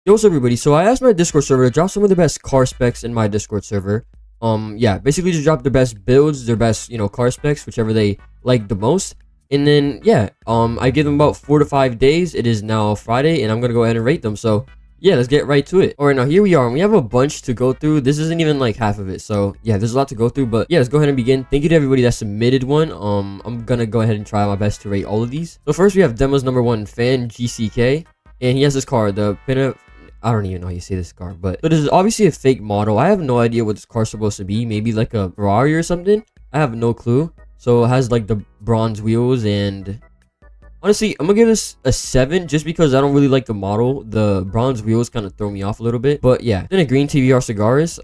Yo, what's up, everybody? So I asked my Discord server to drop some of the best car specs in my Discord server. Yeah, basically just drop the best builds, their best, car specs, whichever they like the most. And then, yeah, I give them about 4 to 5 days. It is now Friday, and I'm gonna go ahead and rate them. So yeah, let's get right to it. All right, now here we are, and we have a bunch to go through. This isn't even like half of it, so yeah, there's a lot to go through. But yeah, let's go ahead and begin. Thank you to everybody that submitted one. I'm gonna go ahead and try my best to rate all of these. So first, we have demos number 1, Fan GCK, and he has this car, the I don't even know how you say this car, but so this is obviously a fake model. I have no idea what this car's supposed to be. Maybe like a Ferrari or something. I have no clue. So it has like the bronze wheels, and honestly, I'm gonna give this a 7 just because I don't really like the model. The bronze wheels kind of throw me off a little bit. But yeah, then a green TVR Cigaris.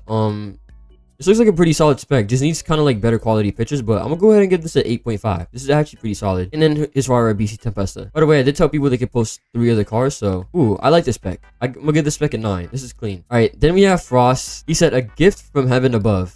This looks like a pretty solid spec. Just needs kind of like better quality pictures, but I'm gonna go ahead and give this an 8.5. This is actually pretty solid. And then his Ferrari BC Tempesta. By the way, I did tell people they could post 3 other cars, so ooh, I like this spec. I'm gonna give this spec a 9. This is clean. All right, then we have Frost. He said a gift from heaven above.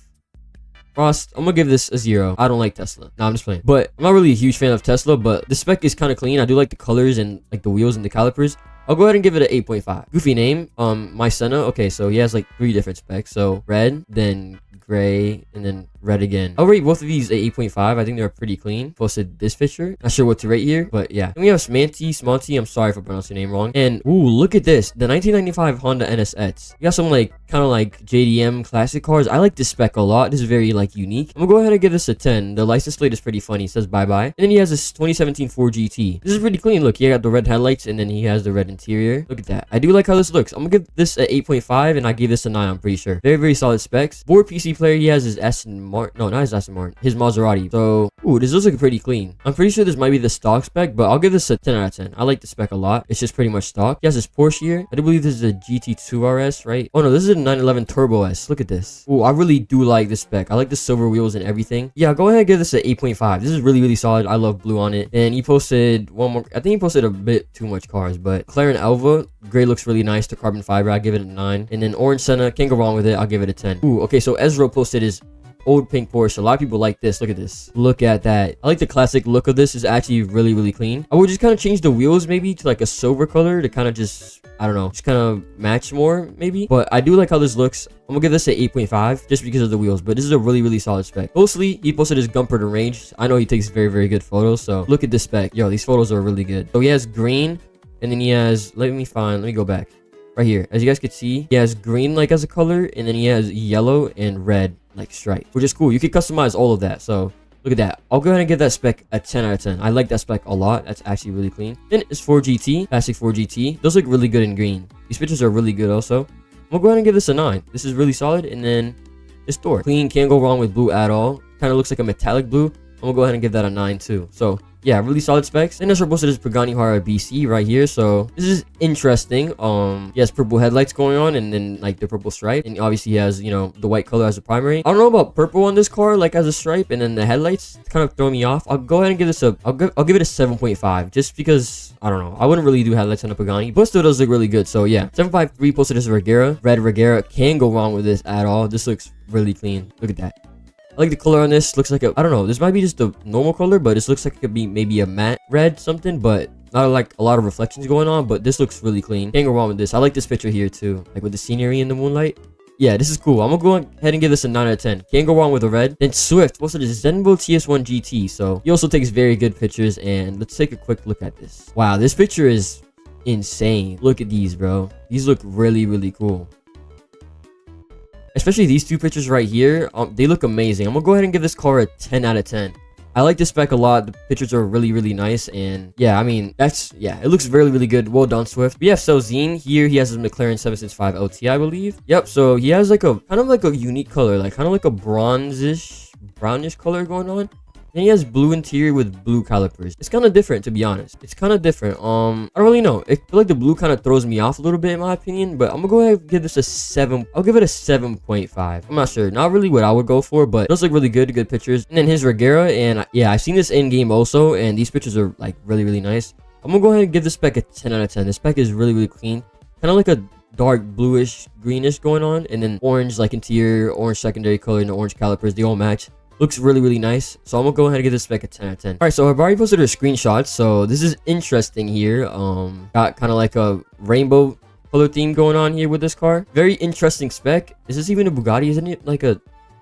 Frost, I'm gonna give this a 0. I don't like Tesla. Nah, I'm just playing. But I'm not really a huge fan of Tesla, but the spec is kind of clean. I do like the colors and like the wheels and the calipers. I'll go ahead and give it an 8.5. Goofy name, my Senna. Okay, so he has like 3 different specs. So red, then gray, and then red again. I'll rate both of these at 8.5. I think they're pretty clean. Posted this picture. Not sure what to rate here, but yeah. Then we have Smanty. I'm sorry for pronouncing your name wrong. And ooh, look at this. The 1995 Honda NSX. You got some like kind of like JDM classic cars. I like this spec a lot. This is very like unique. I'm gonna go ahead and give this a 10. The license plate is pretty funny. It says bye bye. And then he has this 2017 Ford GT. This is pretty clean. Look, he got the red headlights, and then he has the red interior. Look at that. I do like how this looks. I'm gonna give this an 8.5, and I gave this a 9. I'm pretty sure. Very, very solid specs. Board PC player. He has his Aston Martin. No, not his Aston Martin. His Maserati. So, ooh, this looks like pretty clean. I'm pretty sure this might be the stock spec, but I'll give this a 10 out of 10. I like the spec a lot. It's just pretty much stock. He has this Porsche here. I do believe this is a GT2 RS, right? Oh no, this is a 911 Turbo S. Look at this. Ooh, I really do like this spec. I like the silver wheels and everything. Yeah, go ahead and give this an 8.5. This is really, really solid. I love blue on it. And he posted one more. I think he posted a bit too much cars, but McLaren Elva. Gray looks really nice. The carbon fiber. I give it a 9. And then orange Senna. Can't go wrong with it. I'll give it a 10. Ooh, okay. So Ezra posted his old pink Porsche. A lot of people like this. Look at this. Look at that. I like the classic look of this. Is actually really, really clean. I would just kind of change the wheels maybe to like a silver color to kind of just, I don't know, just kind of match more maybe. But I do like how this looks. I'm gonna give this an 8.5 just because of the wheels, but this is a really, really solid spec. Mostly, he posted his Gumper to range. I know he takes very, very good photos, so look at this spec. Yo, these photos are really good. So he has green, and then he has, let me go back. Right here, as you guys can see, he has green like as a color, and then he has yellow and red like stripe, which is cool. You can customize all of that, so look at that. I'll go ahead and give that spec a 10 out of 10. I like that spec a lot. That's actually really clean. Then it's 4GT, classic 4GT. Those look really good in green. These pictures are really good also. I'm gonna go ahead and give this a 9. This is really solid. And then this door, clean, can't go wrong with blue at all. Kind of looks like a metallic blue. I'm gonna go ahead and give that a 9 too. So yeah, really solid specs. And this posted is Pagani Huayra BC right here. So this is interesting. He has purple headlights going on, and then like the purple stripe, and obviously he has, the white color as a primary. I don't know about purple on this car, like as a stripe, and then the headlights kind of throw me off. I'll go ahead and give this a, I'll give it a 7.5 just because I don't know. I wouldn't really do headlights on a Pagani, but still does look really good. So yeah, 753 posted this Regera. Red Regera, can't go wrong with this at all. This looks really clean. Look at that. I like the color on this. Looks like a, I don't know, this might be just a normal color, but this looks like it could be maybe a matte red something, but not like a lot of reflections going on. But this looks really clean. Can't go wrong with this. I like this picture here too, like with the scenery in the moonlight. Yeah, this is cool. I'm gonna go ahead and give this a 9 out of 10. Can't go wrong with the red. Then Swift, what's it? Zenvo TS1 GT. So he also takes very good pictures, and let's take a quick look at this. Wow, this picture is insane. Look at these, bro. These look really, really cool. Especially these 2 pictures right here, they look amazing. I'm gonna go ahead and give this car a 10 out of 10. I like this spec a lot. The pictures are really, really nice, and yeah, I mean, it looks really, really good. Well done, Swift. We have Selzine here. He has his McLaren 765 LT, I believe. Yep. So he has like a kind of like a unique color, like kind of like a brownish color going on. And he has blue interior with blue calipers. It's kind of different, to be honest. It's kind of different. I don't really know. I feel like the blue kind of throws me off a little bit in my opinion, but I'm gonna go ahead and give this a 7. I'll give it a 7.5. I'm not sure. Not really what I would go for, but those look really good. Good pictures. And then his Regera, and yeah, I've seen this in game also, and these pictures are like really, really nice. I'm gonna go ahead and give this spec a 10 out of 10. This spec is really, really clean. Kind of like a dark bluish greenish going on, and then orange like interior, orange secondary color, and the orange calipers. They all match. Looks really, really nice. So I'm gonna go ahead and give this spec a 10 out of 10. All right, so I've already posted her screenshots. So this is interesting here. Got kind of like a rainbow color theme going on here with this car. Very interesting spec. Is this even a Bugatti? Isn't it like a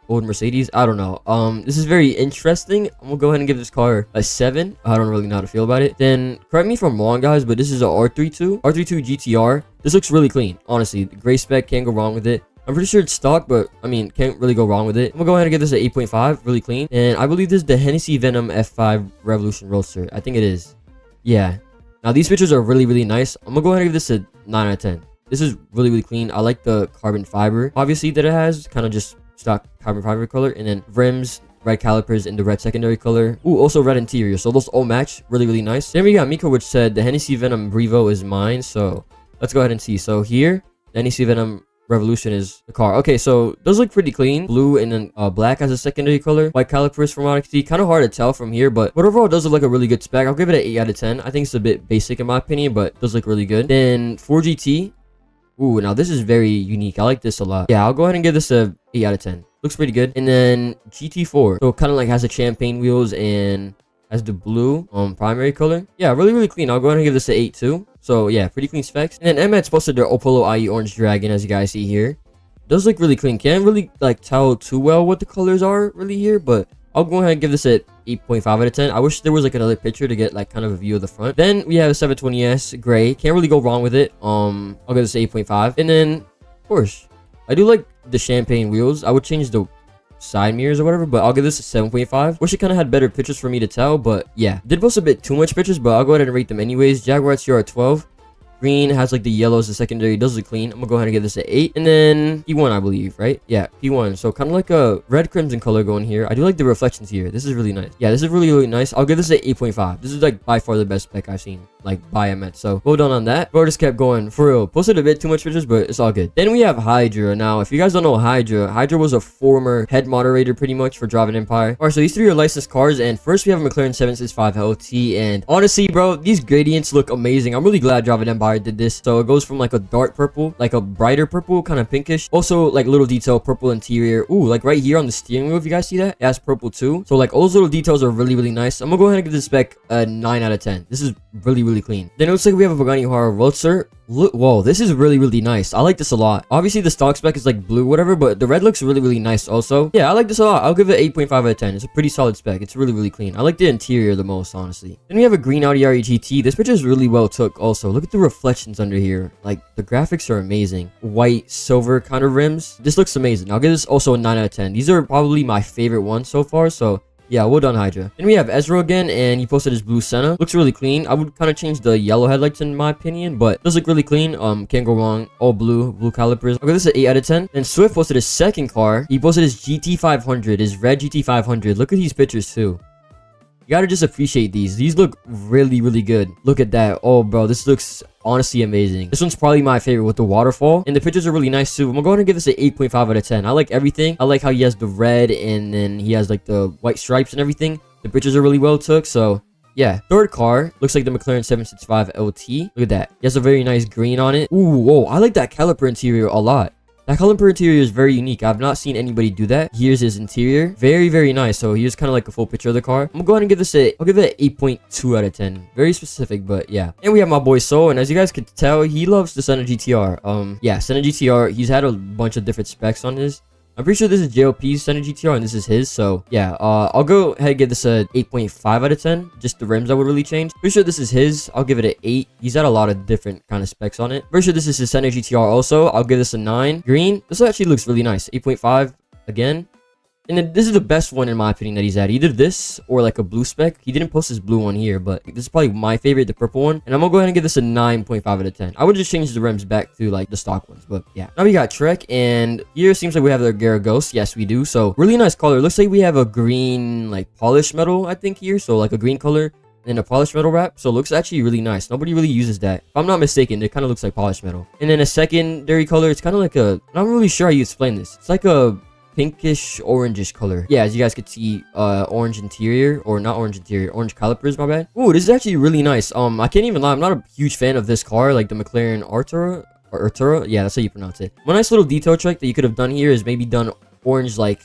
old Mercedes? I don't know. This is very interesting. I'm gonna go ahead and give this car a 7. I don't really know how to feel about it. Then correct me if I'm wrong, guys, but this is a R32 GTR. This looks really clean, honestly. The gray spec, can't go wrong with it. I'm pretty sure it's stock, but I mean, can't really go wrong with it. I'm gonna go ahead and give this an 8.5, really clean. And I believe this is the Hennessy Venom F5 Revolution Roadster. I think it is. Yeah. Now these pictures are really, really nice. I'm gonna go ahead and give this a 9 out of 10. This is really, really clean. I like the carbon fiber, obviously, that it has. Kind of just stock carbon fiber color. And then rims, red calipers in the red secondary color. Ooh, also red interior. So those all match. Really, really nice. Then we got Miko, which said the Hennessy Venom Brevo is mine. So let's go ahead and see. So here, the Hennessy Venom Revolution is the car. Okay, so those look pretty clean. Blue and then black as a secondary color. White calipers from what I can see. Kind of hard to tell from here, but overall it does look like a really good spec. I'll give it an 8 out of 10. I think it's a bit basic in my opinion, but it does look really good. Then 4GT. Ooh, now this is very unique. I like this a lot. Yeah, I'll go ahead and give this a 8 out of 10. Looks pretty good. And then GT4. So it kind of like has the champagne wheels and has the blue primary color. Yeah, really, really clean. I'll go ahead and give this an 8 too. So yeah, pretty clean specs. And then MX posted their Opolo IE Orange Dragon, as you guys see here. Does look really clean. Can't really like tell too well what the colors are really here, but I'll go ahead and give this a 8.5 out of 10. I wish there was like another picture to get like kind of a view of the front. Then we have a 720S gray. Can't really go wrong with it. I'll give this 8.5. And then of course, I do like the champagne wheels. I would change the side mirrors or whatever, but I'll give this a 7.5. Wish it kind of had better pictures for me to tell, but yeah, did post a bit too much pictures, but I'll go ahead and rate them anyways. Jaguar CR12 green has like the yellows, the secondary does look clean. I'm gonna go ahead and give this an 8. And then P1, I believe, right? Yeah, P1. So kind of like a red crimson color going here. I do like the reflections here. This is really nice. Yeah, this is really, really nice. I'll give this an 8.5. This is like by far the best spec I've seen, like by Met. So well done on that. Bro just kept going for real. Posted a bit too much pictures, but it's all good. Then we have Hydra. Now if you guys don't know Hydra was a former head moderator pretty much for Driving Empire. All right, so these three are licensed cars, and first we have a McLaren 765 LT, and honestly bro, these gradients look amazing. I'm really glad Driving Empire did this. So it goes from like a dark purple, like a brighter purple, kind of pinkish, also like little detail purple interior. Ooh, like right here on the steering wheel, if you guys see that, it has purple too. So like all those little details are really, really nice. I'm gonna go ahead and give this spec a 9 out of 10. This is really, really clean. Then it looks like we have a Pagani Huayra Roadster. Look, whoa, this is really, really nice. I like this a lot. Obviously the stock spec is like blue, whatever, but the red looks really, really nice also. Yeah, I like this a lot. I'll give it 8.5 out of 10. It's a pretty solid spec. It's really, really clean. I like the interior the most, honestly. Then we have a green Audi RE GT. This picture is really well took also. Look at the reflections under here. Like the graphics are amazing. White, silver kind of rims. This looks amazing. I'll give this also a 9 out of 10. These are probably my favorite ones so far, so yeah, well done, Hydra. Then we have Ezra again, and he posted his blue Senna. Looks really clean. I would kind of change the yellow headlights in my opinion, but does look really clean. Can't go wrong. All blue calipers. I'll give this an 8 out of 10. Then Swift posted his second car. He posted his GT500, his red GT500. Look at these pictures too. You gotta just appreciate these. These look really, really good. Look at that. Oh, bro, this looks honestly amazing. This one's probably my favorite with the waterfall, and the pictures are really nice too. I'm gonna go ahead and give this an 8.5 out of 10. I like everything. I like how he has the red, and then he has like the white stripes and everything. The pictures are really well took, so yeah. Third car looks like the McLaren 765 LT. Look at that. He has a very nice green on it. Ooh, whoa, I like that caliper interior a lot. That caliper interior is very unique. I've not seen anybody do that. Here's his interior. Very, very nice. So here's kind of like a full picture of the car. I'm gonna go ahead and give this I'll give it an 8.2 out of 10. Very specific, but yeah. And we have my boy Soul, and as you guys could tell, he loves the Senna GTR. Yeah, Senna GTR. He's had a bunch of different specs on his. I'm pretty sure this is JLP's Senna GTR and this is his, so yeah, I'll go ahead and give this a 8.5 out of 10. Just the rims I would really change. Pretty sure this is his. I'll give it an 8. He's had a lot of different kind of specs on it. Pretty sure this is his Senna GTR also. I'll give this a 9. Green. This actually looks really nice. 8.5 again. And then this is the best one in my opinion that he's had. Either this or like a blue spec. He didn't post his blue one here, but this is probably my favorite, the purple one. And I'm gonna go ahead and give this a 9.5 out of 10. I would just change the rims back to like the stock ones, but yeah. Now we got Trek, and here seems like we have the Garagos. Yes, we do. So really nice color. Looks like we have a green like polished metal, I think here. So like a green color and a polished metal wrap. So it looks actually really nice. Nobody really uses that. If I'm not mistaken, it kind of looks like polished metal. And then a secondary color, it's kind of like a, I'm not really sure how you explain this. It's like a pinkish orangish color. Yeah, as you guys could see, orange interior, or not orange interior, orange calipers, my bad. Ooh, this is actually really nice. I can't even lie, I'm not a huge fan of this car, like the McLaren Artura, or Artura. Yeah, that's how you pronounce it. One nice little detail trick that you could have done here is maybe done orange like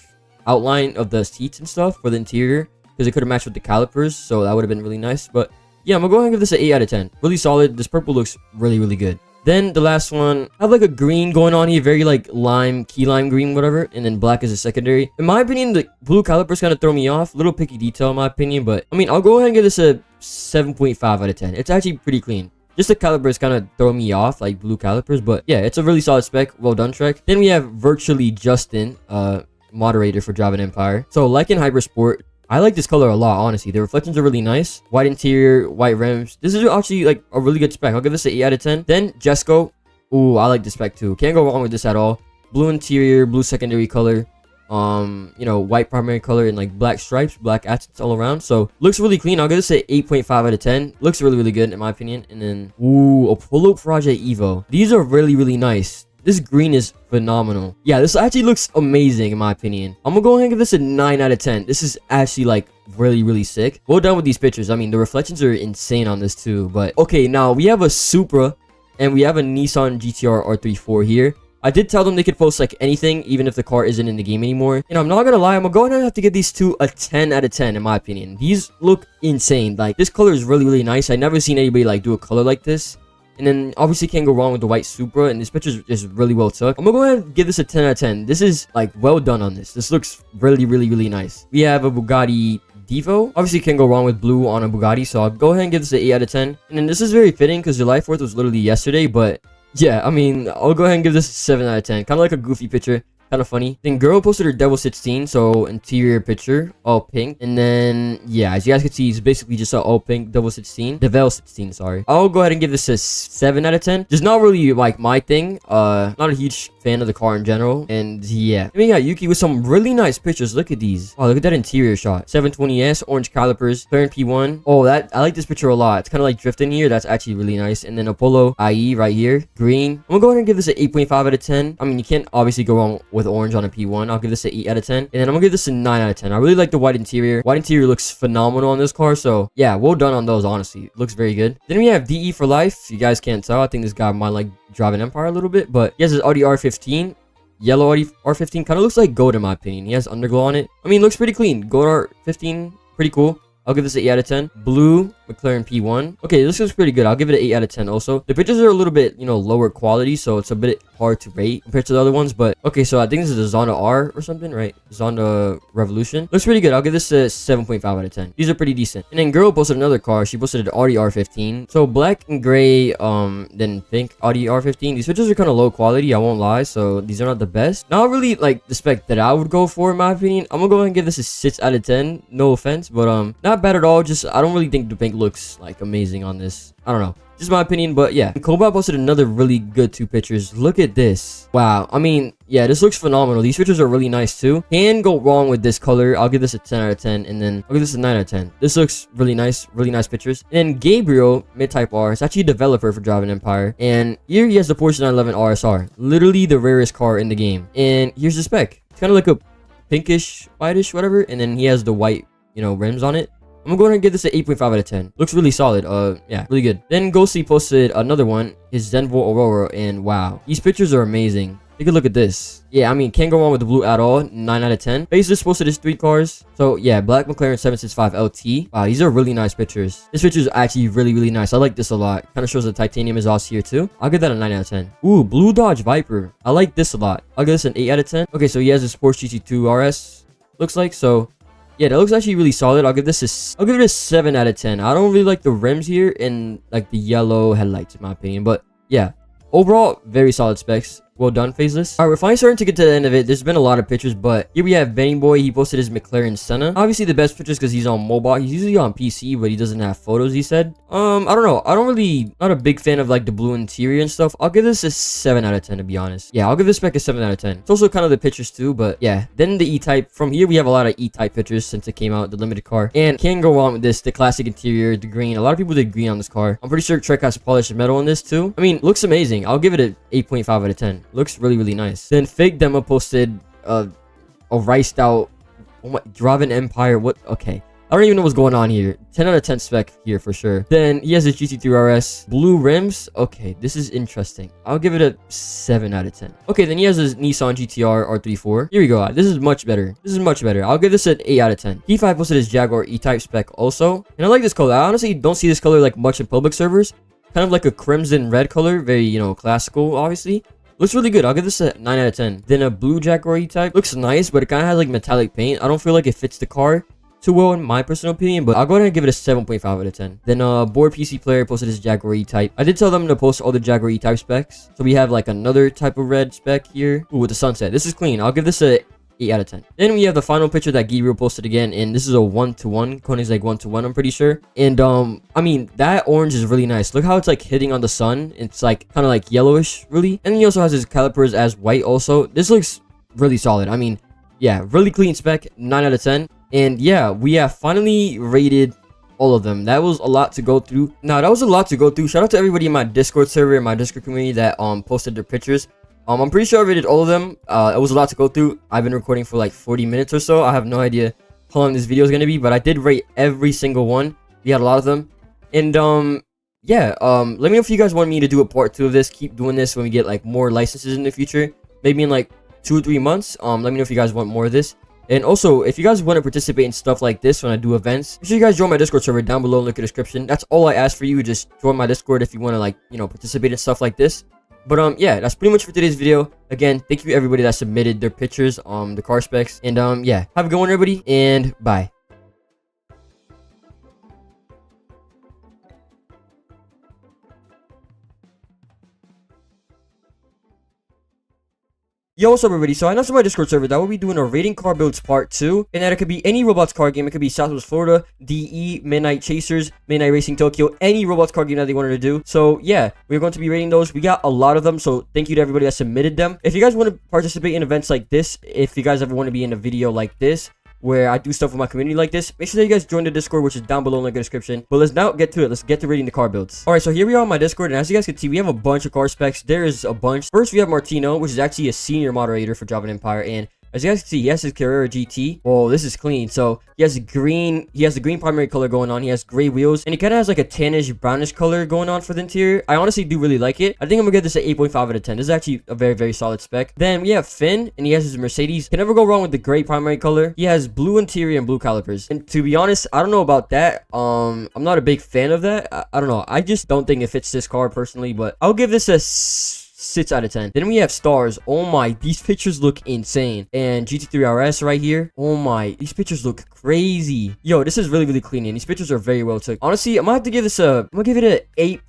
outline of the seats and stuff for the interior, because it could have matched with the calipers, so that would have been really nice. But yeah, I'm gonna go ahead and give this an 8 out of 10. Really solid. This purple looks really, really good. Then the last one, I have like a green going on here, very like lime, key lime green, whatever. And then black is a secondary. In my opinion, the blue calipers kind of throw me off. Little picky detail in my opinion, but I mean, I'll go ahead and give this a 7.5 out of 10. It's actually pretty clean. Just the calipers kind of throw me off, like blue calipers, but yeah, it's a really solid spec. Well done, Trek. Then we have Virtually Justin, moderator for Driving Empire. So like in Hypersport, I like this color a lot, honestly. The reflections are really nice. White interior, white rims. This is actually like a really good spec. I'll give this an 8 out of 10. Then Jesco. Ooh, I like this spec too. Can't go wrong with this at all. Blue interior, blue secondary color. You know, white primary color and like black stripes, black accents all around. So looks really clean. I'll give this an 8.5 out of 10. Looks really, really good in my opinion. And then, ooh, Apollo Project Evo. These are really, really nice. This green is phenomenal. Yeah, this actually looks amazing in my opinion. I'm gonna go ahead and give this a 9 out of 10. This is actually like really, really sick. Well done with these pictures. I mean, the reflections are insane on this too. But okay, now we have a Supra and we have a Nissan GTR R34 here. I did tell them they could post like anything, even if the car isn't in the game anymore. And I'm not gonna lie, I'm gonna go ahead and have to give these two a 10 out of 10 in my opinion. These look insane. Like, this color is really, really nice. I never seen anybody like do a color like this. And then obviously can't go wrong with the white Supra, and this picture is just really well took. I'm gonna go ahead and give this a 10 out of 10. This is like well done on this. This looks really, really, really nice. We have a Bugatti Devo. Obviously can't go wrong with blue on a Bugatti, so I'll go ahead and give this an 8 out of 10. And then this is very fitting because your life worth was literally yesterday, but yeah, I mean, I'll go ahead and give this a 7 out of 10. Kind of like a goofy picture. Kind of funny. Then girl posted her Devil 16, so interior picture, all pink. And then, yeah, as you guys can see, it's basically just an all pink Devil 16. Devil 16, sorry. I'll go ahead and give this a 7 out of 10. Just not really like my thing. Not a huge fan of the car in general. And yeah. I mean, yeah, Yuki with some really nice pictures. Look at these. Oh, look at that interior shot. 720S, orange calipers, McLaren P1. Oh, I like this picture a lot. It's kind of like drifting here. That's actually really nice. And then Apollo IE right here, green. I'm gonna go ahead and give this an 8.5 out of 10. I mean, you can't obviously go wrong with orange on a P1. I'll give this an 8 out of 10. And then I'm gonna give this a 9 out of 10. I really like the white interior. White interior looks phenomenal on this car. So yeah, well done on those, honestly. It looks very good. Then we have DE for life. You guys can't tell. I think this guy might like Driving Empire a little bit. But he has his Audi R15. Yellow Audi R15. Kind of looks like gold in my opinion. He has underglow on it. I mean, looks pretty clean. Gold R15. Pretty cool. I'll give this an 8 out of 10. Blue McLaren P1. Okay, this looks pretty good. I'll give it an 8 out of 10 also. The pictures are a little bit, you know, lower quality, so it's a bit hard to rate compared to the other ones. But, okay, so I think this is a Zonda R or something, right? Zonda Revolution. Looks pretty good. I'll give this a 7.5 out of 10. These are pretty decent. And then girl posted another car. She posted an Audi R15. So, black and gray, then pink Audi R15. These pictures are kind of low quality, I won't lie. So, these are not the best. Not really, like, the spec that I would go for, in my opinion. I'm gonna go ahead and give this a 6 out of 10. No offense, but, not bad at all. Just, I don't really think the pink looks like amazing on this. I don't know, just my opinion. But yeah, Cobalt posted another really good 2 pictures. Look at this. Wow, I mean, yeah, this looks phenomenal. These pictures are really nice too. Can go wrong with this color. I'll give this a 10 out of 10. And then I'll give this a 9 out of 10. This looks really nice pictures. And then Gabriel Mid-Type R is actually a developer for Driving Empire, and here he has the Porsche 911 RSR, literally the rarest car in the game. And here's the spec. It's kind of like a pinkish, whitish, whatever. And then he has the white, you know, rims on it. I'm gonna go ahead and give this an 8.5 out of 10. Looks really solid. Yeah, really good. Then Ghosty posted another one, his Zenvo Aurora, and wow, these pictures are amazing. Take a look at this. Yeah, I mean, can't go wrong with the blue at all. 9 out of 10. Faceless posted his 3 cars. So yeah, black McLaren 765 LT. Wow, these are really nice pictures. This picture is actually really, really nice. I like this a lot. Kind of shows the titanium exhaust here too. I'll give that a 9 out of 10. Ooh, blue Dodge Viper. I like this a lot. I'll give this an 8 out of 10. Okay, so he has a Sports GT2 RS. Looks like so. Yeah, that looks actually really solid. I'll give it a 7 out of 10. I don't really like the rims here and like the yellow headlights in my opinion, but yeah, overall very solid specs. Well done, Faceless. All right, we're finally starting to get to the end of it. There's been a lot of pictures, but here we have Benny Boy. He posted his McLaren Senna. Obviously, the best pictures because he's on mobile. He's usually on PC, but he doesn't have photos, he said. I don't know. Not a big fan of like the blue interior and stuff. I'll give this a 7 out of 10, to be honest. Yeah, I'll give this spec a 7 out of 10. It's also kind of the pictures too, but yeah. Then the E-Type. From here, we have a lot of E-Type pictures since it came out, the limited car. And can't go wrong with this. The classic interior, the green. A lot of people did green on this car. I'm pretty sure Trek has polished metal on this too. I mean, looks amazing. I'll give it an 8.5 out of 10. Looks really, really nice. Then Fake Demo posted a riced out, oh my, Driving Empire. What? Okay, I don't even know what's going on here. 10 out of 10 spec here for sure. Then he has his GT3 RS, blue rims. Okay, this is interesting. I'll give it a 7 out of 10. Okay, then he has his Nissan GTR R34. Here we go. This is much better. This is much better. I'll give this an 8 out of 10. P5 posted his Jaguar E-Type spec also, and I like this color. I honestly don't see this color like much in public servers. kind of like a crimson red color, very, you know, classical, obviously. Looks really good. I'll give this a 9 out of 10. Then a blue Jaguar E-Type. Looks nice, but it kind of has like metallic paint. I don't feel like it fits the car too well in my personal opinion, but I'll go ahead and give it a 7.5 out of 10. Then board PC player posted his Jaguar E-Type. I did tell them to post all the Jaguar E-Type specs. So we have like another type of red spec here. Ooh, with the sunset. This is clean. I'll give this a 8 out of 10. Then we have the final picture that Gabriel posted again, and this is a 1-to-1. Koenigsegg 1-to-1, I'm pretty sure. And I mean, that orange is really nice. Look how it's like hitting on the sun. It's like kind of like yellowish, really. And he also has his calipers as white also. This looks really solid. I mean, yeah, really clean spec. 9 out of 10. And yeah, we have finally rated all of them. That was a lot to go through. Now, that was a lot to go through. Shout out to everybody in my Discord server and my Discord community that posted their pictures. I'm pretty sure I rated all of them. It was a lot to go through. I've been recording for like 40 minutes or so. I have no idea how long this video is going to be, but I did rate every single one. We had a lot of them. And yeah, let me know if you guys want me to do a part 2 of this. Keep doing this when we get like more licenses in the future. Maybe in like 2 or 3 months. Let me know if you guys want more of this. And also, if you guys want to participate in stuff like this when I do events, make sure you guys join my Discord server down below in the description. That's all I ask for you. Just join my Discord if you want to, like, you know, participate in stuff like this. But yeah, that's pretty much for today's video. Again, thank you everybody that submitted their pictures, the car specs. And yeah, have a good one, everybody, and bye. Yo, what's up, everybody? So I announced on my Discord server that we'll be doing a rating car builds part 2, and that it could be any Roblox car game. It could be Southwest Florida, DE, Midnight Chasers, Midnight Racing Tokyo, any Roblox car game that they wanted to do. So yeah, we're going to be rating those. We got a lot of them, so thank you to everybody that submitted them. If you guys want to participate in events like this, if you guys ever want to be in a video like this, where I do stuff with my community like this, make sure that you guys join the Discord, which is down below in the description. But let's now get to it. Let's get to rating the car builds. Alright, so here we are on my Discord, and as you guys can see, we have a bunch of car specs. There is a bunch. First, we have Martino, which is actually a senior moderator for Java Empire, and as you guys can see, he has his Carrera GT. Oh, this is clean. So he has the green primary color going on. He has gray wheels, and he kind of has like a tannish brownish color going on for the interior. I honestly do really like it. I think I'm gonna give this an 8.5 out of 10. This is actually a very, very solid spec. Then we have Finn, and he has his Mercedes. Can never go wrong with the gray primary color. He has blue interior and blue calipers. And to be honest, I don't know about that. I'm not a big fan of that. I don't know. I just don't think it fits this car personally, but I'll give this a 6 out of 10. Then we have stars. Oh my, these pictures look insane. And GT3 RS right here. Oh my, these pictures look crazy. Yo, this is really, really clean, and these pictures are very well took. Honestly, I'm gonna have to give this I'm gonna give it an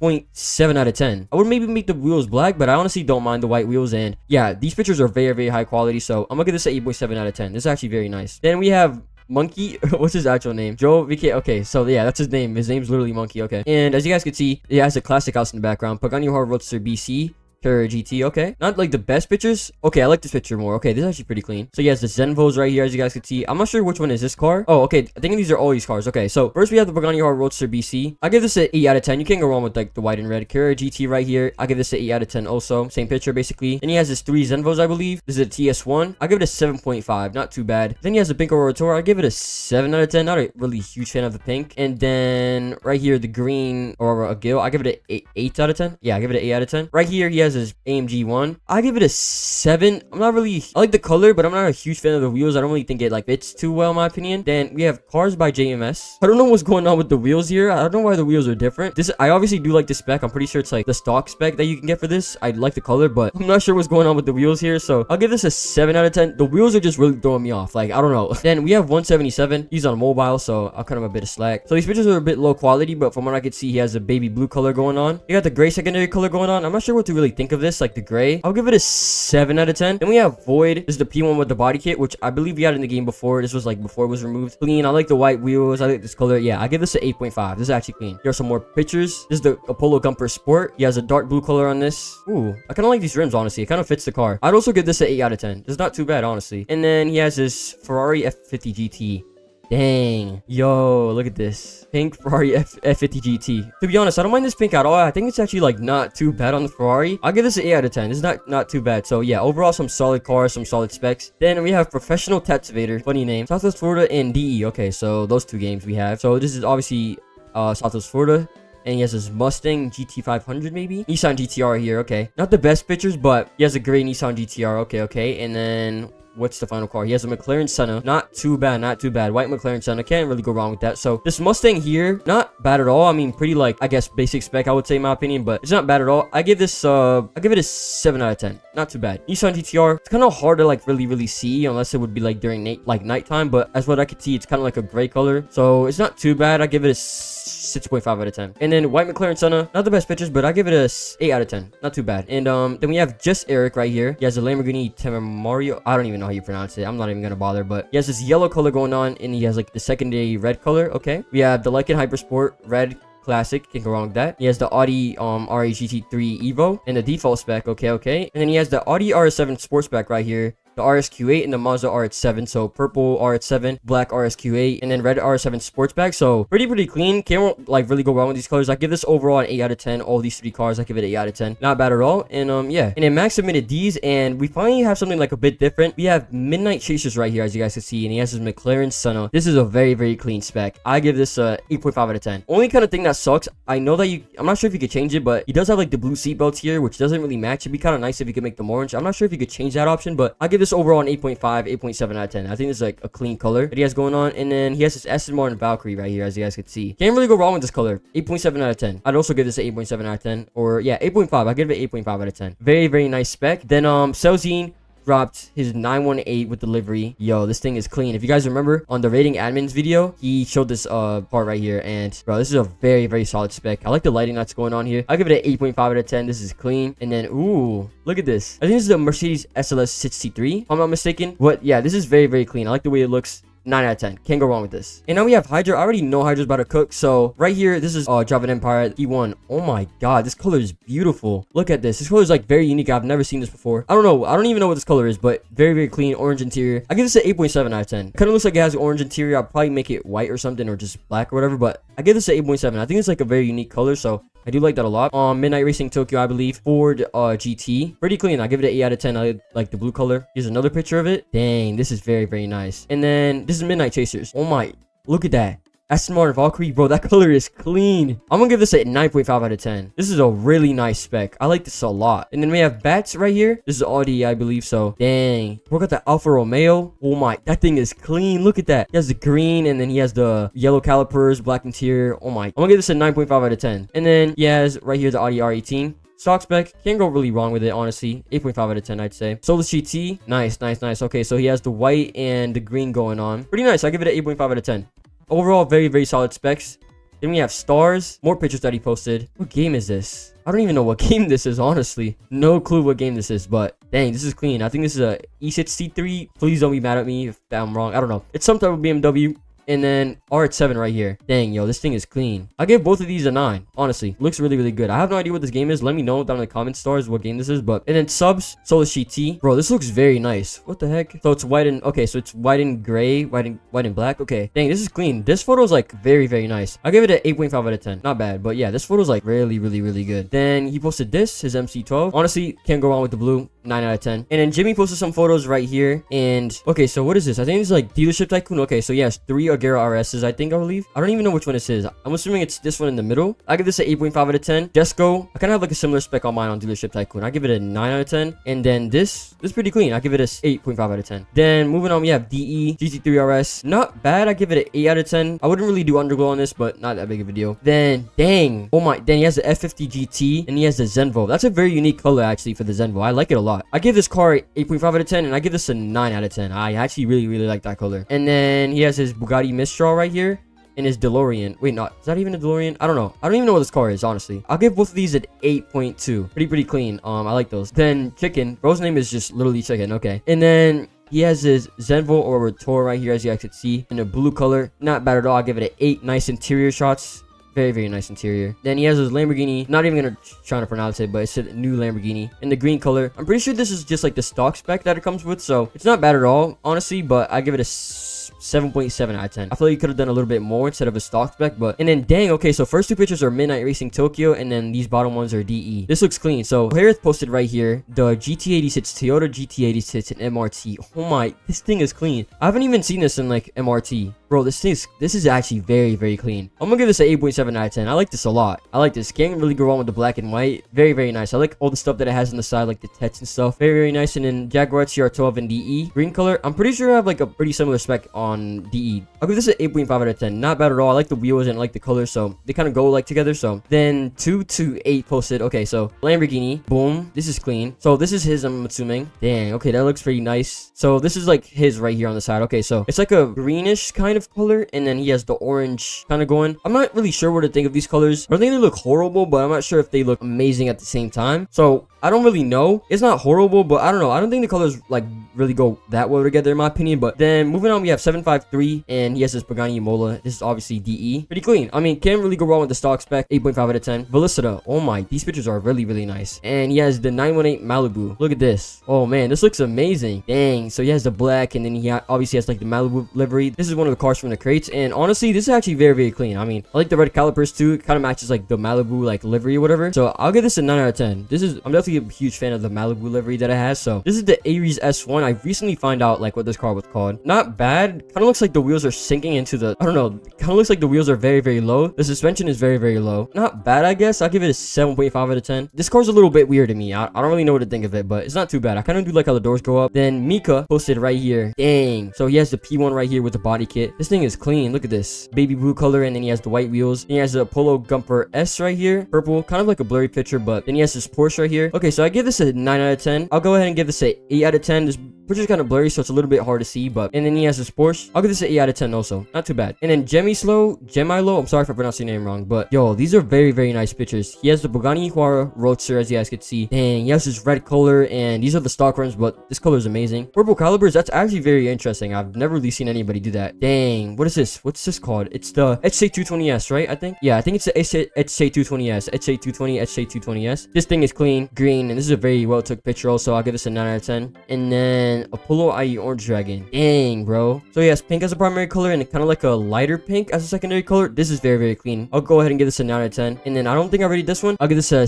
8.7 out of 10. I would maybe make the wheels black, but I honestly don't mind the white wheels. And yeah, these pictures are very, very high quality, so I'm gonna give this an 8.7 out of 10. This is actually very nice. Then we have Monkey. What's his actual name? Joe VK. Okay, so yeah, that's his name. His name's literally Monkey. Okay, and as you guys can see, it has a classic house in the background. Pagani Hard Roadster BC. Carrera GT, okay. Not like the best pictures. Okay, I like this picture more. Okay, this is actually pretty clean. So he has the Zenvos right here, as you guys can see. I'm not sure which one is this car. Oh, okay. I think these are all these cars. Okay, so first we have the Pagani Hard Roadster BC. I give this an 8 out of 10. You can't go wrong with like the white and red. Carrera GT right here. I give this an 8 out of 10 also. Same picture basically. Then he has his 3 Zenvos, I believe. This is a TS1. I give it a 7.5. Not too bad. Then he has the pink Aurora Tour. I give it a 7 out of 10. Not a really huge fan of the pink. And then right here, the green Aurora Gil. I give it an 8 out of 10. Yeah, I give it an 8 out of 10. Right here, he has his AMG 1. I give it a 7. I'm not really, I like the color, but I'm not a huge fan of the wheels. I don't really think it like fits too well in my opinion. Then we have Cars by JMS. I don't know what's going on with the wheels here. I don't know why the wheels are different. This, I obviously do like the spec. I'm pretty sure it's like the stock spec that you can get for this. I like the color, but I'm not sure what's going on with the wheels here. So I'll give this a 7 out of 10. The wheels are just really throwing me off. Like, I don't know. Then we have 177. He's on mobile, so I'll cut him a bit of slack. So these pictures are a bit low quality, but from what I could see, he has a baby blue color going on. He got the gray secondary color going on. I'm not sure what to really think of this, like the gray. I'll give it a 7 out of 10. Then we have Void. This is the P1 with the body kit, which I believe we had in the game before. This was like before it was removed. Clean. I like the white wheels. I like this color. Yeah, I give this an 8.5. This is actually clean. Here are some more pictures. This is the Apollo Gumper Sport. He has a dark blue color on this. Ooh, I kind of like these rims, honestly. It kind of fits the car. I'd also give this an 8 out of 10. It's not too bad, honestly. And then he has this Ferrari F50 GT. Dang. Yo, look at this. Pink Ferrari F50 GT. To be honest, I don't mind this pink at all. I think it's actually like not too bad on the Ferrari. I'll give this an 8 out of 10. This is not too bad. So yeah, overall some solid cars, some solid specs. Then we have Professional Tattivator. Funny name. Southwest Florida and DE. Okay, so those two games we have. So this is obviously Southwest Florida. And he has his Mustang GT500 maybe. Nissan GTR here. Okay. Not the best pictures, but he has a gray Nissan GTR. Okay. And then what's the final car? He has a McLaren Senna. Not too bad, not too bad. White McLaren Senna, can't really go wrong with that. So this Mustang here, not bad at all. I mean, pretty like, I guess, basic spec, I would say, in my opinion, but it's not bad at all. I give this, I give it a 7 out of 10. Not too bad. Nissan GTR, it's kind of hard to like really see unless it would be like during nighttime, but as what I could see, it's kind of like a gray color, so it's not too bad. I give it a 6.5 out of 10. And then White McLaren Senna, not the best pictures, but I give it a 8 out of 10. Not too bad. And then we have just Eric right here. He has a Lamborghini Temerario. I don't even know how you pronounce it. I'm not even gonna bother, but he has this yellow color going on, and he has like the secondary red color. Okay. We have the Lycan Hypersport red classic, can't go wrong with that. He has the Audi RA GT3 Evo and the default spec. Okay. And then he has the Audi RS7 Sportsback right here, the RSQ8 and the Mazda RX-7. So purple RX-7, black RSQ8, and then red RS7 Sportsback. So pretty clean. Can't like really go wrong with these colors. I give this overall an 8 out of 10. All these 3 cars, I give it an 8 out of 10. Not bad at all. And yeah. And then Max submitted these, and we finally have something like a bit different. We have Midnight Chasers right here, as you guys can see, and he has his McLaren Senna. This is a very clean spec. I give this a 8.5 out of 10. Only kind of thing that sucks, I know that I'm not sure if you could change it, but he does have like the blue seat belts here, which doesn't really match. It'd be kind of nice if you could make them orange. I'm not sure if you could change that option, but I give this overall an 8.5, 8.7 out of 10. I think this is like a clean color that he has going on. And then he has this Aston Martin Valkyrie right here, as you guys can see. Can't really go wrong with this color. 8.7 out of 10. I'd also give this an 8.7 out of 10. Or yeah, 8.5. I give it 8.5 out of 10. Very nice spec. Then Celzine dropped his 918 with delivery. Yo, this thing is clean. If you guys remember on the rating admins video, he showed this part right here, and bro, this is a very solid spec. I like the lighting that's going on here. I'll give it an 8.5 out of 10. This is clean. And then ooh, look at this. I think this is the Mercedes SLS 63, if I'm not mistaken. But yeah, this is very clean. I like the way it looks. 9 out of 10. Can't go wrong with this. And now we have Hydra. I already know Hydra's about to cook. So right here, this is Java Empire E1. Oh my god, this color is beautiful. Look at this. This color is like very unique. I've never seen this before. I don't know. I don't even know what this color is, but very clean. Orange interior. I give this an 8.7 out of 10. Kind of looks like it has an orange interior. I'll probably make it white or something, or just black or whatever, but I give this an 8.7. I think it's like a very unique color, so I do like that a lot. Midnight Racing Tokyo, I believe. Ford GT. Pretty clean. I give it an 8 out of 10. I like the blue color. Here's another picture of it. Dang, this is very nice. And then this is Midnight Chasers. Oh my, look at that. Aston Martin Valkyrie, bro, that color is clean. I'm gonna give this a 9.5 out of 10. This is a really nice spec. I like this a lot. And then we have Bats right here. This is Audi, I believe so. Dang. Look at the Alfa Romeo. Oh my, that thing is clean. Look at that. He has the green, and then he has the yellow calipers, black interior. Oh my. I'm gonna give this a 9.5 out of 10. And then he has right here the Audi R18. Stock spec, can't go really wrong with it, honestly. 8.5 out of 10, I'd say. Solus GT, nice. Okay, so he has the white and the green going on. Pretty nice. I give it an 8.5 out of 10. Overall, very solid specs. Then we have Stars. More pictures that he posted. What game is this? I don't even know what game this is, honestly. No clue what game this is, but dang, this is clean. I think this is a E6C3. Please don't be mad at me if I'm wrong. I don't know. It's some type of BMW. And then RX-7 right here. Dang, yo, this thing is clean. I give both of these a 9. Honestly, looks really good. I have no idea what this game is. Let me know down in the comment stars what game this is. But and then subs, Solus GT. Bro, this looks very nice. What the heck? So it's white and okay, so it's white and gray, white and black. Okay, dang, this is clean. This photo is like very nice. I give it an 8.5 out of 10. Not bad, but yeah, this photo is like really good. Then he posted this, his MC12. Honestly, can't go wrong with the blue. 9 out of 10. And then Jimmy posted some photos right here. And okay, so what is this? I think it's like Dealership Tycoon. Okay, so yes, 3 Agera RSs, I believe. I don't even know which one this is. I'm assuming it's this one in the middle. I give this an 8.5 out of 10. Desco, I kind of have like a similar spec on mine on Dealership Tycoon. I give it a 9 out of 10. And then this is pretty clean. I give it a 8.5 out of 10. Then moving on, we have DE GT3 RS. Not bad. I give it an 8 out of 10. I wouldn't really do underglow on this, but not that big of a deal. Then dang, oh my, then he has the F50 GT and he has the Zenvo. That's a very unique color actually for the Zenvo. I like it a lot. I give this car 8.5 out of 10, and I give this a 9 out of 10. I actually really like that color. And then he has his Bugatti Mistral right here and his DeLorean. Wait, not is that even a DeLorean? I don't know. I don't even know what this car is, honestly. I'll give both of these an 8.2. Pretty clean. I like those. Then Chicken. Bro's name is just literally Chicken. Okay. And then he has his Zenvo or Rotor right here, as you guys can see, in a blue color. Not bad at all. I'll give it an 8. Nice interior shots. Very nice interior. Then he has his Lamborghini. Not even gonna try to pronounce it, but it's a new Lamborghini in the green color. I'm pretty sure this is just like the stock spec that it comes with, so it's not bad at all, honestly. But I give it a 7.7 out of 10. I feel like you could have done a little bit more instead of a stock spec, but and then dang, okay, so first 2 pictures are Midnight Racing Tokyo, and then these bottom ones are DE. This looks clean. So Harris posted right here the GT86 Toyota GT86 and MRT. Oh my, this thing is clean. I haven't even seen this in like MRT. Bro, this is actually very, very clean. I'm gonna give this an 8.7 out of 10. I like this a lot. I like this. Can't really go wrong with the black and white. Very, very nice. I like all the stuff that it has on the side, like the text and stuff. Very, very nice. And then Jaguar CR12 and DE. Green color. I'm pretty sure I have like a pretty similar spec on DE. I'll give this an 8.5 out of 10. Not bad at all. I like the wheels and I like the colors, so they kind of go like together. So then 2 to 8 posted. Okay, so Lamborghini. Boom. This is clean. So this is his, I'm assuming. Dang. Okay, that looks pretty nice. So this is like his right here on the side. Okay, so it's like a greenish kind of color, and then he has the orange kind of going. I'm not really sure what to think of these colors. I think they look horrible, but I'm not sure if they look amazing at the same time. So I don't really know. It's not horrible, but I don't know. I don't think the colors like really go that well together in my opinion. But then moving on, we have 753, and he has this Pagani Imola. This is obviously DE. Pretty clean. I mean, can't really go wrong with the stock spec. 8.5 out of 10. Velicita. Oh my, these pictures are really, really nice. And he has the 918 Malibu. Look at this. Oh man, this looks amazing. Dang. So he has the black, and then he obviously has like the Malibu livery. This is one of the cars from the crates, and honestly, this is actually very, very clean. I mean, I like the red calipers too. It kind of matches like the Malibu like livery or whatever. So I'll give this a 9 out of 10. I'm definitely a huge fan of the Malibu livery that it has. So this is the Aries S1. I recently found out like what this car was called. Not bad. Kind of looks like the wheels are sinking into the, I don't know, kind of looks like the wheels are very, very low. The suspension is very, very low. Not bad, I guess. I'll give it a 7.5 out of 10. This car's a little bit weird to me. I don't really know what to think of it, but it's not too bad. I kind of do like how the doors go up. Then Mika posted right here. Dang. So he has the P1 right here with the body kit. This thing is clean. Look at this. Baby blue color, and then he has the white wheels. Then he has the Polo Gumper S right here. Purple. Kind of like a blurry picture, but then he has this Porsche right here. Okay, so I give this a 9 out of 10. I'll go ahead and give this a 8 out of 10. This picture's kind of blurry, so it's a little bit hard to see, but and then he has this Porsche. I'll give this an 8 out of 10 also. Not too bad. And then Gemilo, I'm sorry if I pronounced your name wrong, but yo, these are very, very nice pictures. He has the Pagani Huayra Roadster, as you guys can see. Dang, he has this red color, and these are the stock rims, but this color is amazing. Purple calibers, that's actually very interesting. I've never really seen anybody do that. Dang, what is this? What's this called? It's the HJ220S, right? I think. Yeah, I think it's the HJ220S. HJ220, HJ220S. This thing is clean, green, and this is a very well took picture also. I'll give this a 9 out of 10. And then Apollo IE Orange Dragon. Dang, bro. So he has pink as a primary color and kind of like a lighter pink as a secondary color. This is very, very clean. I'll go ahead and give this a 9 out of 10. And then I don't think I rated this one. I'll give this a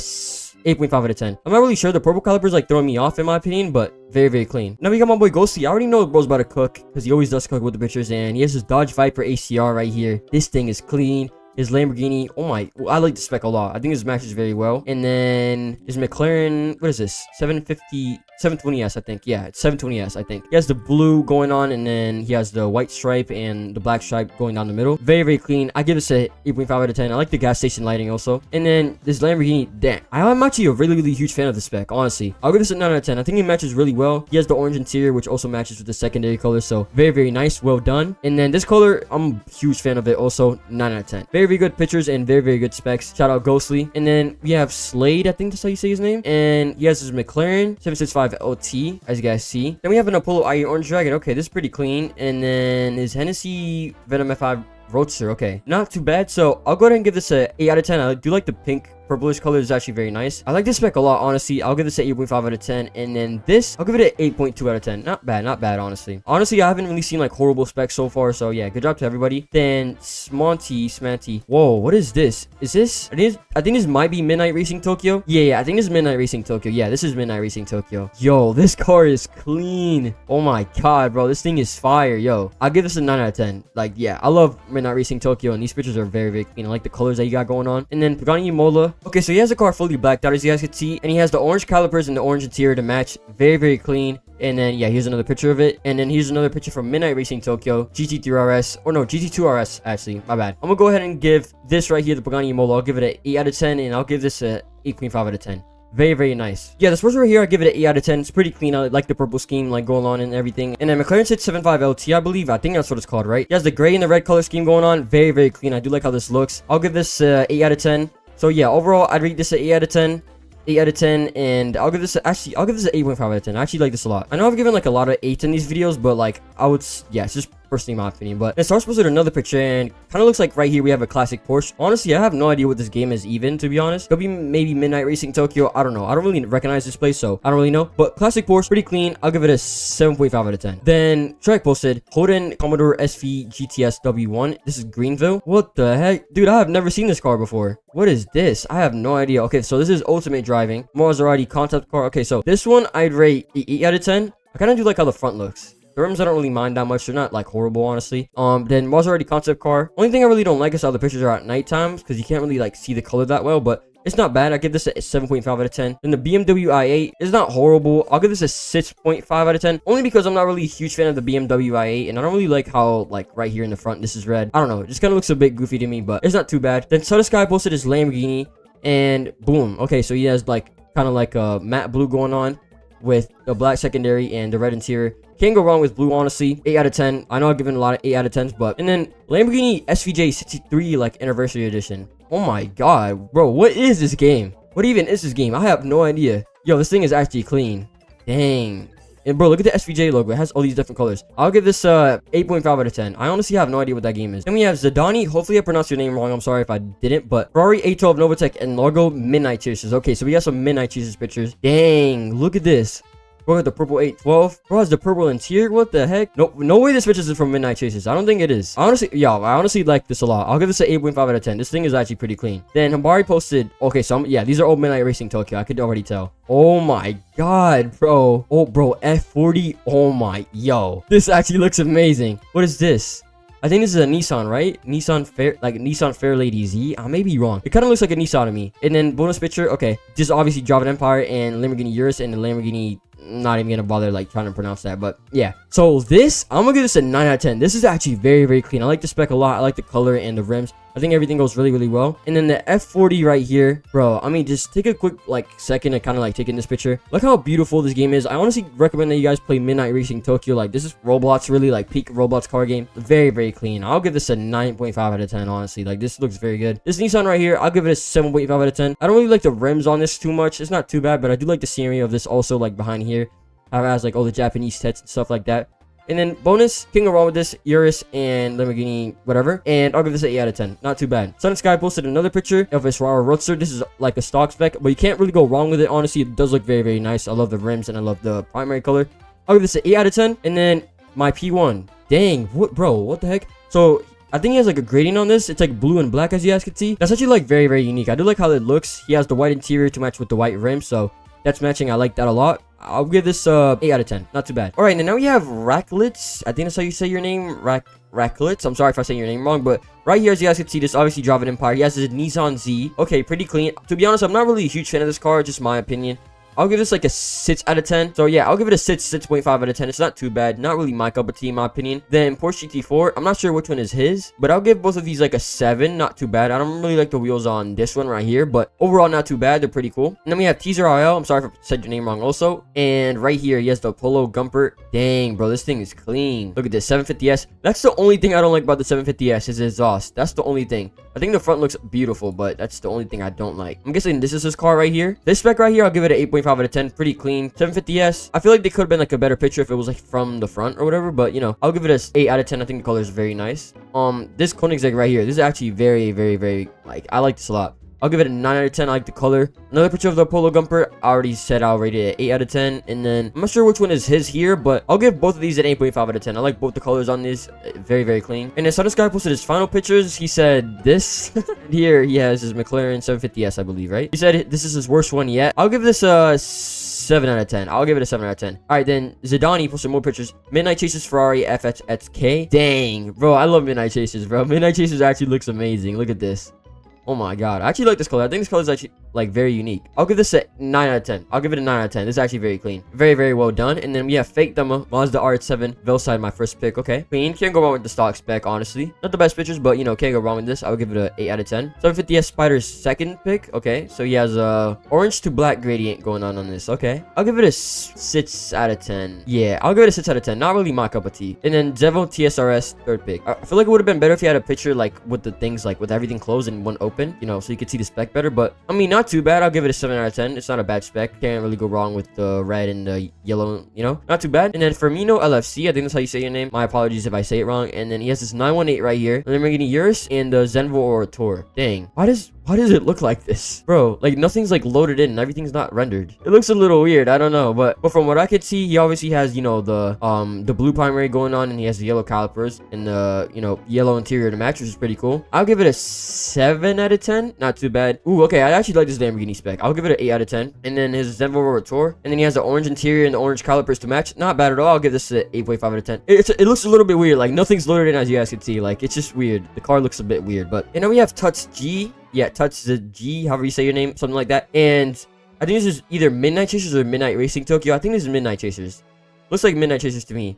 8.5 out of 10. I'm not really sure. The purple calipers like throwing me off in my opinion, but very, very clean. Now we got my boy Ghosty. I already know bro's about to cook because he always does cook with the pictures, and he has his Dodge Viper ACR right here. This thing is clean. His Lamborghini, oh my, I like the spec a lot. I think this matches very well. And then his McLaren, what is this? 720S, I think. Yeah, it's 720S, I think. He has the blue going on, and then he has the white stripe and the black stripe going down the middle. Very, very clean. I give this a 8.5 out of 10. I like the gas station lighting also. And then this Lamborghini, damn. I'm actually a really, really huge fan of the spec, honestly. I'll give this a 9 out of 10. I think it matches really well. He has the orange interior, which also matches with the secondary color. So very, very nice. Well done. And then this color, I'm a huge fan of it also. 9 out of 10. Very, very good pictures and very, very good specs. Shout out Ghostly. And then we have Slade, I think that's how you say his name. And he has his McLaren 765 LT, as you guys see. Then we have an Apollo IE Orange Dragon. Okay, this is pretty clean. And then his Hennessy Venom F5 Roadster. Okay, not too bad. So I'll go ahead and give this a 8 out of 10. I do like the pink purplish color is actually very nice. I like this spec a lot, honestly. I'll give this an 8.5 out of 10. And then this, I'll give it an 8.2 out of 10. Not bad, honestly. Honestly, I haven't really seen like horrible specs so far. So yeah, good job to everybody. Then Smanty. Whoa, what is this? Is this? I think this might be Midnight Racing Tokyo. Yeah, I think this is Midnight Racing Tokyo. Yeah, this is Midnight Racing Tokyo. Yo, this car is clean. Oh my god, bro. This thing is fire. Yo, I'll give this a 9 out of 10. Like, yeah, I love Midnight Racing Tokyo, and these pictures are very, very clean. I like the colors that you got going on. And then Pagani Imola. Okay, so he has the car fully blacked out, as you guys can see, and he has the orange calipers and the orange interior to match. Very, very clean. And then yeah, here's another picture of it. And then here's another picture from Midnight Racing Tokyo GT3 RS, or no, GT2 RS actually, my bad. I'm gonna go ahead and give this right here, the Pagani Imola, I'll give it an 8 out of 10, and I'll give this a 8.5 out of 10. Very, very nice. Yeah, the sports right here, I give it an 8 out of 10. It's pretty clean. I like the purple scheme, like going on and everything. And then McLaren 675 LT, I believe. I think that's what it's called, right? He has the gray and the red color scheme going on. Very, very clean. I do like how this looks. I'll give this 8 out of 10. So yeah, overall, I'd rate this an 8 out of 10. 8 out of 10, and I'll give this an 8.5 out of 10. I actually like this a lot. I know I've given like a lot of 8s in these videos, but like yeah, it's just personally my opinion. But it starts posted another picture, and kind of looks like right here we have a classic Porsche. Honestly, I have no idea what this game is even, to be honest. Could be maybe Midnight Racing Tokyo. I don't know. I don't really recognize this place, so I don't really know. But classic Porsche, pretty clean. I'll give it a 7.5 out of 10. Then Trek posted Holden Commodore SV GTS W1. This is Greenville. What the heck, dude? I have never seen this car before. What is this? I have no idea. Okay, so this is Ultimate Driving Maserati concept car. Okay, so this one I'd rate 8 out of 10. I kind of do like how the front looks. The rims I don't really mind that much. They're not like horrible, honestly. Then Maserati concept car. Only thing I really don't like is how the pictures are at night times, because you can't really like see the color that well, but it's not bad. I give this a 7.5 out of 10. Then the BMW i8 is not horrible. I'll give this a 6.5 out of 10. Only because I'm not really a huge fan of the BMW i8. And I don't really like how, like, right here in the front, this is red. I don't know. It just kind of looks a bit goofy to me, but it's not too bad. Then Sutter Sky posted his Lamborghini. And boom. Okay, so he has, like, kind of like a matte blue going on with the black secondary and the red interior. Can't go wrong with blue, honestly. 8 out of 10. I know I've given a lot of 8 out of 10s, but... And then Lamborghini SVJ 63, like, anniversary edition. Oh my god, bro, what is this game? What even is this game? I have no idea. Yo, this thing is actually clean. Dang. And bro, look at the SVJ logo. It has all these different colors. I'll give this 8.5 out of 10. I honestly have no idea what that game is. Then we have Zidani. Hopefully I pronounced your name wrong. I'm sorry if I didn't. But Ferrari A12 Novatec and logo Midnight Chasers. Okay, so we got some Midnight Chasers pictures. Dang, look at this. Bro, got the purple 812. Bro, has the purple interior. What the heck? No way this picture is from Midnight Chasers. I don't think it is. I honestly like this a lot. I'll give this an 8.5 out of 10. This thing is actually pretty clean. Then Hambari posted. Okay, so yeah, these are all Midnight Racing Tokyo. I could already tell. Oh my god, bro. Oh, bro, F40. Oh my, yo. This actually looks amazing. What is this? I think this is a Nissan, right? Nissan Fairlady Z. I may be wrong. It kind of looks like a Nissan to me. And then bonus picture. Okay, this is obviously Java Empire and Lamborghini Urus and the Lamborghini. Not even gonna bother like trying to pronounce that, but yeah. So this, I'm gonna give this a 9 out of 10. This is actually very, very clean. I like the spec a lot. I like the color and the rims. I think everything goes really, really well. And then the F40 right here, bro. I mean, just take a quick like second to kind of like take in this picture. Look how beautiful this game is. I honestly recommend that you guys play Midnight Racing Tokyo. Like, this is Roblox, really like peak Roblox car game. Very, very clean. I'll give this a 9.5 out of 10. Honestly, like this looks very good. This Nissan right here, I'll give it a 7.5 out of 10. I don't really like the rims on this too much. It's not too bad, but I do like the scenery of this also, like behind here. How it has like all the Japanese text and stuff like that. And then bonus, can't go wrong with this, Urus and Lamborghini, whatever. And I'll give this an 8 out of 10. Not too bad. Sun Sky posted another picture of his Ferrari Roadster. This is like a stock spec, but you can't really go wrong with it. Honestly, it does look very, very nice. I love the rims and I love the primary color. I'll give this an 8 out of 10. And then my P1. Dang, what, bro, what the heck? So I think he has like a grading on this. It's like blue and black, as you guys can see. That's actually like very, very unique. I do like how it looks. He has the white interior to match with the white rim, so that's matching. I like that a lot. I'll give this 8 out of 10. Not too bad. All right, and now we have Racklitz. I think that's how you say your name. Racklitz. I'm sorry if I say your name wrong, but right here, as you guys can see, this obviously Java Empire. He has his Nissan Z. Okay, pretty clean. To be honest, I'm not really a huge fan of this car. Just my opinion. I'll give this like a 6 out of 10. So yeah, I'll give it a 6.5 out of 10. It's not too bad. Not really my cup of tea in my opinion. Then Porsche GT4. I'm not sure which one is his, but I'll give both of these like a 7. Not too bad. I don't really like the wheels on this one right here, but overall not too bad. They're pretty cool. And then we have Teaser RL. I'm sorry if I said your name wrong also. And right here, he has the Polo Gumper. Dang, bro, this thing is clean. Look at this 750S. That's the only thing I don't like about the 750S is exhaust. That's the only thing. I think the front looks beautiful, but that's the only thing I don't like. I'm guessing this is his car right here. This spec right here, I'll give it an 8.5 out of 10. Pretty clean. 750S. I feel like they could have been like a better picture if it was like from the front or whatever, but you know, I'll give it a 8 out of 10. I think the color is very nice. This Koenigsegg right here, this is actually very, very, very, like, I like this a lot. I'll give it a 9 out of 10. I like the color. Another picture of the Polo Gumper. I already said I'll rate it an 8 out of 10. And then, I'm not sure which one is his here, but I'll give both of these an 8.5 out of 10. I like both the colors on these. Very, very clean. And then, so this guy posted his final pictures. He said this. Here, he has his McLaren 750S, I believe, right? He said this is his worst one yet. I'll give this a 7 out of 10. I'll give it a 7 out of 10. All right, then Zidani posted more pictures. Midnight Chasers Ferrari FXK. Dang, bro, I love Midnight Chasers, bro. Midnight Chasers actually looks amazing. Look at this. Oh my god, I actually like this color. I think this color is actually like very unique. I'll give this a 9 out of 10. I'll give it a 9 out of 10. This is actually very clean. Very, very well done. And then we have Fake Demo, Mazda RX-7, Velside, my first pick. Okay, clean. Can't go wrong with the stock spec, honestly. Not the best pictures, but you know, can't go wrong with this. I would give it a 8 out of 10. 750S Spider's second pick. Okay, so he has a orange to black gradient going on this. Okay, I'll give it a 6 out of 10. Yeah, I'll give it a 6 out of 10. Not really my cup of tea. And then Zevo TSRS third pick. I feel like it would have been better if he had a picture like with the things like with everything closed and one open, you know, so you could see the spec better. But I mean, not too bad. I'll give it a 7 out of 10. It's not a bad spec. Can't really go wrong with the red and the yellow, you know, not too bad. And then Firmino LFC, I think that's how you say your name. My apologies if I say it wrong. And then he has this 918 right here. And then we're getting Urus and the Zenvo or Tour. Dang, why Why does it look like this? Bro, like nothing's like loaded in and everything's not rendered. It looks a little weird. I don't know. But from what I could see, he obviously has, you know, the blue primary going on, and he has the yellow calipers and the, you know, yellow interior to match, which is pretty cool. I'll give it a 7 out of 10. Not too bad. Ooh, okay. I actually like this Lamborghini spec. I'll give it an 8 out of 10. And then his Zenvo Rotor. And then he has the orange interior and the orange calipers to match. Not bad at all. I'll give this an 8.5 out of 10. It looks a little bit weird. Like nothing's loaded in, as you guys can see. Like it's just weird. The car looks a bit weird. But and then we have Touch G. Yeah, Touch the G, however you say your name, something like that. And I think this is either Midnight Chasers or Midnight Racing Tokyo. I think this is Midnight Chasers. Looks like Midnight Chasers to me.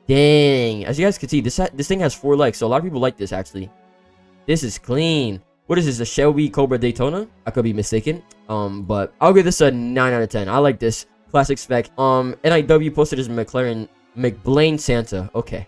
Dang. As you guys can see, this thing has 4 legs, so a lot of people like this, actually. This is clean. What is this, a Shelby Cobra Daytona? I could be mistaken. But I'll give this a 9 out of 10. I like this classic spec. NIW posted as McBlaine Santa. Okay.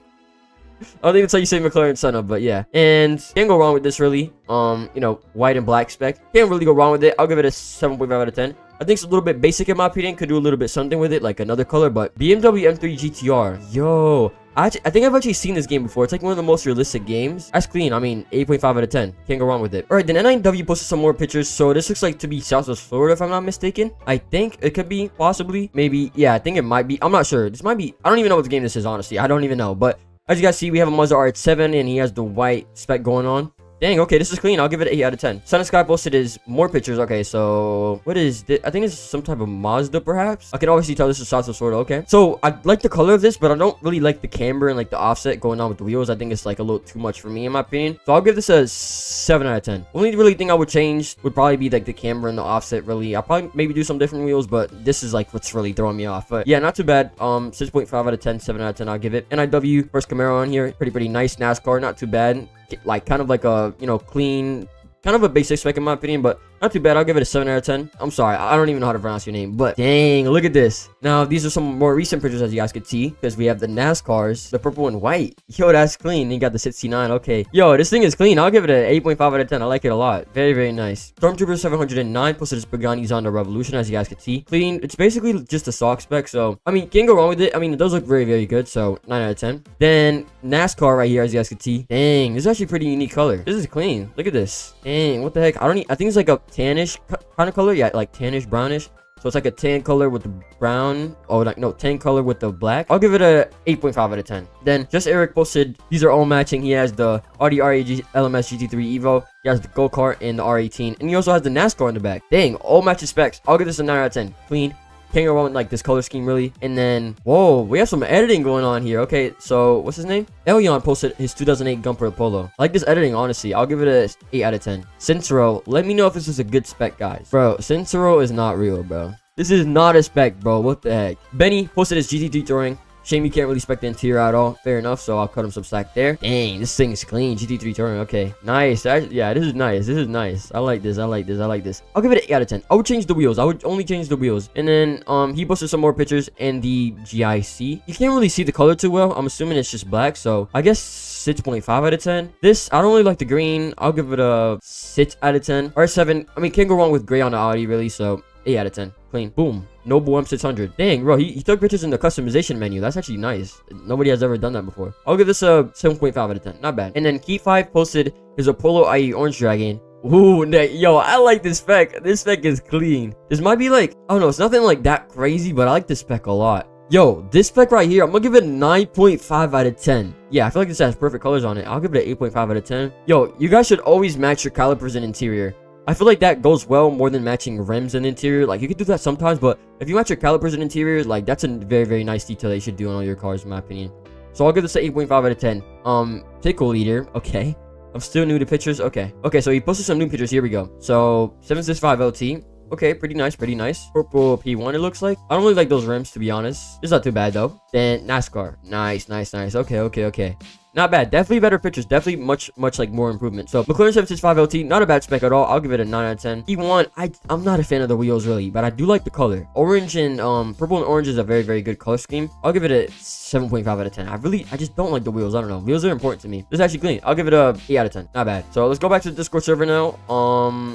I don't think that's how you say McLaren Senna, but yeah. And can't go wrong with this, really. You know, white and black spec. Can't really go wrong with it. I'll give it a 7.5 out of 10. I think it's a little bit basic in my opinion. Could do a little bit something with it, like another color. But BMW M3 GTR. Yo. I think I've actually seen this game before. It's like one of the most realistic games. That's clean. I mean, 8.5 out of 10. Can't go wrong with it. Alright, then NIW posted some more pictures. So this looks like to be Southwest Florida, if I'm not mistaken. I think it could be, possibly. Maybe. Yeah, I think it might be. I'm not sure. This might be. I don't even know what game this is, honestly. I don't even know. But as you guys see, we have a Mazda RX-7, and he has the white spec going on. Dang, okay, this is clean. I'll give it an 8 out of 10. Sun and Sky posted his more pictures. Okay, so what is this? I think this is some type of Mazda, perhaps. I can obviously tell this is South of Florida. Okay, so I like the color of this, but I don't really like the camber and like the offset going on with the wheels. I think it's like a little too much for me, in my opinion. So I'll give this a 7 out of 10. Only really thing I would change would probably be like the camber and the offset. Really, I'll probably maybe do some different wheels, but this is like what's really throwing me off. But yeah, not too bad. 6.5 out of 10, 7 out of 10. I'll give it. NIW first Camaro on here. Pretty nice NASCAR. Not too bad. Like kind of like a, you know, clean, kind of a basic spec in my opinion, but not too bad. I'll give it a 7 out of 10. I'm sorry, I don't even know how to pronounce your name, but dang, look at this. Now these are some more recent pictures, as you guys can see, because we have the NASCARs, the purple and white. Yo, that's clean. You got the 69. Okay, yo, this thing is clean. I'll give it an 8.5 out of 10. I like it a lot. Very nice. Stormtrooper 709 posted his Pagani Zonda Revolution, as you guys can see. Clean. It's basically just a stock spec, so I mean, can't go wrong with it. I mean, it does look very good, so 9 out of 10. Then NASCAR right here, as you guys can see. Dang, this is actually a pretty unique color. This is clean. Look at this. Dang, what the heck? I think it's like a tannish kind of color. Yeah, like tannish brownish. So it's like a tan color with the brown. Oh, like no, tan color with the black. I'll give it a 8.5 out of 10. Then just Eric posted, these are all matching. He has the Audi R8 LMS GT3 Evo. He has the go-kart and the R18, and he also has the NASCAR in the back. Dang, all matching specs. I'll give this a 9 out of 10. Clean. Can't go wrong with like this color scheme, really. And then, whoa, we have some editing going on here. Okay, so what's his name? Elyon posted his 2008 Gumper Polo. I like this editing, honestly. I'll give it a 8 out of 10. Cintero, let me know if this is a good spec, guys. Bro, Cintero is not real, bro. This is not a spec, bro. What the heck? Benny posted his GT3 Touring. Shame you can't really spec the interior at all. Fair enough, so I'll cut him some slack there. Dang, this thing is clean. GT3 Touring, okay. Nice. Yeah, this is nice. This is nice. I like this. I like this. I'll give it an 8 out of 10. I would change the wheels. I would only change the wheels. And then, he posted some more pictures in the GIC. You can't really see the color too well. I'm assuming it's just black, so I guess 6.5 out of 10. This, I don't really like the green. I'll give it a 6 out of 10. R7, I mean, can't go wrong with gray on the Audi, really, so 8 out of 10. Clean. Boom. Noble M600. Dang, bro, he took pictures in the customization menu. That's actually nice. Nobody has ever done that before. I'll give this a 7.5 out of 10. Not bad. And then Key5 posted his Apollo IE Orange Dragon. Ooh, yo, I like this spec. This spec is clean. This might be like, I don't know, it's nothing like that crazy, but I like this spec a lot. Yo, this spec right here, I'm gonna give it a 9.5 out of 10. Yeah, I feel like this has perfect colors on it. I'll give it an 8.5 out of 10. Yo, you guys should always match your calipers and interior. I feel like that goes well more than matching rims and interior. Like, you can do that sometimes, but if you match your calipers and interior, like, that's a very nice detail that you should do on all your cars, in my opinion. So I'll give this an 8.5 out of 10. Pickle leader. Okay. I'm still new to pictures. Okay, so he posted some new pictures. Here we go. So 765 LT. Okay, pretty nice. Purple P1, it looks like. I don't really like those rims, to be honest. It's not too bad, though. Then NASCAR. Nice. Okay. Not bad. Definitely better pictures. Definitely much like more improvement. So McLaren 765 LT, not a bad spec at all. I'll give it a 9 out of 10. P1, I'm not a fan of the wheels really, but I do like the color. Orange and purple and orange is a very good color scheme. I'll give it a 7.5 out of 10. I just don't like the wheels. I don't know. Wheels are important to me. This is actually clean. I'll give it a 8 out of 10. Not bad. So let's go back to the Discord server now.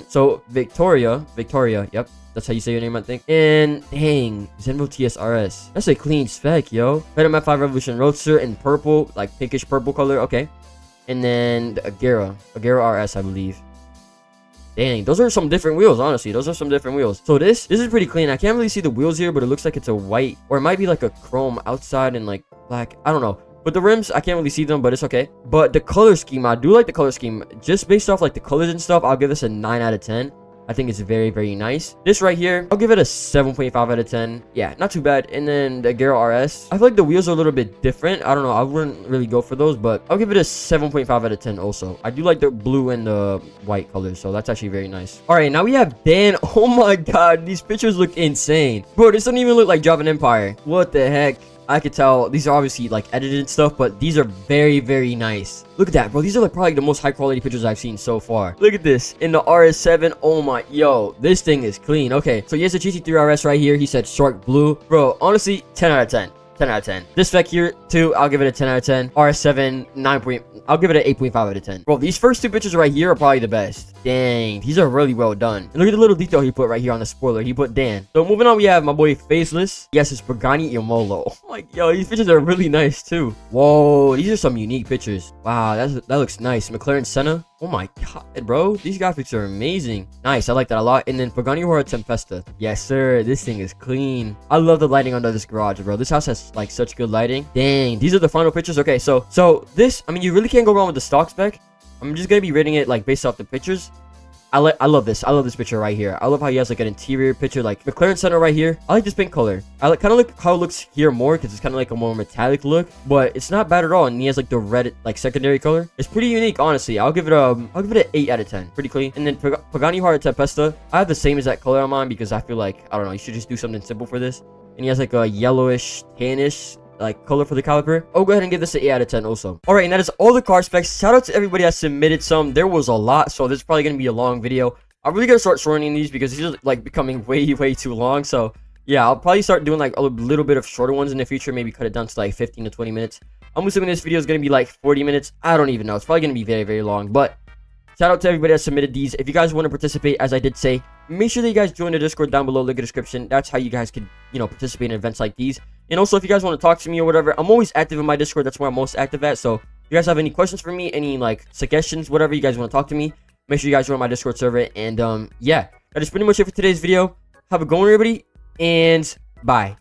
So Victoria, yep. That's how you say your name, I think. And dang, Zenvo TSRS. That's a clean spec, yo. Phantom F5 Revolution Roadster in purple, like pinkish purple color. Okay. And then the Agera RS, I believe. Dang, those are some different wheels, honestly. Those are some different wheels. So this is pretty clean. I can't really see the wheels here, but it looks like it's a white, or it might be like a chrome outside and like black. I don't know. But the rims, I can't really see them, but it's okay. But the color scheme, I do like the color scheme. Just based off like the colors and stuff, I'll give this a 9 out of 10. I think it's very, very nice. This right here, I'll give it a 7.5 out of 10. Yeah, not too bad. And then the Garo RS, I feel like the wheels are a little bit different. I don't know. I wouldn't really go for those, but I'll give it a 7.5 out of 10 also. I do like the blue and the white colors, so that's actually very nice. All right, now we have Dan. Oh my God, these pictures look insane. Bro, this doesn't even look like Java Empire. What the heck? I could tell these are obviously like edited and stuff, but these are very, very nice. Look at that, bro. These are like probably the most high quality pictures I've seen so far. Look at this in the RS7. Oh my, yo, this thing is clean. Okay, so he has a GT3 RS right here. He said shark blue, bro. Honestly, 10 out of 10. 10 out of 10. This spec here too, I'll give it a 10 out of 10. RS7, 9. I'll give it an 8.5 out of 10. Bro, these first two pictures right here are probably the best. Dang, these are really well done. And look at the little detail he put right here on the spoiler. He put Dan. So moving on, we have my boy Faceless. Yes, it's Pagani Imolo. Oh my, yo, these pictures are really nice too. Whoa, these are some unique pictures. Wow, that looks nice. McLaren Senna. Oh my God, bro. These graphics are amazing. Nice. I like that a lot. And then Pagani Hora Tempesta. Yes, sir. This thing is clean. I love the lighting under this garage, bro. This house has like such good lighting. Dang. These are the final pictures. Okay, so this, I mean, you really can't go wrong with the stock spec. I'm just going to be rating it like based off the pictures. I love this. I love this picture right here. I love how he has like an interior picture, like McLaren Center right here. I like this pink color. I like kind of like how it looks here more because it's kind of like a more metallic look, but it's not bad at all. And he has like the red like secondary color. It's pretty unique, honestly. I'll give it an 8 out of 10. Pretty clean. And then Pagani Hora Tempesta. I have the same exact color on mine because I feel like, I don't know, you should just do something simple for this. And he has like a yellowish, tannish like color for the caliper. I'll go ahead and give this an 8 out of 10 also. All right, and that is all the car specs. Shout out to everybody that submitted some. There was a lot, so this is probably gonna be a long video. I'm really gonna start shortening these because these are like becoming way too long. So yeah, I'll probably start doing like a little bit of shorter ones in the future. Maybe cut it down to like 15 to 20 minutes. I'm assuming this video is gonna be like 40 minutes. I don't even know. It's probably gonna be very long. But shout out to everybody that submitted these. If you guys want to participate, as I did say, make sure that you guys join the Discord down below. Link in the description. That's how you guys could, you know, participate in events like these. And also, if you guys want to talk to me or whatever, I'm always active in my Discord. That's where I'm most active at. So if you guys have any questions for me, any like suggestions, whatever you guys want to talk to me, make sure you guys join my Discord server. And yeah, that is pretty much it for today's video. Have a good one, everybody, and bye.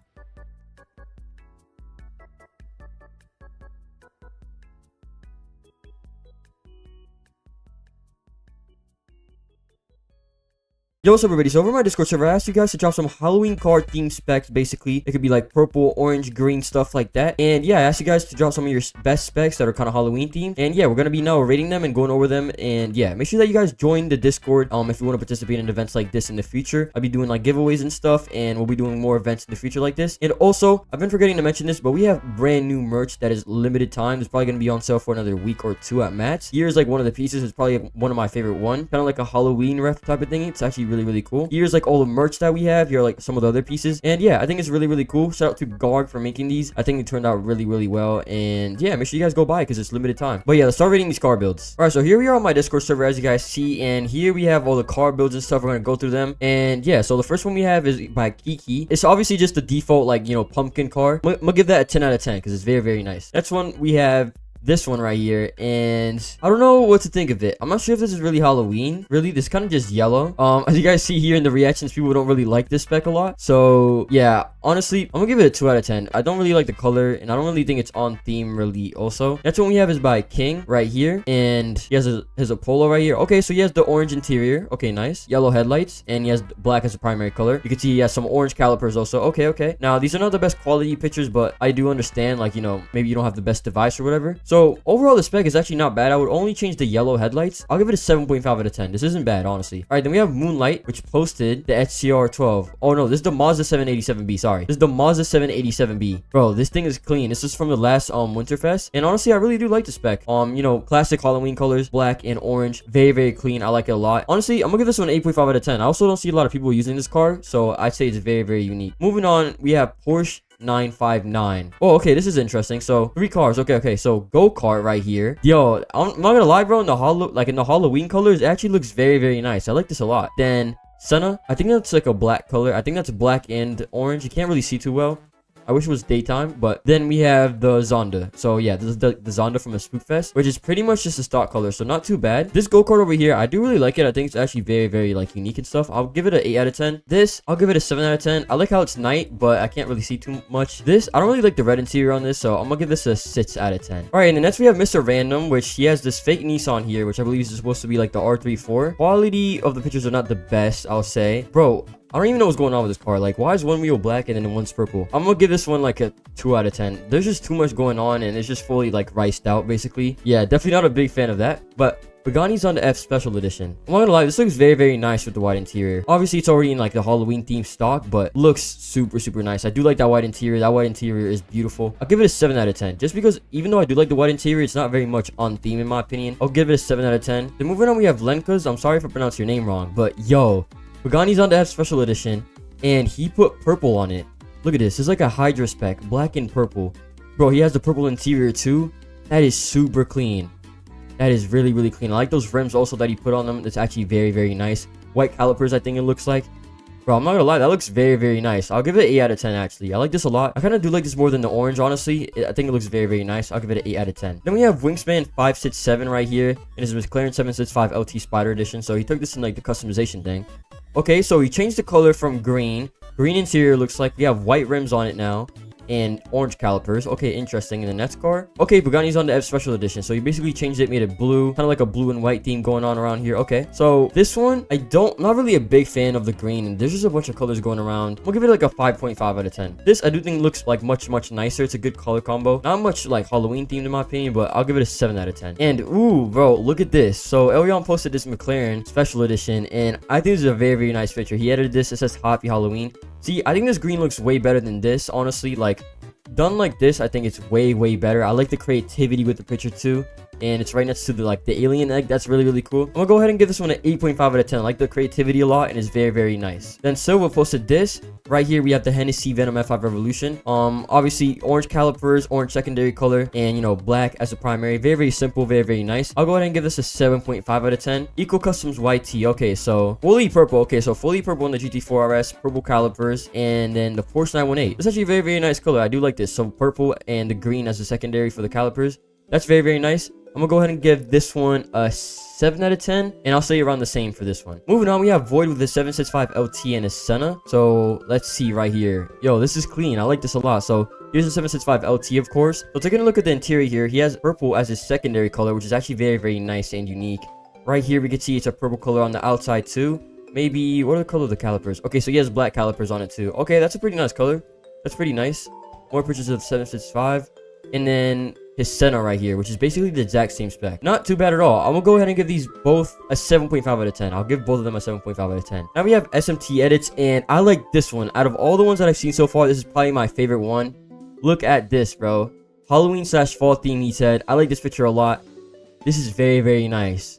Yo, what's up, everybody? So over my Discord server, I asked you guys to drop some Halloween car theme specs. Basically, it could be like purple, orange, green, stuff like that. And yeah, I asked you guys to drop some of your best specs that are kind of Halloween themed. And yeah, we're gonna be now rating them and going over them. And yeah, make sure that you guys join the Discord if you want to participate in events like this in the future. I'll be doing like giveaways and stuff, and we'll be doing more events in the future like this. And also, I've been forgetting to mention this, but we have brand new merch that is limited time. It's probably gonna be on sale for another week or two at max. Here's like one of the pieces. It's probably one of my favorite one, kind of like a Halloween ref type of thing. It's actually really cool. Here's like all the merch that we have. Here are like some of the other pieces, and yeah, I think it's really cool. Shout out to Garg for making these. I think they turned out really well, and yeah, make sure you guys go buy because it's limited time. But yeah, let's start rating these car builds. All right, so here we are on my Discord server, as you guys see, and here we have all the car builds and stuff. We're gonna go through them, and yeah, so the first one we have is by Kiki. It's obviously just the default, like, you know, pumpkin car. I'm gonna give that a 10 out of 10 because it's very nice. Next one we have this one right here, and I don't know what to think of it. I'm not sure if this is really Halloween. Really, this kind of just yellow. As you guys see here in the reactions, people don't really like this spec a lot. So yeah, honestly, I'm gonna give it a 2 out of 10. I don't really like the color, and I don't really think it's on theme really also. Next one we have is by King right here, and he has a polo right here. Okay, so he has the orange interior. Okay, nice. Yellow headlights, and he has black as a primary color. You can see he has some orange calipers also. Okay. Now, these are not the best quality pictures, but I do understand, like, you know, maybe you don't have the best device or whatever. So overall, the spec is actually not bad. I would only change the yellow headlights. I'll give it a 7.5 out of 10. This isn't bad, honestly. All right, then we have Moonlight, which posted the HCR12. Oh no, this is the Mazda 787B. Sorry, this is the Mazda 787B. Bro, this thing is clean. This is from the last Winterfest, and honestly, I really do like the spec. You know, classic Halloween colors, black and orange. Very clean. I like it a lot. Honestly, I'm gonna give this one an 8.5 out of 10. I also don't see a lot of people using this car, so I'd say it's very unique. Moving on, we have Porsche 959. Oh, okay, this is interesting. So 3 cars. Okay, so go-kart right here. Yo, I'm not gonna lie, bro, in the Halloween colors, it actually looks very nice. I like this a lot. Then Senna, I think that's like a black color. I think that's black and orange. You can't really see too well. I wish it was daytime. But then we have the Zonda. So yeah, this is the Zonda from a Spookfest, which is pretty much just a stock color, so not too bad. This go-kart over here, I do really like it. I think it's actually very, very like unique and stuff. I'll give it an 8 out of 10. This, I'll give it a 7 out of 10. I like how it's night, but I can't really see too much. This, I don't really like the red interior on this, so I'm gonna give this a 6 out of 10. All right, and then next we have Mr. Random, which he has this fake Nissan here, which I believe is supposed to be like the R34. Quality of the pictures are not the best, I'll say. Bro, I don't even know what's going on with this car. Like, why is one wheel black and then one's purple? I'm gonna give this one like a 2 out of 10. There's just too much going on and it's just fully like riced out, basically. Yeah, definitely not a big fan of that. But Pagani's on the F Special Edition. I'm not gonna lie, this looks very, very nice with the white interior. Obviously, it's already in like the Halloween themed stock, but looks super, super nice. I do like that white interior. That white interior is beautiful. I'll give it a 7 out of 10. Just because even though I do like the white interior, it's not very much on theme in my opinion. I'll give it a 7 out of 10. Then moving on, we have Lenka's. I'm sorry if I pronounced your name wrong, but yo, Pagani's on the F Special Edition, and he put purple on it. Look at this. It's like a Hydra spec, black and purple. Bro, he has the purple interior too. That is super clean. That is really, really clean. I like those rims also that he put on them. It's actually very, very nice. White calipers, I think it looks like. Bro, I'm not gonna lie. That looks very, very nice. I'll give it an 8 out of 10, actually. I like this a lot. I kind of do like this more than the orange, honestly. I think it looks very, very nice. I'll give it an 8 out of 10. Then we have Wingspan 567 right here. And this is McLaren 765 LT Spider Edition. So he took this in like the customization thing. Okay, so he changed the color from green. Green interior looks like. We have white rims on it now. And orange calipers. Okay, interesting. In the next car. Okay, Pagani's on the F Special Edition. So he basically changed it, made it blue. Kind of like a blue and white theme going on around here. Okay, so this one, not really a big fan of the green. And there's just a bunch of colors going around. We'll give it like a 5.5 out of 10. This, I do think looks like much, much nicer. It's a good color combo. Not much like Halloween themed in my opinion, but I'll give it a 7 out of 10. And, ooh, bro, look at this. So Elyon posted this McLaren Special Edition. And I think this is a very, very nice picture. He edited this. It says Happy Halloween. See, I think this green looks way better than this, honestly. Like, done like this, I think it's way, way better. I like the creativity with the picture too. And it's right next to the alien egg. That's really, really cool. I'm gonna go ahead and give this one an 8.5 out of 10. I like the creativity a lot and it's very, very nice. Then Silva posted this. Right here we have the Hennessy Venom F5 Revolution. Obviously orange calipers, orange secondary color, and you know, black as a primary. Very, very simple, very, very nice. I'll go ahead and give this a 7.5 out of 10. Eco Customs YT. Okay, so fully purple. Okay, so fully purple in the GT4 RS, purple calipers, and then the Porsche 918. It's actually a very, very nice color. I do like this. So purple and the green as a secondary for the calipers. That's very, very nice. I'm gonna go ahead and give this one a 7 out of 10, and I'll say around the same for this one. Moving on, we have Void with the 765 LT and a Senna. So let's see right here. Yo, this is clean. I like this a lot. So here's the 765 LT, of course. So taking a look at the interior here, he has purple as his secondary color, which is actually very, very nice and unique. Right here, we can see it's a purple color on the outside too. Maybe, what are the color of the calipers? Okay, so he has black calipers on it too. Okay, that's a pretty nice color. That's pretty nice. More pictures of 765. And then his Senna right here, which is basically the exact same spec. Not too bad at all. I'm gonna go ahead and give these both a 7.5 out of 10. I'll give both of them a 7.5 out of 10. Now we have SMT edits, and I like this one. Out of all the ones that I've seen so far, this is probably my favorite one. Look at this, bro. Halloween/fall theme, he said. I like this picture a lot. This is very, very nice.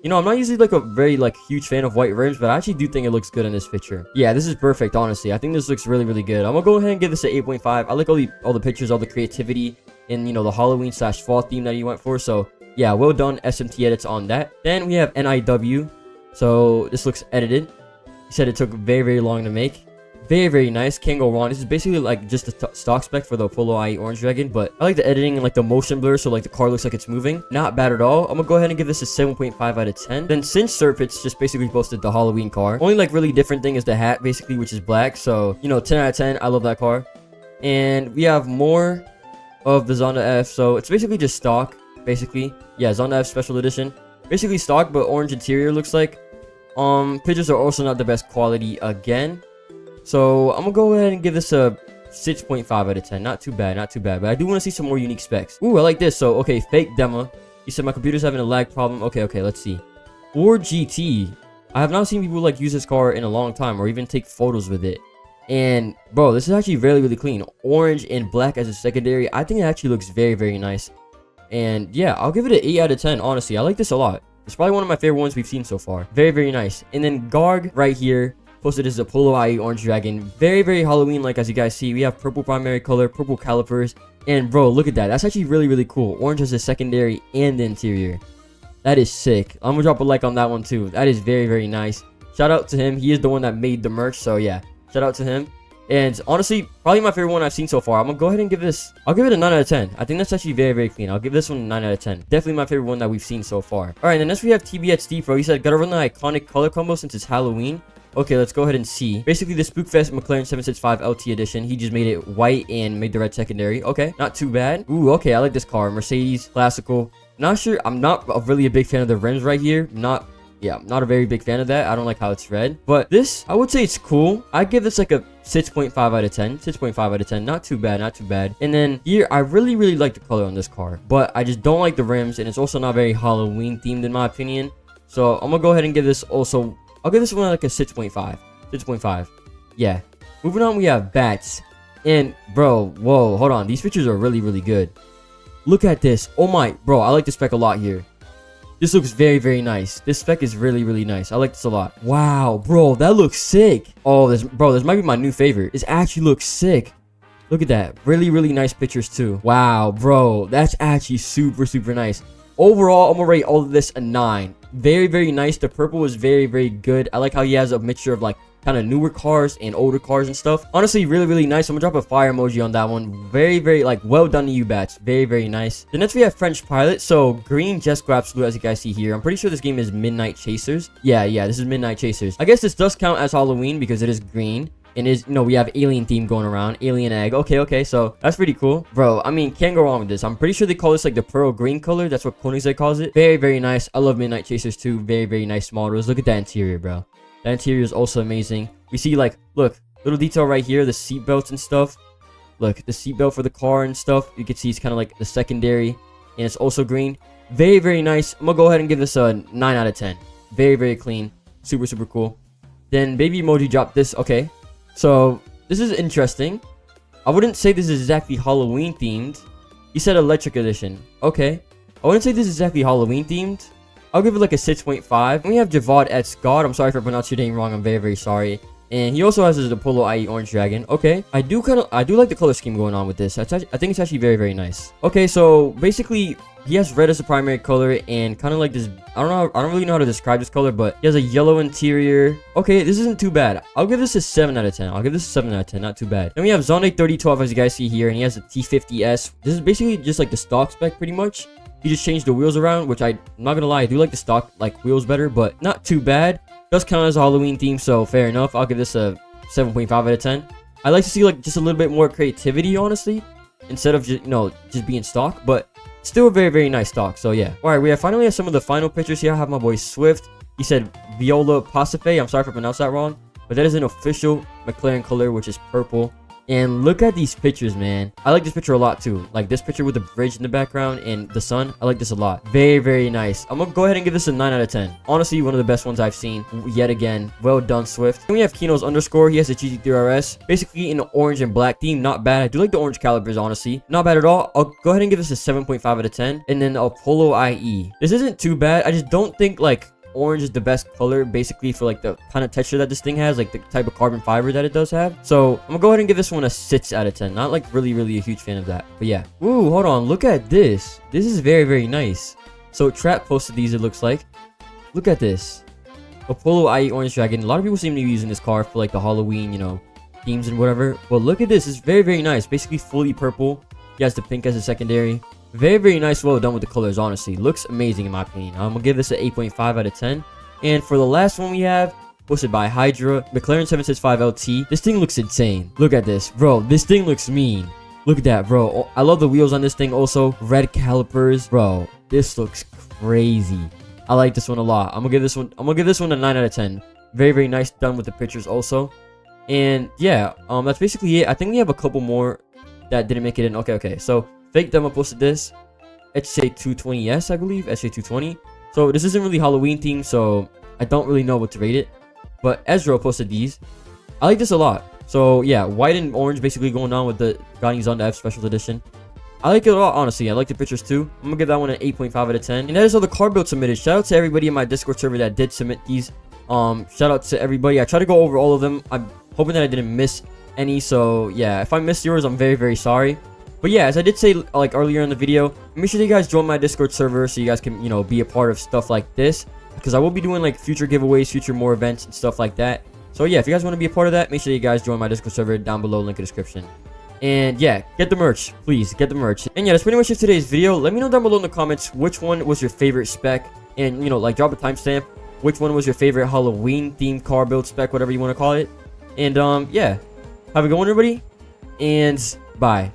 You know, I'm not usually like a very huge fan of white rims, but I actually do think it looks good in this picture. Yeah, this is perfect, honestly. I think this looks really, really good. I'm gonna go ahead and give this an 8.5. I like all the pictures, all the creativity, and you know, the Halloween/fall theme that he went for. So yeah, well done SMT edits on that. Then we have NIW. So this looks edited. He said it took very, very long to make. Very, very nice. Can't go wrong. This is basically like just a stock spec for the Polo IE Orange Dragon, but I like the editing and like the motion blur, so like the car looks like it's moving. Not bad at all. I'm gonna go ahead and give this a 7.5 out of 10. Then Cinch Surfits just basically posted the Halloween car. Only like really different thing is the hat, basically, which is black. So, you know, 10 out of 10. I love that car. And we have more of the Zonda F. So it's basically just stock, basically. Yeah, Zonda F Special Edition. Basically stock, but orange interior looks like. Pictures are also not the best quality again. So I'm gonna go ahead and give this a 6.5 out of 10. Not too bad, not too bad. But I do want to see some more unique specs. Ooh, I like this. So, okay, fake demo. He said my computer's having a lag problem. Okay, let's see. Ford GT. I have not seen people like use this car in a long time or even take photos with it. And bro, this is actually really, really clean. Orange and black as a secondary. I think it actually looks very, very nice. And yeah, I'll give it an 8 out of 10. Honestly, I like this a lot. It's probably one of my favorite ones we've seen so far. Very, very nice. And then Garg right here posted as a Polo IE Orange Dragon. Very, very Halloween-like, as you guys see. We have purple primary color, purple calipers. And bro, look at that. That's actually really, really cool. Orange as a secondary and the interior. That is sick. I'm gonna drop a like on that one too. That is very, very nice. Shout out to him. He is the one that made the merch. So yeah, shout out to him. And honestly, probably my favorite one I've seen so far. I'm gonna go ahead and give this, I'll give it a 9 out of 10. I think that's actually very, very clean. I'll give this one a 9 out of 10. Definitely my favorite one that we've seen so far. All right, and then next we have TBHD Pro. He said, gotta run the iconic color combo since it's Halloween. Okay, let's go ahead and see. Basically, the Spookfest McLaren 765 LT edition. He just made it white and made the red secondary. Okay, not too bad. Ooh, okay, I like this car. Mercedes, classical. Not sure. I'm not really a big fan of the rims right here. I'm not a very big fan of that. I don't like how it's red. But this, I would say it's cool. I give this like a 6.5 out of 10. 6.5 out of 10. Not too bad, not too bad. And then here, I really, really like the color on this car. But I just don't like the rims. And it's also not very Halloween themed in my opinion. So I'm going to go ahead and give this also... I'll give this one like a 6.5. 6.5. Yeah. Moving on, we have bats. And, bro, whoa, hold on. These pictures are really, really good. Look at this. Oh my, bro, I like this spec a lot here. This looks very, very nice. This spec is really, really nice. I like this a lot. Wow, bro, that looks sick. Oh, this might be my new favorite. This actually looks sick. Look at that. Really, really nice pictures too. Wow, bro, that's actually super, super nice. Overall, I'm gonna rate all of this a 9. Very, very nice. The purple is very, very good. I like how he has a mixture of like kind of newer cars and older cars and stuff. Honestly, really, really nice. I'm gonna drop a fire emoji on that one. Very, very like well done to you, bats. Very, very nice. Then next we have French Pilot. So green Jesco Absolute, as you guys see here. I'm pretty sure this game is Midnight Chasers. Yeah, this is Midnight Chasers. I guess this does count as Halloween because it is green. And is, you know, we have alien theme going around. Alien egg. Okay. So that's pretty cool. Bro, I mean, can't go wrong with this. I'm pretty sure they call this like the pearl green color. That's what Koenigsegg calls it. Very, very nice. I love Midnight Chasers too. Very, very nice models. Look at that interior, bro. That interior is also amazing. We see like, look, little detail right here. The seat belts and stuff. Look, the seat belt for the car and stuff. You can see it's kind of like the secondary. And it's also green. Very, very nice. I'm going to go ahead and give this a 9 out of 10. Very, very clean. Super, super cool. Then baby emoji dropped this. Okay. So, this is interesting. I wouldn't say this is exactly Halloween themed. He said electric edition. Okay. I wouldn't say this is exactly Halloween themed. I'll give it like a 6.5. We have Javad X God. I'm sorry if I pronounced your name wrong. I'm very, very sorry. And he also has his Apollo IE Orange Dragon. Okay. I do like the color scheme going on with this. I think it's actually very, very nice. Okay, so basically he has red as the primary color and kind of like this. I don't really know how to describe this color, but he has a yellow interior. Okay, this isn't too bad. I'll give this a 7 out of 10. I'll give this a 7 out of 10. Not too bad. Then we have Zonde 3012, as you guys see here, and he has a T50S. This is basically just like the stock spec pretty much. He just changed the wheels around, which I'm not gonna lie, I do like the stock like wheels better, but not too bad. Does count as a Halloween theme, so fair enough. I'll give this a 7.5 out of 10. I like to see like just a little bit more creativity, honestly, instead of just, you know, just being stock, but still a very, very nice stock. So yeah. All right, we have finally some of the final pictures here. I have my boy Swift. He said Viola Pacife. I'm sorry if I pronounced that wrong, but that is an official McLaren color, which is purple. And look at these pictures, man. I like this picture a lot too. Like this picture with the bridge in the background and the sun. I like this a lot. Very, very nice. I'm gonna go ahead and give this a 9 out of 10. Honestly, one of the best ones I've seen yet again. Well done, Swift. Then we have Kino's underscore. He has a GT3RS. Basically in an orange and black theme. Not bad. I do like the orange calipers, honestly. Not bad at all. I'll go ahead and give this a 7.5 out of 10. And then Apollo IE. This isn't too bad. I just don't think like orange is the best color basically for like the kind of texture that this thing has, like the type of carbon fiber that it does have. So I'm gonna go ahead and give this one a 6 out of 10. Not like really a huge fan of that, but yeah. Ooh, hold on, look at this. This is very, very nice. So Trap posted these, it looks like. Look at this Apollo IE Orange Dragon. A lot of people seem to be using this car for like the Halloween, you know, themes and whatever, but look at this. It's very, very nice. Basically fully purple. He has the pink as a secondary. Very, very nice. Well done with the colors, honestly. Looks amazing in my opinion. I'm gonna give this an 8.5 out of 10. And for the last one we have, posted by Hydra, McLaren 765 LT. This thing looks insane. Look at this, bro. This thing looks mean. Look at that, bro. Oh, I love the wheels on this thing also. Red calipers. Bro, this looks crazy. I like this one a lot. I'm gonna give this one a 9 out of 10. Very, very nice done with the pictures also. And yeah, that's basically it. I think we have a couple more that didn't make it in. Okay. So Fake Demo posted this. HJ220S, I believe. HJ220. So this isn't really Halloween themed, so I don't really know what to rate it. But Ezra posted these. I like this a lot. So yeah, white and orange basically going on with the Ghani's on the F Special Edition. I like it a lot, honestly. I like the pictures too. I'm gonna give that one an 8.5 out of 10. And that is all the car builds submitted. Shout out to everybody in my Discord server that did submit these. Shout out to everybody. I tried to go over all of them. I'm hoping that I didn't miss any. So yeah, if I missed yours, I'm very, very sorry. But yeah, as I did say like earlier in the video, make sure you guys join my Discord server so you guys can, you know, be a part of stuff like this. Because I will be doing like future giveaways, future more events and stuff like that. So yeah, if you guys want to be a part of that, make sure you guys join my Discord server down below, link in the description. And yeah, get the merch, please get the merch. And yeah, that's pretty much it for today's video. Let me know down below in the comments which one was your favorite spec, and like drop a timestamp which one was your favorite Halloween themed car build spec, whatever you want to call it. And yeah, have a good one, everybody, and bye.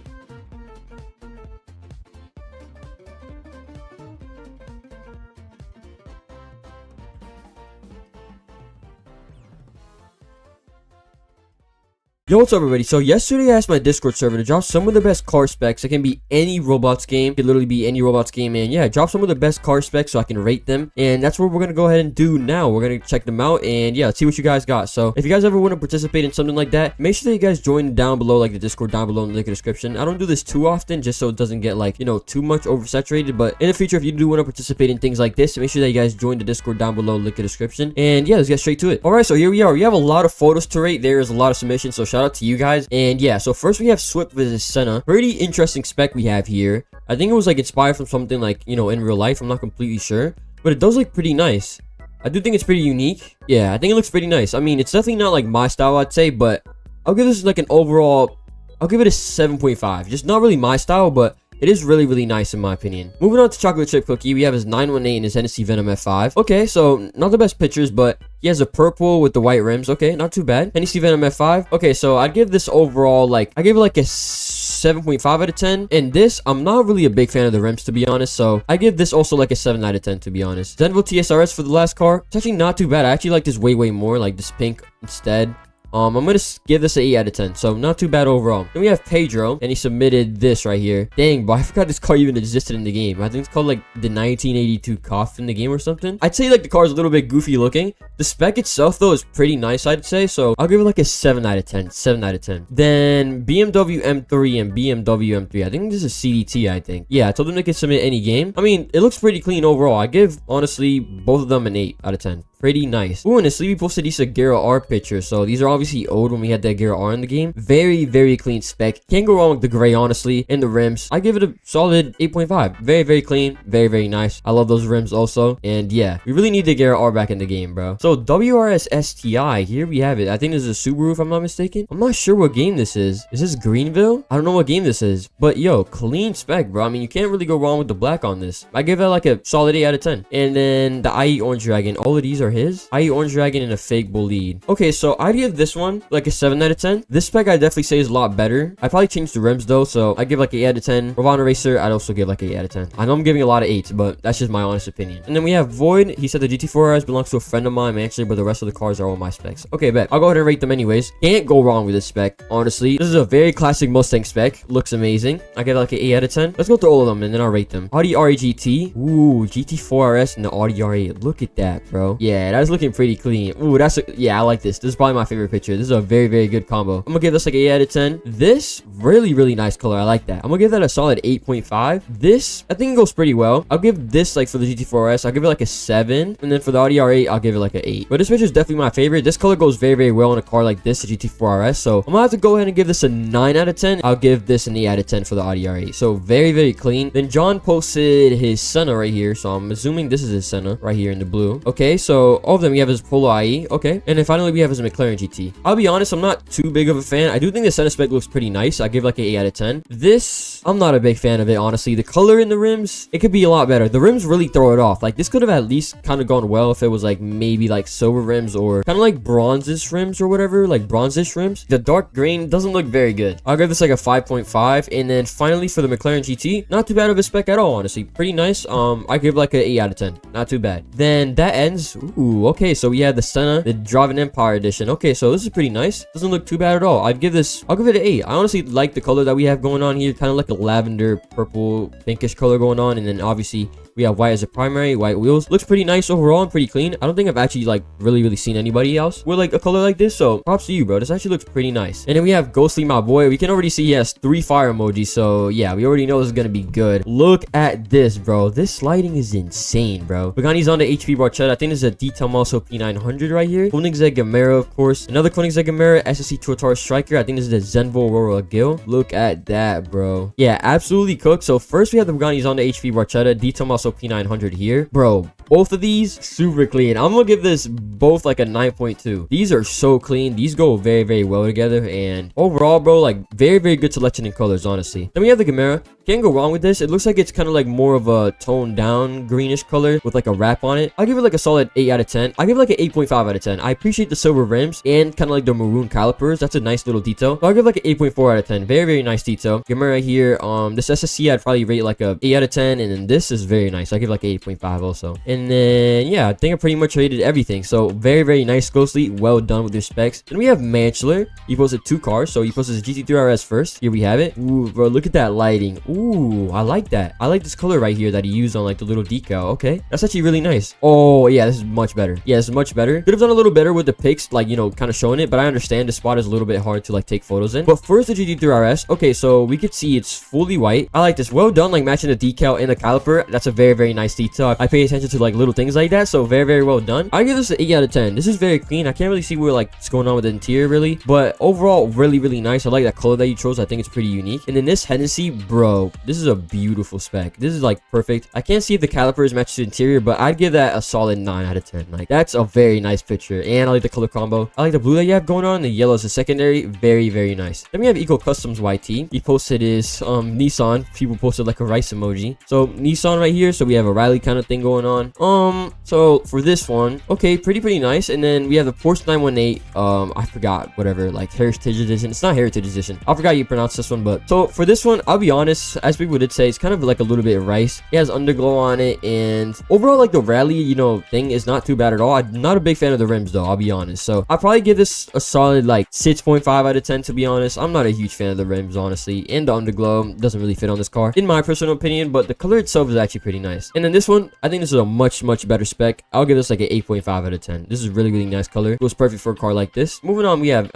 Yo, what's up, everybody? So yesterday I asked my Discord server to drop some of the best car specs. It can be any Roblox game. It could literally be any Roblox game. And yeah, drop some of the best car specs so I can rate them. And that's what we're going to go ahead and do now. We're going to check them out. And yeah, let's see what you guys got. So if you guys ever want to participate in something like that, make sure that you guys join down below, like the Discord down below in the link in the description. I don't do this too often just so it doesn't get like, too much oversaturated. But in the future, if you do want to participate in things like this, make sure that you guys join the Discord down below, link in the description. And yeah, let's get straight to it. All right, so here we are. We have a lot of photos to rate. There is a lot of submissions. So shout out to you guys. And yeah, so first we have Swift vs Senna. Pretty interesting spec we have here. I think it was like inspired from something like, in real life. I'm not completely sure, but it does look pretty nice. I do think it's pretty unique. Yeah, I think it looks pretty nice. I mean, it's definitely not like my style, I'd say, but I'll give this like an overall, I'll give it a 7.5. Just not really my style, but it is really, really nice in my opinion. Moving on to Chocolate Chip Cookie, we have his 918 and his Hennessy Venom F5. Okay, so not the best pictures, but he has a purple with the white rims. Okay, not too bad. Hennessy Venom F5. Okay, so I'd give this overall, like, I give it like a 7.5 out of 10. And this, I'm not really a big fan of the rims, to be honest. So I give this also like a 7 out of 10, to be honest. Zenville TSRS for the last car. It's actually not too bad. I actually like this way, way more, like this pink instead. I'm gonna give this an 8 out of 10, so not too bad overall. Then we have Pedro, and he submitted this right here. Dang, but I forgot this car even existed in the game. I think it's called like the 1982 Cough in the game or something. I'd say like the car is a little bit goofy looking. The spec itself though is pretty nice, I'd say, so I'll give it like a 7 out of 10. 7 out of 10. Then BMW M3 and BMW M3. I think this is CDT, I think. Yeah, I told them they could submit any game. I mean, it looks pretty clean overall. I give, honestly, both of them an 8 out of 10. Pretty nice. Ooh, and the Sleepy posted these Agera R pictures. So these are obviously old when we had the Agera R in the game. Very, very clean spec. Can't go wrong with the gray, honestly. And the rims, I give it a solid 8.5. Very, very clean. Very, very nice. I love those rims also. And yeah, we really need the Agera R back in the game, bro. So WRS STI, here we have it. I think this is a Subaru, if I'm not mistaken. I'm not sure what game this is. Is this Greenville? I don't know what game this is. But yo, clean spec, bro. I mean, you can't really go wrong with the black on this. I give it like a solid 8 out of 10. And then the IE Orange Dragon. All of these are his. IE Orange Dragon and a fake bolide. Okay, so I'd give this one like a 7 out of 10. This spec I definitely say is a lot better. I probably changed the rims though, so I give like an 8 out of 10. Ravana Racer, I'd also give like an 8 out of 10. I know I'm giving a lot of 8s, but that's just my honest opinion. And then we have Void. He said the GT4 RS belongs to a friend of mine, actually, but the rest of the cars are all my specs. Okay, bet. I'll go ahead and rate them anyways. Can't go wrong with this spec, honestly. This is a very classic Mustang spec. Looks amazing. I give it like an 8 out of 10. Let's go through all of them and then I'll rate them. Audi RA GT. Ooh, GT4 RS and the Audi R8. Look at that, bro. Yeah, that's looking pretty clean. Ooh, yeah, I like this. This is probably my favorite picture. This is a very, very good combo. I'm gonna give this like an 8 out of 10. This, really, really nice color. I like that. I'm gonna give that a solid 8.5. This, I think it goes pretty well. I'll give this, like, for the GT4 RS, I'll give it like a 7. And then for the Audi R8, I'll give it like an 8. But this picture is definitely my favorite. This color goes very, very well in a car like this, the GT4 RS. So I'm gonna have to go ahead and give this a 9 out of 10. I'll give this an 8 out of 10 for the Audi R8. So very, very clean. Then John posted his Senna right here. So I'm assuming this is his Senna right here in the blue. Okay, so all of them, we have his Polo IE. Okay, and then finally we have his McLaren GT. I'll be honest, I'm not too big of a fan. I do think the Senna spec looks pretty nice. I give like an 8 out of 10. This, I'm not a big fan of it, honestly. The color in the rims, it could be a lot better. The rims really throw it off. Like, this could have at least kind of gone well if it was like maybe like silver rims or kind of like bronzish rims or whatever, like bronzish rims. The dark green doesn't look very good. I'll give this like a 5.5. And then finally for the McLaren GT, not too bad of a spec at all, honestly. Pretty nice. I give like an 8 out of 10. Not too bad. Then that ends. Ooh, okay, so we had the Senna, the Driving Empire edition. Okay, so this is pretty nice. Doesn't look too bad at all. I'll give it an 8. I honestly like the color that we have going on here, kind of like a lavender purple pinkish color going on, and then obviously we have white as a primary, white wheels. Looks pretty nice overall and pretty clean. I don't think I've actually like really seen anybody else with like a color like this, so props to you, bro. This actually looks pretty nice. And then we have Ghostly, my boy. We can already see he has 3 fire emojis, so yeah, we already know this is gonna be good. Look at this, bro. This lighting is insane, bro. Pagani's on the HP Barchetta. I think this is a Detail Muscle P900 right here. Koenigsegg Gamera, of course. Another Koenigsegg Gamera SSC Tortar Striker. I think this is the Zenville Aurora Gil. Look at that, bro. Yeah, absolutely cooked. So first we have the Pagani's on the HP Barchetta, Detail Muscle P900 here. Bro, Both of these super clean. I'm gonna give this both like a 9.2. These are so clean. These go very, very well together, and overall, bro, like very, very good selection in colors, honestly. Then we have the Gamera. Can't go wrong with this. It looks like it's kind of like more of a toned down greenish color with like a wrap on it. I'll give it like a solid 8 out of 10. I'll give it like an 8.5 out of 10. I appreciate the silver rims and kind of like the maroon calipers. That's a nice little detail. So I'll give like an 8.4 out of 10. Very, very nice detail. Gamera here. This SSC I'd probably rate like a 8 out of 10, and then this is very nice. I'll give like 8.5 also. And then yeah, I think I pretty much rated everything. So very, very nice, closely well done with your specs. Then we have Manchler. He posted 2 cars. So he posted his GT3 RS first. Here we have it. Ooh, bro, look at that lighting. Ooh, I like that. I like this color right here that he used on like the little decal. Okay, that's actually really nice. Oh yeah, this is much better. Yeah, this is much better. Could have done a little better with the pics, like, you know, kind of showing it, but I understand the spot is a little bit hard to like take photos in. But first, the GT3 RS. Okay, so we could see it's fully white. I like this. Well done, like matching the decal and the caliper. That's a very, very nice detail. I pay attention to like little things like that, so very, very well done. I give this an 8 out of 10. This is very clean. I can't really see what's going on with the interior really, but overall really, really nice. I like that color that you chose. I think it's pretty unique. And then this Hennessy, bro, this is a beautiful spec. This is like perfect. I can't see if the calipers match the interior, but I'd give that a solid 9 out of 10. Like, that's a very nice picture, and I like the color combo. I like the blue that you have going on. The yellow is a secondary. Very, very nice. Then we have Eco Customs YT. He posted his Nissan. People posted like a rice emoji. So Nissan right here. So we have a rally kind of thing going on. So for this one, okay, pretty nice. And then we have the Porsche 918. I forgot, whatever, like Heritage Edition. It's not Heritage Edition. I forgot you pronounce this one, but so for this one, I'll be honest, as people did say, it's kind of like a little bit of rice. It has underglow on it, and overall, like the rally, you know, thing is not too bad at all. I'm not a big fan of the rims though, I'll be honest. So I'll probably give this a solid like 6.5 out of 10, to be honest. I'm not a huge fan of the rims, honestly, and the underglow doesn't really fit on this car, in my personal opinion, but the color itself is actually pretty nice. And then this one, I think this is a much better spec. I'll give this like an 8.5 out of 10. This is really, really nice color. It was perfect for a car like this. Moving on, we have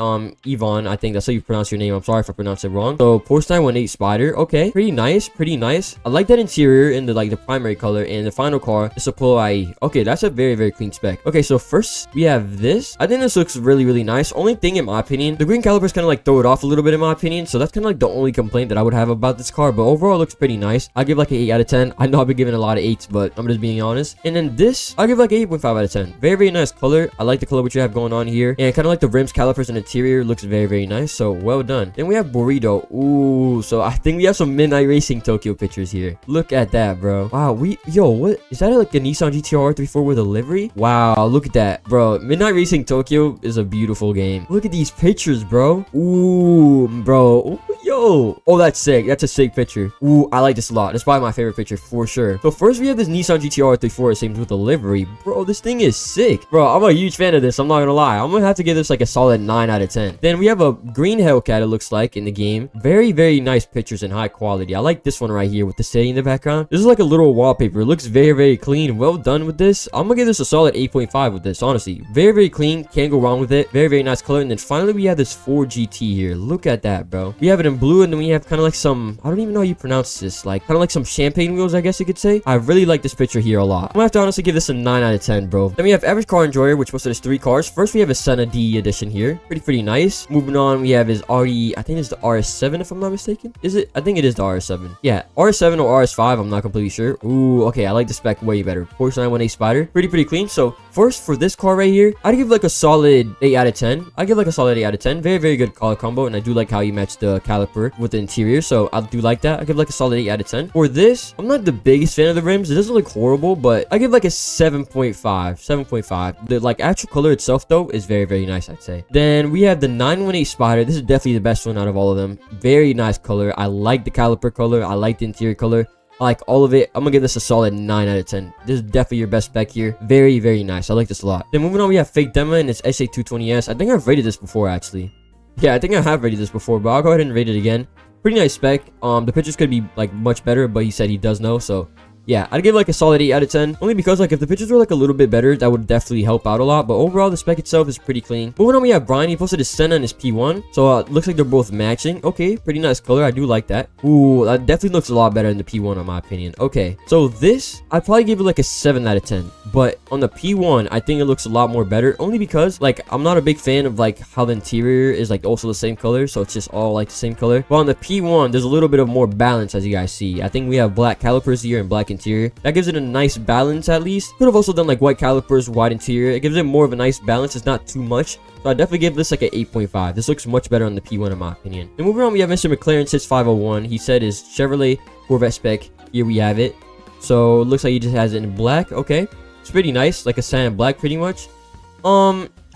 Yvonne. I think that's how you pronounce your name. I'm sorry if I pronounced it wrong. So Porsche 918 Spider. Okay, pretty nice. I like that interior in the like the primary color, and the final car is a Polo IE. Okay, that's a very clean spec. Okay, so first we have this. I think this looks really nice. Only thing in my opinion, the green calipers kind of like throw it off a little bit in my opinion, so that's kind of like the only complaint that I would have about this car, but overall it looks pretty nice. I'll give like an 8 out of 10. I know I've been giving a lot of 8s, but I'm just being honest. And then this, I'll give like 8.5 out of 10. Very nice color. I like the color which you have going on here, and kind of like the rims, calipers, and interior looks very nice, so well done. Then we have Burrito. Ooh, so I think we have some Midnight Racing Tokyo pictures here. Look at that, bro. Wow, what is that, like a Nissan GTR 34 with a livery? Wow, look at that, bro. Midnight Racing Tokyo is a beautiful game. Look at these pictures, bro. Ooh, bro. Ooh, yo. Oh, that's sick. That's a sick picture. Ooh, I like this a lot. That's probably my favorite picture for sure. So first we have this Nissan GTR 34, it seems, with a livery. Bro, this thing is sick. Bro, I'm a huge fan of this. I'm not gonna lie. I'm gonna have to give this like a solid 9 out of 10. Then we have a green Hellcat, it looks like, in the game. Very nice pictures and high quality. I like this one right here with the city in the background. This is like a little wallpaper. It looks very clean. Well done with this. I'm gonna give this a solid 8.5 with this, honestly. Very clean. Can't go wrong with it. Very nice color. And then finally we have this Ford GT here. Look at that, bro. We have it in blue, and then we have kind of like some, I don't even know how you pronounce this, like kind of like some champagne wheels, I guess you could say. I really like this picture here a lot. I'm gonna have to honestly give this a 9 out of 10, bro. Then we have Average Car Enjoyer, which posted his 3 cars. First we have a Senna D edition here. Pretty nice. Moving on, we have his RE, I think it's the RS7 if I'm not mistaken. Is it? I think it is the RS7. Yeah, RS7 or RS5, I'm not completely sure. Ooh, okay, I like the spec way better. Porsche 918 Spider. Pretty clean. So first for this car right here, I'd give like a solid 8 out of 10. I give like a solid 8 out of 10. Very good color combo, and I do like how you match the caliper with the interior, so I do like that. I give like a solid 8 out of 10. For this, I'm not the biggest fan of the rims. It doesn't look horrible, but I give like a 7.5. The like actual color itself though is very nice, I'd say. Then we have the 918 Spider. This is definitely the best one out of all of them. Very nice color. I like the caliper color. I like the interior color. I like all of it. I'm gonna give this a solid 9 out of 10. This is definitely your best spec here. Very nice. I like this a lot. Then moving on, we have Fake Demo and its SA220S. I think I've rated this before, actually. Yeah, I think I have rated this before, but I'll go ahead and rate it again. Pretty nice spec. The pictures could be like much better, but he said he does know, so yeah, I'd give like a solid 8 out of 10. Only because like if the pictures were like a little bit better, that would definitely help out a lot. But overall, the spec itself is pretty clean. Moving on, we have Brian. He posted his Senna and his P1. So looks like they're both matching. Okay, pretty nice color. I do like that. Ooh, that definitely looks a lot better than the P1 in my opinion. Okay, so this, I'd probably give it like a 7 out of 10. But on the P1, I think it looks a lot more better. Only because like I'm not a big fan of like how the interior is like also the same color. So it's just all like the same color. But on the P1, there's a little bit of more balance, as you guys see. I think we have black calipers here and black interior. That gives it a nice balance at least. Could have also done like white calipers, white interior. It gives it more of a nice balance. It's not too much. So I definitely give this like an 8.5. This looks much better on the P1 in my opinion. Then moving on, we have Mr. McLaren 6501. He said his Chevrolet Corvette spec. Here we have it. So it looks like he just has it in black. Okay. It's pretty nice. Like a satin black pretty much.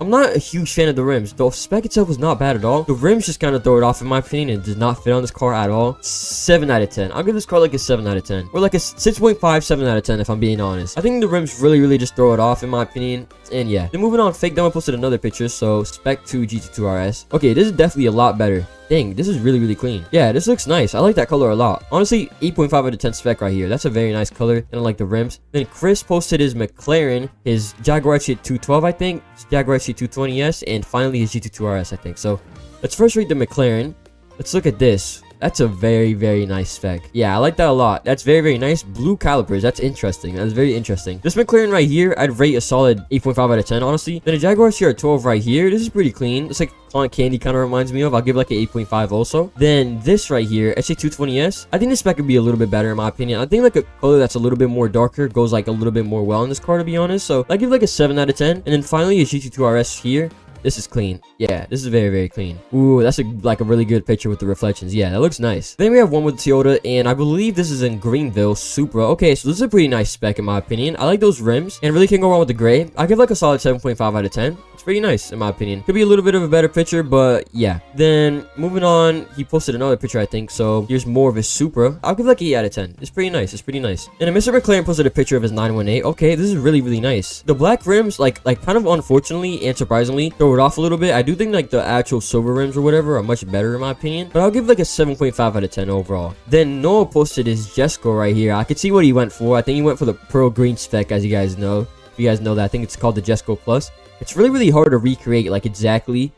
I'm not a huge fan of the rims. The spec itself is not bad at all. The rims just kind of throw it off in my opinion. It does not fit on this car at all. 7 out of 10. I'll give this car like a 7 out of 10. Or like a 6.5, 7 out of 10 if I'm being honest. I think the rims really just throw it off in my opinion. And yeah. Then moving on, Fake Demo posted another picture. So Spec 2 GT2 RS. Okay, this is definitely a lot better. Dang, this is really clean. Yeah, this looks nice. I like that color a lot. Honestly, 8.5 out of 10 spec right here. That's a very nice color. And I like the rims. Then Chris posted his McLaren, his Jaguar XC212, I think, his Jaguar XC220S, and finally his GT2 RS, I think. So let's first rate the McLaren. Let's look at this. That's a very nice spec. Yeah, I like that a lot. That's very nice. Blue calipers. That's interesting. That's very interesting. This McLaren right here, I'd rate a solid 8.5 out of 10, honestly. Then a Jaguar CR12 right here. This is pretty clean. It's like Cotton Candy kind of reminds me of. I'll give like an 8.5 also. Then this right here, XC220S. I think this spec could be a little bit better in my opinion. I think like a color that's a little bit more darker goes like a little bit more well in this car, to be honest. So I give like a 7 out of 10. And then finally a GT2 RS here. This is clean. Yeah, this is very clean. Ooh, that's like a really good picture with the reflections. Yeah, that looks nice. Then we have one with Toyota, and I believe this is in Greenville Supra. Okay, so this is a pretty nice spec in my opinion. I like those rims, and really can't go wrong with the gray. I give like a solid 7.5 out of 10. It's pretty nice in my opinion. Could be a little bit of a better picture, but yeah. Then moving on, he posted another picture, I think. So here's more of his Supra. I'll give like 8 out of 10. It's pretty nice. It's pretty nice. And then Mr. McLaren posted a picture of his 918. Okay, this is really nice. The black rims, like kind of unfortunately and surprisingly, throw it off a little bit. I do think like the actual silver rims or whatever are much better in my opinion, but I'll give like a 7.5 out of 10 overall. Then Noah posted his Jesco right here. I could see what he went for. I think he went for the pearl green spec, as you guys know. If you guys know that, I think it's called the Jesco Plus. It's really hard to recreate like exactly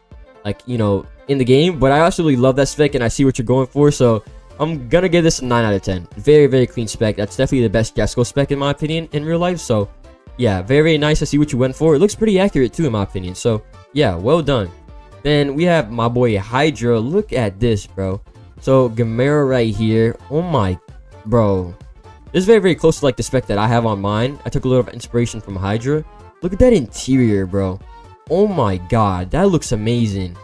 like, you know, in the game, but I absolutely love that spec and I see what you're going for. So I'm gonna give this a 9 out of 10. Very clean spec. That's definitely the best Jesco spec in my opinion in real life. So yeah, very nice. I see what you went for. It looks pretty accurate too in my opinion. So yeah, well done. Then we have my boy Hydra. Look at this, bro. So Gamera right here. Oh my, bro. This is very close to like the spec that I have on mine. I took a little of inspiration from Hydra. Look at that interior, bro. Oh my god, that looks amazing.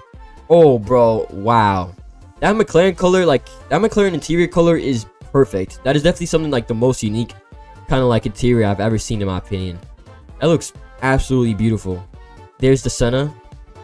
Oh, bro, wow. That McLaren color, like that McLaren interior color is perfect. That is definitely something like the most unique kind of like interior I've ever seen in my opinion. That looks absolutely beautiful. There's the Senna.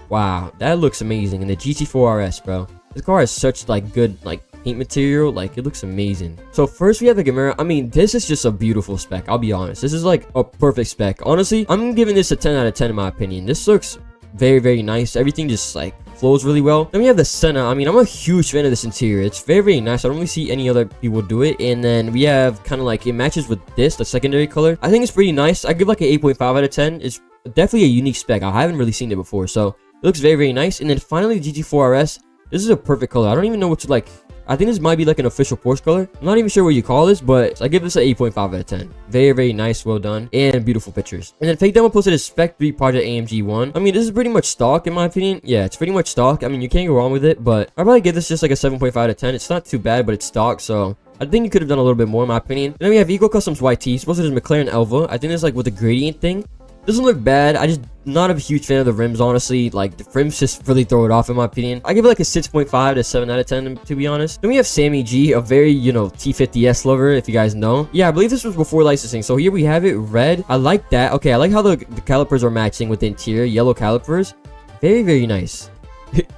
Wow, that looks amazing. And the GT4 RS, bro. This car has such like good like paint material. Like it looks amazing. So first we have the Gamera. I mean, this is just a beautiful spec. I'll be honest. This is like a perfect spec. Honestly, I'm giving this a 10 out of 10 in my opinion. This looks very nice. Everything just like flows really well. Then we have the Senna. I mean, I'm a huge fan of this interior. It's very nice. I don't really see any other people do it. And then we have kind of like it matches with this, the secondary color. I think it's pretty nice. I give like an 8.5 out of 10. It's definitely a unique spec. I haven't really seen it before, so it looks very nice. And then finally the GT4 RS. This is a perfect color. I don't even know what to like. I think this might be like an official Porsche color. I'm not even sure what you call this, but I give this an 8.5 out of 10. Very nice, well done, and beautiful pictures. And then Fake Demo posted his Spec 3 Project AMG 1. I mean, this is pretty much stock in my opinion. Yeah, it's pretty much stock. I mean, you can't go wrong with it, but I'd probably give this just like a 7.5 out of 10. It's not too bad, but it's stock, so I think you could have done a little bit more in my opinion. And then we have Eco Customs YT. He's posted his McLaren Elva. I think it's like with the gradient thing. Doesn't look bad. I just not a huge fan of the rims, honestly. Like the rims just really throw it off in my opinion. I give it like a 6.5 to 7 out of 10 to be honest. Then we have Sammy G, a very, you know, T50S lover, if you guys know. Yeah, I believe this was before licensing. So here we have it, red. I like that. Okay, I like how the calipers are matching with the interior, yellow calipers. Very nice.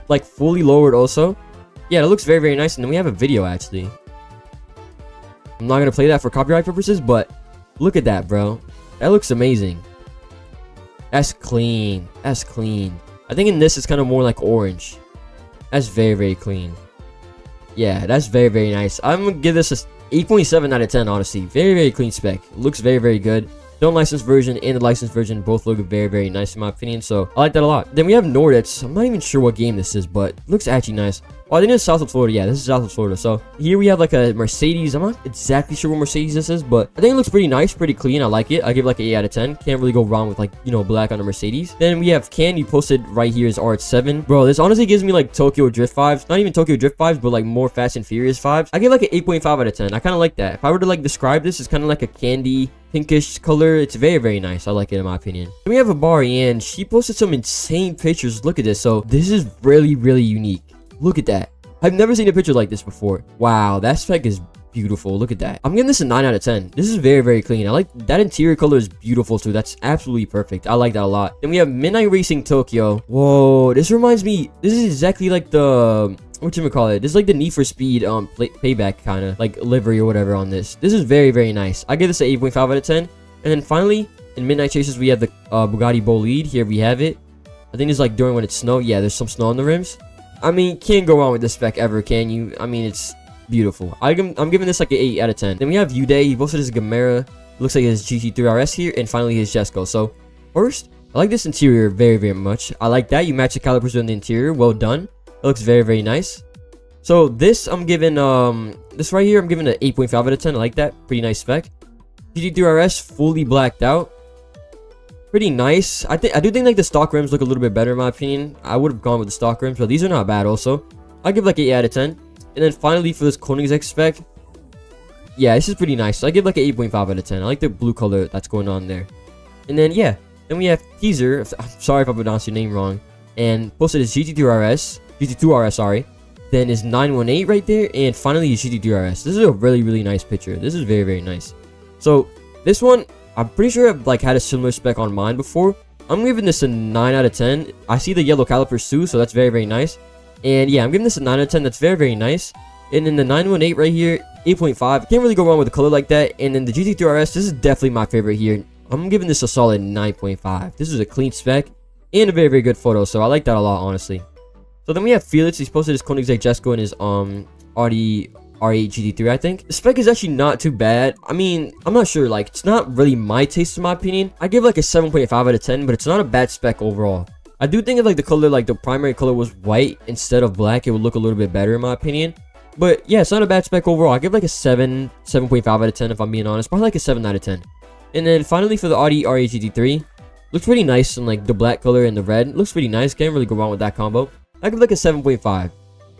Like fully lowered also. Yeah, it looks very nice. And then we have a video actually. I'm not gonna play that for copyright purposes, but look at that, bro. That looks amazing. That's clean. That's clean. I think in this it's kind of more like orange. That's very clean. Yeah, that's very nice. I'm gonna give this a 8.7 out of 10, honestly. Very clean spec. Looks very good. The unlicensed version and the licensed version both look very nice in my opinion, so I like that a lot. Then we have Nordics. I'm not even sure what game this is, but it looks actually nice. Oh, I think it's South of Florida. Yeah, this is South of Florida. So here we have like a Mercedes. I'm not exactly sure what Mercedes this is, but I think it looks pretty nice, pretty clean. I like it. I give it like an 8 out of 10. Can't really go wrong with like, you know, black on a Mercedes. Then we have Candy posted right here is RH7. Bro, this honestly gives me like Tokyo Drift vibes. Not even Tokyo Drift vibes, but like more Fast and Furious vibes. I give like an 8.5 out of 10. I kind of like that. If I were to like describe this, it's kind of like a candy pinkish color. It's very, very nice. I like it in my opinion. Then we have a Bari, and she posted some insane pictures. Look at this. So this is really, really unique. Look at that. I've never seen a picture like this before. Wow, that spec is beautiful. Look at that. I'm giving this a 9 out of 10. This is very, very clean. I like that interior color is beautiful too. That's absolutely perfect. I like that a lot. Then we have Midnight Racing Tokyo. Whoa, this reminds me. This is exactly like the whatchamacallit. This is like the Need for Speed payback kind of like livery or whatever on this. This is very, very nice. I give this an 8.5 out of 10. And then finally, in Midnight Chasers, we have the Bugatti Bolide. Here we have it. I think it's like during when it's snow. Yeah, there's some snow on the rims. I mean, can't go wrong with this spec ever, can you? I mean, it's beautiful. I'm giving this like an 8 out of 10. Then we have Uday. He posted his Gamera. Looks like his GT3 RS here. And finally, his Jesco. So, first, I like this interior very, very much. I like that. You match the calipers in the interior. Well done. It looks very, very nice. So, this I'm giving, this right here, I'm giving an 8.5 out of 10. I like that. Pretty nice spec. GT3 RS, fully blacked out. Pretty nice. I do think like the stock rims look a little bit better in my opinion. I would have gone with the stock rims, but these are not bad also. I'll give like an 8 out of 10. And then finally for this Koenigsegg spec, yeah, this is pretty nice. So I give like an 8.5 out of 10. I like the blue color that's going on there. And then yeah, then we have Teaser. I'm sorry if I pronounced your name wrong. And posted his GT2 RS, sorry. Then his 918 right there, and finally his GT3 RS. This is a really, really nice picture. This is very, very nice. So this one, I'm pretty sure I've like had a similar spec on mine before. I'm giving this a 9 out of 10. I see the yellow calipers too, so that's very, very nice. And yeah, I'm giving this a 9 out of 10. That's very, very nice. And then the 918 right here, 8.5. Can't really go wrong with a color like that. And then the GT3 RS, this is definitely my favorite here. I'm giving this a solid 9.5. This is a clean spec and a very, very good photo, so I like that a lot, honestly. So then we have Felix. He's posted his Koenigsegg Jesco and his Audi R8 GT3, I think. The spec is actually not too bad. I mean, I'm not sure. Like, it's not really my taste in my opinion. I give like a 7.5 out of 10, but it's not a bad spec overall. I do think if like the color, like the primary color was white instead of black, it would look a little bit better in my opinion. But yeah, it's not a bad spec overall. I give like a 7.5 out of 10 if I'm being honest. Probably like a 7 out of 10. And then finally for the Audi R8 GT3, looks pretty nice in like the black color and the red. Looks pretty nice. Can't really go wrong with that combo. I give like a 7.5.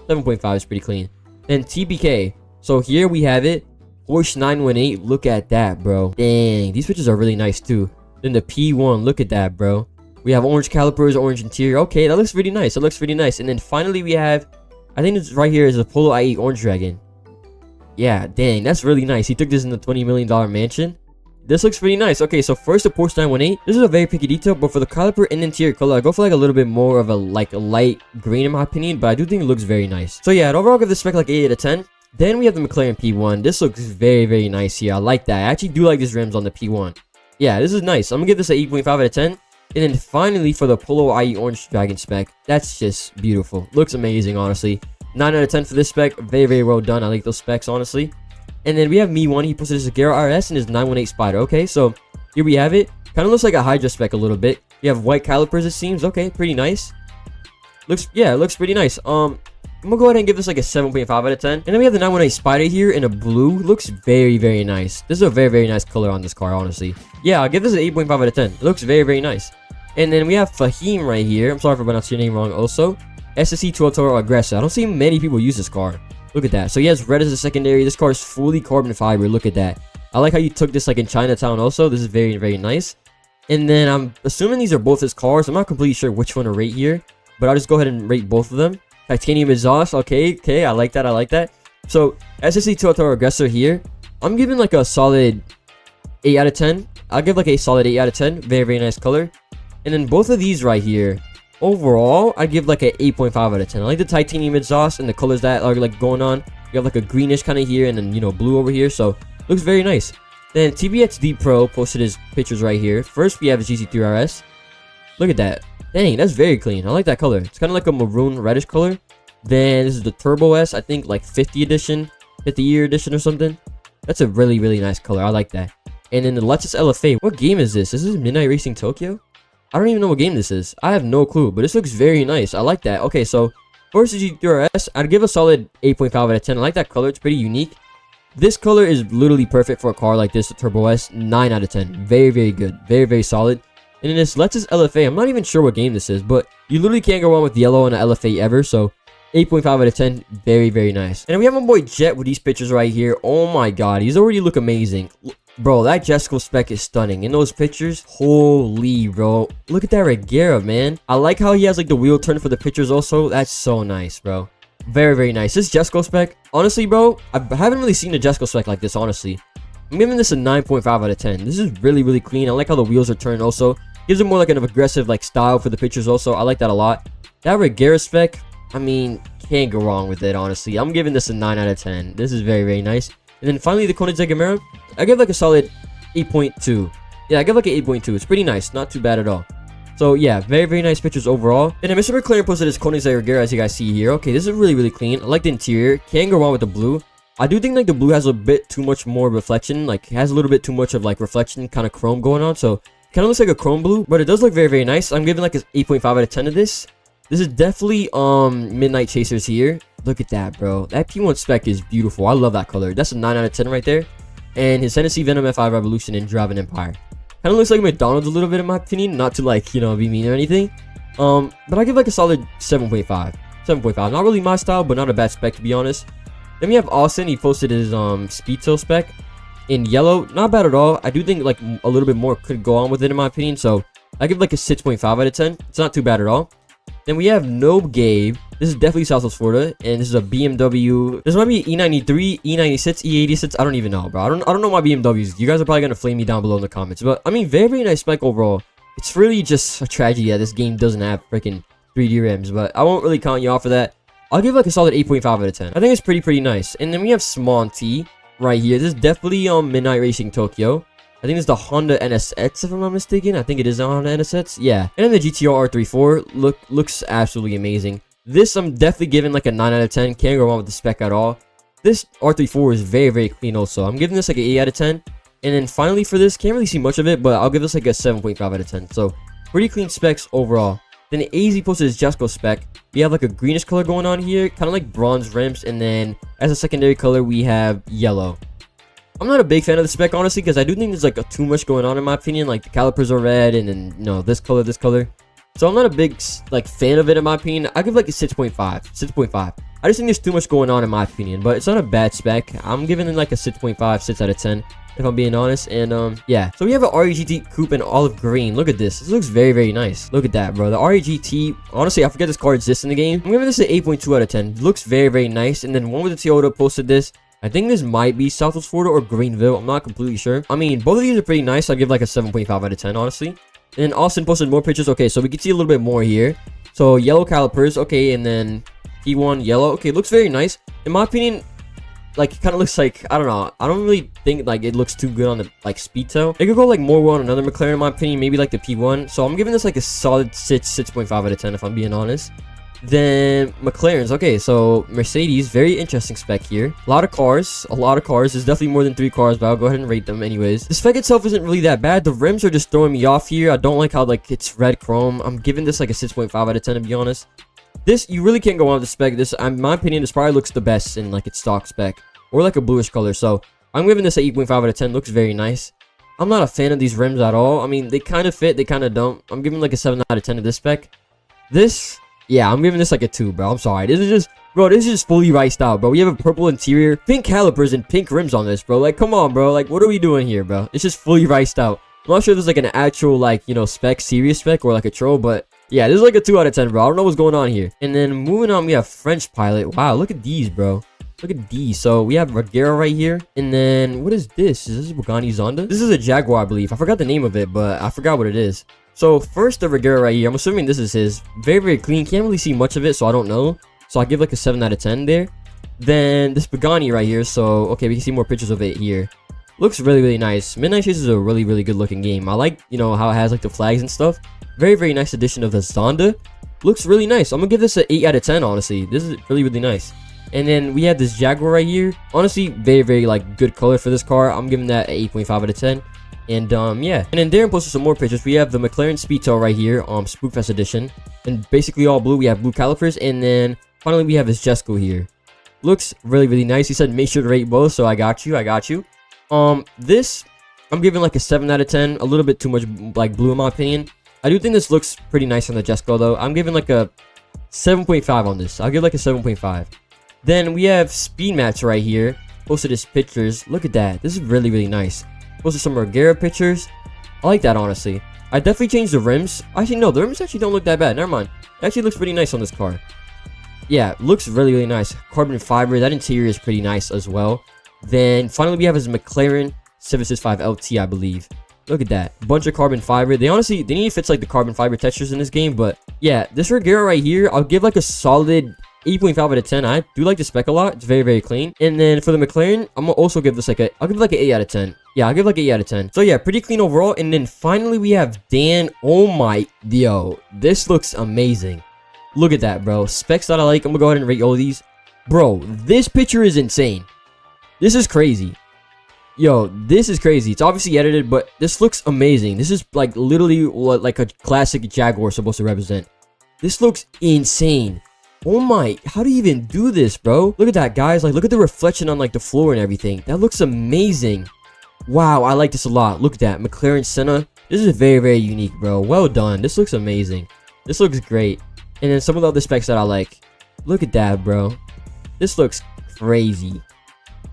7.5 is pretty clean. Then TBK. So here we have it. Porsche 918. Look at that, bro. Dang, these pictures are really nice too. Then the P1. Look at that, bro. We have orange calipers, orange interior. Okay, that looks really nice. That looks really nice. And then finally we have, I think it's right here is a Polo i8 Orange Dragon. Yeah, dang, that's really nice. He took this in the $20 million mansion. This looks pretty nice. Okay, so first the Porsche 918. This is a very picky detail, but for the caliper and interior color, I go for like a little bit more of a like a light green in my opinion, but I do think it looks very nice. So yeah, I'd overall give this spec like 8 out of 10. Then we have the McLaren P1. This looks very, very nice here. I like that. I actually do like these rims on the P1. Yeah, this is nice. I'm gonna give this an 8.5 out of 10. And then finally for the Polo i8 Orange Dragon spec, that's just beautiful. Looks amazing, honestly. 9 out of 10 for this spec. Very, very well done. I like those specs, honestly. And then we have Me1. He posted his Agera RS and his 918 Spider. Okay, so here we have it. Kind of looks like a Hydra spec a little bit. You have white calipers, it seems. Okay, pretty nice. Yeah, it looks pretty nice. I'm gonna go ahead and give this like a 7.5 out of 10. And then we have the 918 Spider here in a blue. Looks very, very nice. This is a very, very nice color on this car, honestly. Yeah, I'll give this an 8.5 out of 10. It looks very, very nice. And then we have Fahim right here. I'm sorry if I pronounced your name wrong also. SSC 12 Toro Aggressor. I don't see many people use this car. Look at that. So he has red as a secondary. This car is fully carbon fiber. Look at that. I like how you took this like in Chinatown also. This is very, very nice. And then I'm assuming these are both his cars. I'm not completely sure which one to rate here, but I'll just go ahead and rate both of them. Titanium exhaust. Okay. I like that. I like that. So SSC 12 Toro Aggressor here. I'm giving like a solid 8 out of 10. I'll give like a solid 8 out of 10. Very, very nice color. And then both of these right here, overall, I give like an 8.5 out of 10. I like the titanium exhaust and the colors that are like going on. You have like a greenish kind of here and then, you know, blue over here. So, looks very nice. Then TBX D Pro posted his pictures right here. First, we have his GT3 RS. Look at that. Dang, that's very clean. I like that color. It's kind of like a maroon reddish color. Then, this is the Turbo S. I think like 50 edition, 50-year edition or something. That's a really, really nice color. I like that. And then the Lexus LFA. What game is this? Is this Midnight Racing Tokyo? I don't even know what game this is. I have no clue, but this looks very nice. I like that. Okay, so First is GTRS. I'd give a solid 8.5 out of 10. I like that color. It's pretty unique. This color is literally perfect for a car like this, the Turbo S. 9 out of 10. Very, very good. Very, very solid. And then this Lexus LFA. I'm not even sure what game this is, but you literally can't go wrong with yellow and an LFA ever. So 8.5 out of 10. Very, very nice. And then we have my boy Jet with these pictures right here. Oh my god. He's already look amazing. Bro, that Jesco spec is stunning. In those pictures, holy bro. Look at that Regera, man. I like how he has like the wheel turn for the pictures also. That's so nice, bro. Very, very nice. This Jesco spec, honestly, bro, I haven't really seen a Jesco spec like this, honestly. I'm giving this a 9.5 out of 10. This is really, really clean. I like how the wheels are turned also. Gives it more like an aggressive like style for the pictures also. I like that a lot. That Regera spec, I mean, can't go wrong with it, honestly. I'm giving this a 9 out of 10. This is very, very nice. And then finally, the Koenigsegg Camaro, I give like a solid 8.2. Yeah, I give like an 8.2. It's pretty nice. Not too bad at all. So yeah, very, very nice pictures overall. And then Mr. McLaren posted his Koenigsegg Regera, as you guys see here. Okay, this is really, really clean. I like the interior. Can't go wrong with the blue. I do think like the blue has a bit too much more reflection. Like, has a little bit too much of like reflection kind of chrome going on. So kind of looks like a chrome blue, but it does look very, very nice. I'm giving like an 8.5 out of 10 of this. This is definitely Midnight Chasers here. Look at that, bro. That P1 spec is beautiful. I love that color. That's a 9 out of 10 right there. And his Hennessy Venom F5 Revolution and Drive an Empire. Kind of looks like McDonald's a little bit in my opinion. Not to like, you know, be mean or anything. But I give like a solid 7.5. 7.5. Not really my style, but not a bad spec to be honest. Then we have Austin. He posted his Speedtail spec in yellow. Not bad at all. I do think like a little bit more could go on with it in my opinion. So I give like a 6.5 out of 10. It's not too bad at all. Then we have Nobe Gabe. This is definitely Southwest Florida, and this is a BMW. This might be E93, E96, E86. I don't even know, bro. I don't know my BMWs. You guys are probably gonna flame me down below in the comments, but I mean, very, very nice spec overall. It's really just a tragedy that this game doesn't have freaking 3D rims, but I won't really count you off for that. I'll give like a solid 8.5 out of 10. I think it's pretty nice. And then we have Smonty right here. This is definitely Midnight Racing Tokyo. I think it's the Honda NSX, if I'm not mistaken. I think it is a Honda NSX. Yeah. And then the GTR R34 looks absolutely amazing. This I'm definitely giving like a 9 out of 10. Can't go wrong with the spec at all. This R34 is very, very clean also. I'm giving this like an 8 out of 10. And then finally for this, can't really see much of it, but I'll give this like a 7.5 out of 10. So pretty clean specs overall. Then the AZ posted his Jesco spec. We have like a greenish color going on here, kind of like bronze rims. And then as a secondary color, we have yellow. I'm not a big fan of the spec, honestly, because I do think there's like too much going on in my opinion. Like the calipers are red, and then you know this color. So I'm not a big like fan of it in my opinion. I give like a 6.5. 6.5. I just think there's too much going on in my opinion, but it's not a bad spec. I'm giving it like a 6.5, 6 out of 10, if I'm being honest. And yeah. So we have an REGT coupe in olive green. Look at this. This looks very, very nice. Look at that, bro. The REGT. Honestly, I forget this car exists in the game. I'm giving this an 8.2 out of 10. Looks very, very nice. And then one with the Toyota posted this. I think this might be Southwest Florida or Greenville. I'm not completely sure. I mean, both of these are pretty nice. I'll give like a 7.5 out of 10, honestly. And then Austin posted more pictures. Okay, so we can see a little bit more here. So yellow calipers. Okay, and then P1 yellow. Okay, looks very nice. In my opinion, like it kind of looks like, I don't know. I don't really think like it looks too good on the like Speedtail. It could go like more well on another McLaren in my opinion. Maybe like the P1. So I'm giving this like a solid 6.5 out of 10 if I'm being honest. Then McLaren's. Okay, so Mercedes, very interesting spec here. A lot of cars. There's definitely more than 3 cars, but I'll go ahead and rate them anyways. The spec itself isn't really that bad. The rims are just throwing me off here. I don't like how like it's red chrome. I'm giving this like a 6.5 out of 10 to be honest. This, you really can't go on with the spec. This, in my opinion, this probably looks the best in like its stock spec, or like a bluish color. So I'm giving this an 8.5 out of 10. Looks very nice. I'm not a fan of these rims at all. I mean, they kind of fit, they kind of don't. I'm giving like a 7 out of 10 to this spec. This, yeah, I'm giving this like a 2, bro. I'm sorry. This is just, bro, this is just fully riced out, bro. We have a purple interior, pink calipers, and pink rims on this, bro. Like, come on, bro. Like, what are we doing here, bro? It's just fully riced out. I'm not sure if there's like an actual, like, you know, spec, serious spec, or like a troll, but yeah, this is like a 2 out of 10, bro. I don't know what's going on here. And then moving on, we have French Pilot. Wow, look at these, bro. Look at these. So we have Regera right here. And then what is this? Is this Bugatti Zonda? This is a Jaguar, I believe. I forgot the name of it, but I forgot what it is. So first, the Regera right here. I'm assuming this is his. Very, very clean. Can't really see much of it, so I don't know. So I'll give like a 7 out of 10 there. Then this Pagani right here. So, okay, we can see more pictures of it here. Looks really, really nice. Midnight Chase is a really, really good looking game. I like, you know, how it has like the flags and stuff. Very, very nice addition of the Zonda. Looks really nice. I'm gonna give this an 8 out of 10, honestly. This is really, really nice. And then we have this Jaguar right here. Honestly, very, very like good color for this car. I'm giving that an 8.5 out of 10. And yeah. And then Darren posted some more pictures. We have the McLaren Speedtail right here, Spookfest edition. And basically all blue. We have blue calipers. And then finally we have his Jesco here. Looks really, really nice. He said make sure to rate both, so I got you. This I'm giving like a 7 out of 10. A little bit too much like blue in my opinion. I do think this looks pretty nice on the Jesco though. I'm giving like a 7.5 on this. I'll give like a 7.5. Then we have speed maps right here. Posted his pictures. Look at that. This is really, really nice. Posted some Regera pictures. I like that honestly. I definitely changed the rims. Actually, no, the rims actually don't look that bad. Never mind. It actually looks pretty nice on this car. Yeah, looks really, really nice. Carbon fiber. That interior is pretty nice as well. Then finally we have his McLaren 765 LT, I believe. Look at that. Bunch of carbon fiber. They need to fix like the carbon fiber textures in this game. But yeah, this Regera right here, I'll give like a solid 8.5 out of 10. I do like the spec a lot. It's very, very clean. And then for the McLaren, I'm gonna also give this like I'll give like an 8 out of 10. Yeah, I'll give like 8 out of 10. So yeah, pretty clean overall. And then finally we have Dan. Oh my, yo, this looks amazing. Look at that, bro. Specs that I like. I'm gonna go ahead and rate all of these. Bro, this picture is insane. This is crazy. Yo, this is crazy. It's obviously edited, but this looks amazing. This is like literally what like a classic Jaguar is supposed to represent. This looks insane. Oh my, how do you even do this, bro? Look at that, guys. Like, look at the reflection on like the floor and everything. That looks amazing. Wow, I like this a lot. Look at that, McLaren Senna. This is very, very unique, bro. Well done. This looks amazing. This looks great. And then some of the other specs that I like. Look at that, bro. This looks crazy.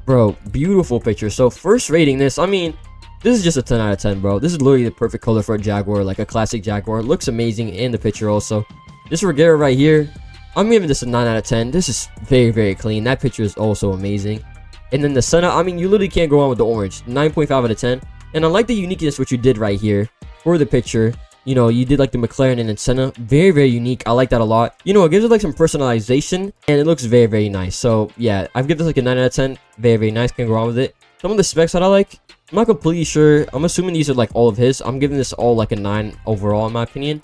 Bro, beautiful picture. So first rating this, I mean, this is just a 10 out of 10, bro. This is literally the perfect color for a Jaguar, like a classic Jaguar. It looks amazing in the picture also. This Regera right here, I'm giving this a 9 out of 10. This is very, very clean. That picture is also amazing. And then the Senna, I mean, you literally can't go wrong with the orange. 9.5 out of 10. And I like the uniqueness what you did right here for the picture. You know, you did like the McLaren and then Senna. Very, very unique. I like that a lot. You know, it gives it like some personalization and it looks very, very nice. So yeah, I've given this like a 9 out of 10. Very, very nice. Can't go wrong with it. Some of the specs that I like, I'm not completely sure. I'm assuming these are like all of his. I'm giving this all like a 9 overall in my opinion.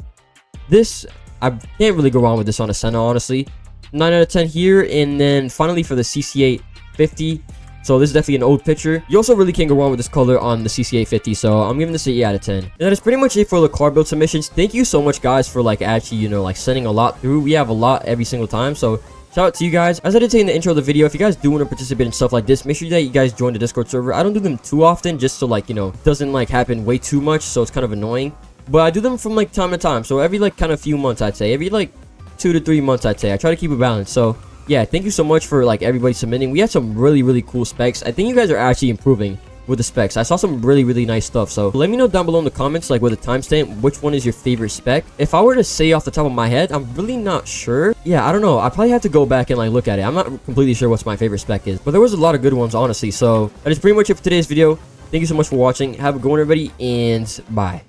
This, I can't really go wrong with this on a Senna, honestly. 9 out of 10 here. And then finally for the CC850. So this is definitely an old picture. You also really can't go wrong with this color on the CC850. So I'm giving this an 8 out of 10. And that is pretty much it for the car build submissions. Thank you so much, guys, for like actually, you know, like sending a lot through. We have a lot every single time. So shout out to you guys. As I did say in the intro of the video, if you guys do want to participate in stuff like this, make sure that you guys join the Discord server. I don't do them too often just so like, you know, it doesn't like happen way too much. So it's kind of annoying. But I do them from like time to time. So every like kind of few months, I'd say. Every like 2 to 3 months, I'd say. I try to keep it balanced. So yeah, thank you so much for like everybody submitting. We had some really, really cool specs. I think you guys are actually improving with the specs. I saw some really, really nice stuff. So let me know down below in the comments, like with a timestamp, which one is your favorite spec. If I were to say off the top of my head, I'm really not sure. Yeah, I don't know. I probably have to go back and like look at it. I'm not completely sure what's my favorite spec is, but there was a lot of good ones, honestly. So that is pretty much it for today's video. Thank you so much for watching. Have a good one, everybody, and bye.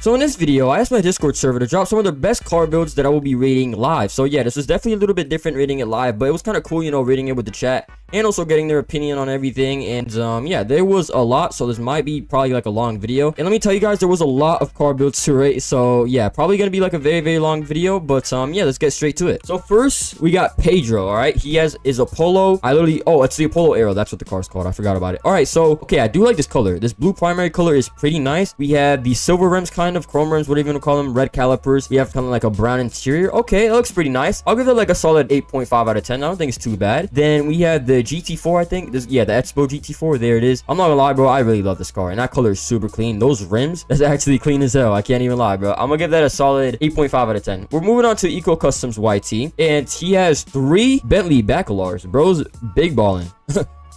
So in this video, I asked my Discord server to drop some of the best car builds that I will be rating live. So yeah, this was definitely a little bit different rating it live, but it was kind of cool, you know, rating it with the chat and also getting their opinion on everything. And yeah, there was a lot, so this might be probably like a long video. And let me tell you guys, there was a lot of car builds to rate. So yeah, probably gonna be like a very, very long video, but yeah, let's get straight to it. So first, we got Pedro. All right, he has his Apollo. It's the Apollo Aero. That's what the car's called. I forgot about it. All right, so okay, I do like this color. This blue primary color is pretty nice. We have the silver rims, kind of chrome rims, whatever you want to call them, red calipers. We have kind of like a brown interior. Okay, that looks pretty nice. I'll give it like a solid 8.5 out of 10. I don't think it's too bad. Then we have the GT4, I think. Yeah, the Expo GT4. There it is. I'm not gonna lie, bro. I really love this car, and that color is super clean. Those rims, that's actually clean as hell. I can't even lie, bro. I'm gonna give that a solid 8.5 out of 10. We're moving on to Eco Customs YT, and he has 3 Bentley Bacalars. Bro's big balling.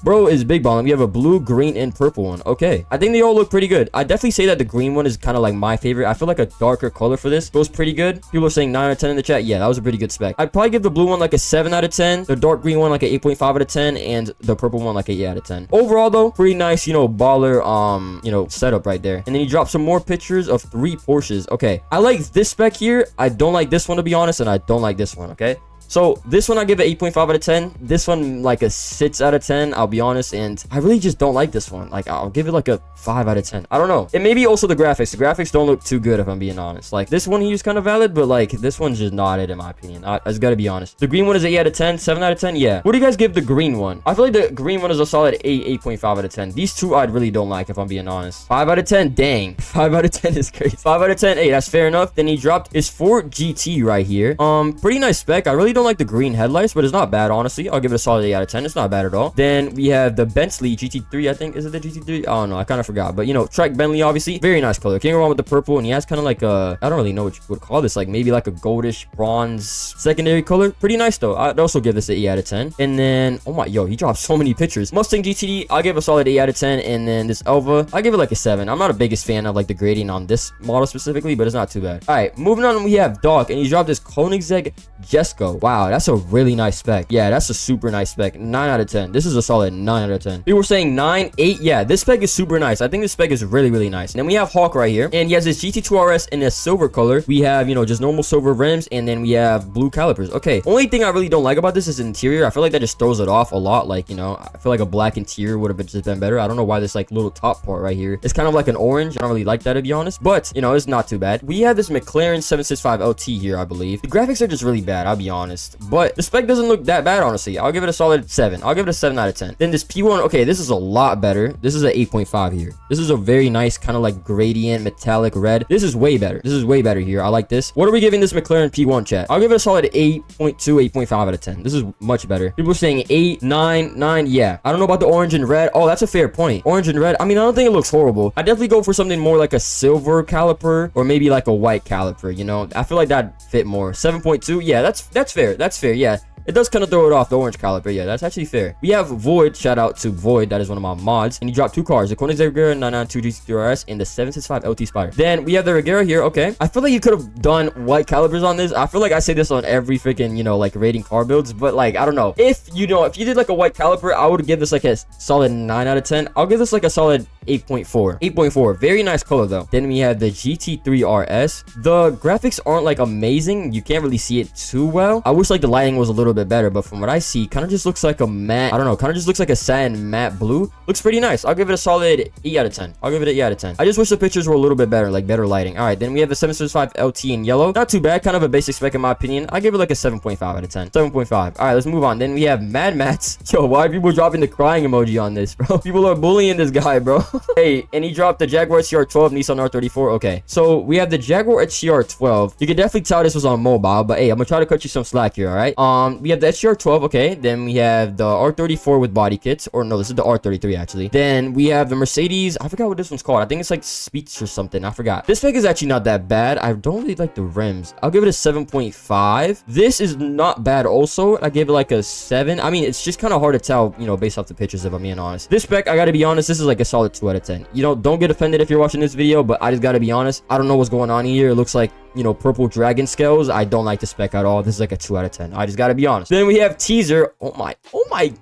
Bro is big balling. We have a blue, green, and purple one. Okay, I think they all look pretty good. I definitely say that the green one is kind of like my favorite. I feel like a darker color for this goes pretty good. People are saying 9 out of 10 in the chat. Yeah, that was a pretty good spec. I'd probably give the blue one like a 7 out of 10, the dark green one like an 8.5 out of 10, and the purple one like a 8 out of 10. Overall though, pretty nice, you know, baller you know, setup right there. And then he dropped some more pictures of 3 Porsches. Okay, I like this spec here. I don't like this one, to be honest, and I don't like this one. Okay, So this one I give it 8.5 out of 10. This one like a 6 out of 10, I'll be honest. And I really just don't like this one. Like I'll give it like a 5 out of 10. I don't know. It may be also the graphics. The graphics don't look too good if I'm being honest. Like this one here's kind of valid, but like this one's just not it in my opinion. I just gotta be honest. The green one is 8 out of 10, 7 out of 10. Yeah. What do you guys give the green one? I feel like the green one is a solid 8, 8.5 out of 10. These two I really don't like if I'm being honest. 5 out of 10. Dang. 5 out of 10 is crazy. 5 out of 10. Hey, that's fair enough. Then he dropped his Ford GT right here. Pretty nice spec. I really don't like the green headlights, but it's not bad, honestly. I'll give it a solid 8 out of 10. It's not bad at all. Then we have the Bentley GT3, I think. Is it the GT3? I don't know. I kind of forgot. But, you know, Trek Bentley, obviously. Very nice color. Can't go wrong with the purple. And he has kind of like a, I don't really know what you would call this. Like, maybe like a goldish bronze secondary color. Pretty nice, though. I'd also give this an 8 out of 10. And then, oh my, yo, he dropped so many pictures. Mustang GTD, I'll give a solid 8 out of 10. And then this Elva, I'll give it like a 7. I'm not a biggest fan of like the grading on this model specifically, but it's not too bad. All right, moving on, we have Doc, and he dropped this Koenigsegg Jesko. Wow, that's a really nice spec. Yeah, that's a super nice spec. 9 out of 10. This is a solid 9 out of 10. People were saying 9, 8. Yeah, this spec is super nice. I think this spec is really, really nice. And then we have Hawk right here, and he has this GT2 RS in a silver color. We have, you know, just normal silver rims, and then we have blue calipers. Okay, only thing I really don't like about this is interior. I feel like that just throws it off a lot. Like, you know, I feel like a black interior would have just been better. I don't know why this like little top part right here, it's kind of like an orange. I don't really like that, to be honest, but you know, it's not too bad. We have this McLaren 765 LT here, I believe. The graphics are just really bad, I'll be honest, but the spec doesn't look that bad, honestly. I'll give it a solid 7. I'll give it a 7 out of 10. Then this P1, okay, this is a lot better. This is an 8.5 here. This is a very nice kind of like gradient metallic red. This is way better. This is way better here. I like this. What are we giving this McLaren P1, chat? I'll give it a solid 8.2, 8.5 out of 10. This is much better. People are saying 8, 9, 9. Yeah, I don't know about the orange and red. Oh, that's a fair point. Orange and red, I mean, I don't think it looks horrible. I definitely go for something more like a silver caliper or maybe like a white caliper, you know. I feel like that fit more. 7.2, yeah, that's fair. That's fair. Yeah, it does kind of throw it off, the orange caliper. Yeah, that's actually fair. We have Void. Shout out to Void. That is one of my mods. And he dropped 2 cars. The Koenigsegg Regera 992 GT3 RS and the 765 LT Spider. Then we have the Regera here. Okay. I feel like you could have done white calipers on this. I feel like I say this on every freaking, you know, like rating car builds. But like, I don't know. If you did like a white caliper, I would give this like a solid 9 out of 10. I'll give this like a solid 8.4. 8.4. Very nice color though. Then we have the GT3 RS. The graphics aren't like amazing. You can't really see it too well. I wish like the lighting was a little bit better, but from what I see, kind of just looks like a matte, I don't know, kind of just looks like a satin matte blue. Looks pretty nice. I'll give it a solid 8 out of 10. I'll give it an 8 out of 10. I just wish the pictures were a little bit better, like better lighting. All right, then we have the 765 LT in yellow. Not too bad, kind of a basic spec in my opinion. I give it like a 7.5 out of 10. 7.5. All right, let's move on. Then we have Mad Max. Yo, why are people dropping the crying emoji on this, bro? People are bullying this guy, bro. Hey, and he dropped the Jaguar XCR12 Nissan R34. Okay, so we have the Jaguar XCR12. You can definitely tell this was on mobile, but hey, I'm gonna try to cut you some slack here. All right, we have the XCR12. Okay, then we have the R34 with body kits, or no, this is the R33 actually. Then we have the Mercedes, I forgot what this one's called. I think it's like Speech or something. I forgot. This spec is actually not that bad. I don't really like the rims. I'll give it a 7.5. This is not bad also. I gave it like a 7. I mean, it's just kind of hard to tell, you know, based off the pictures, if I'm being honest. This spec, I gotta be honest, this is like a solid 2 out of 10. You know, don't get offended if you're watching this video, but I just gotta be honest. I don't know what's going on here. It looks like, you know, purple dragon scales. I don't like the spec at all. This is like a 2 out of 10. I just gotta be honest. Then we have Teaser. Oh my,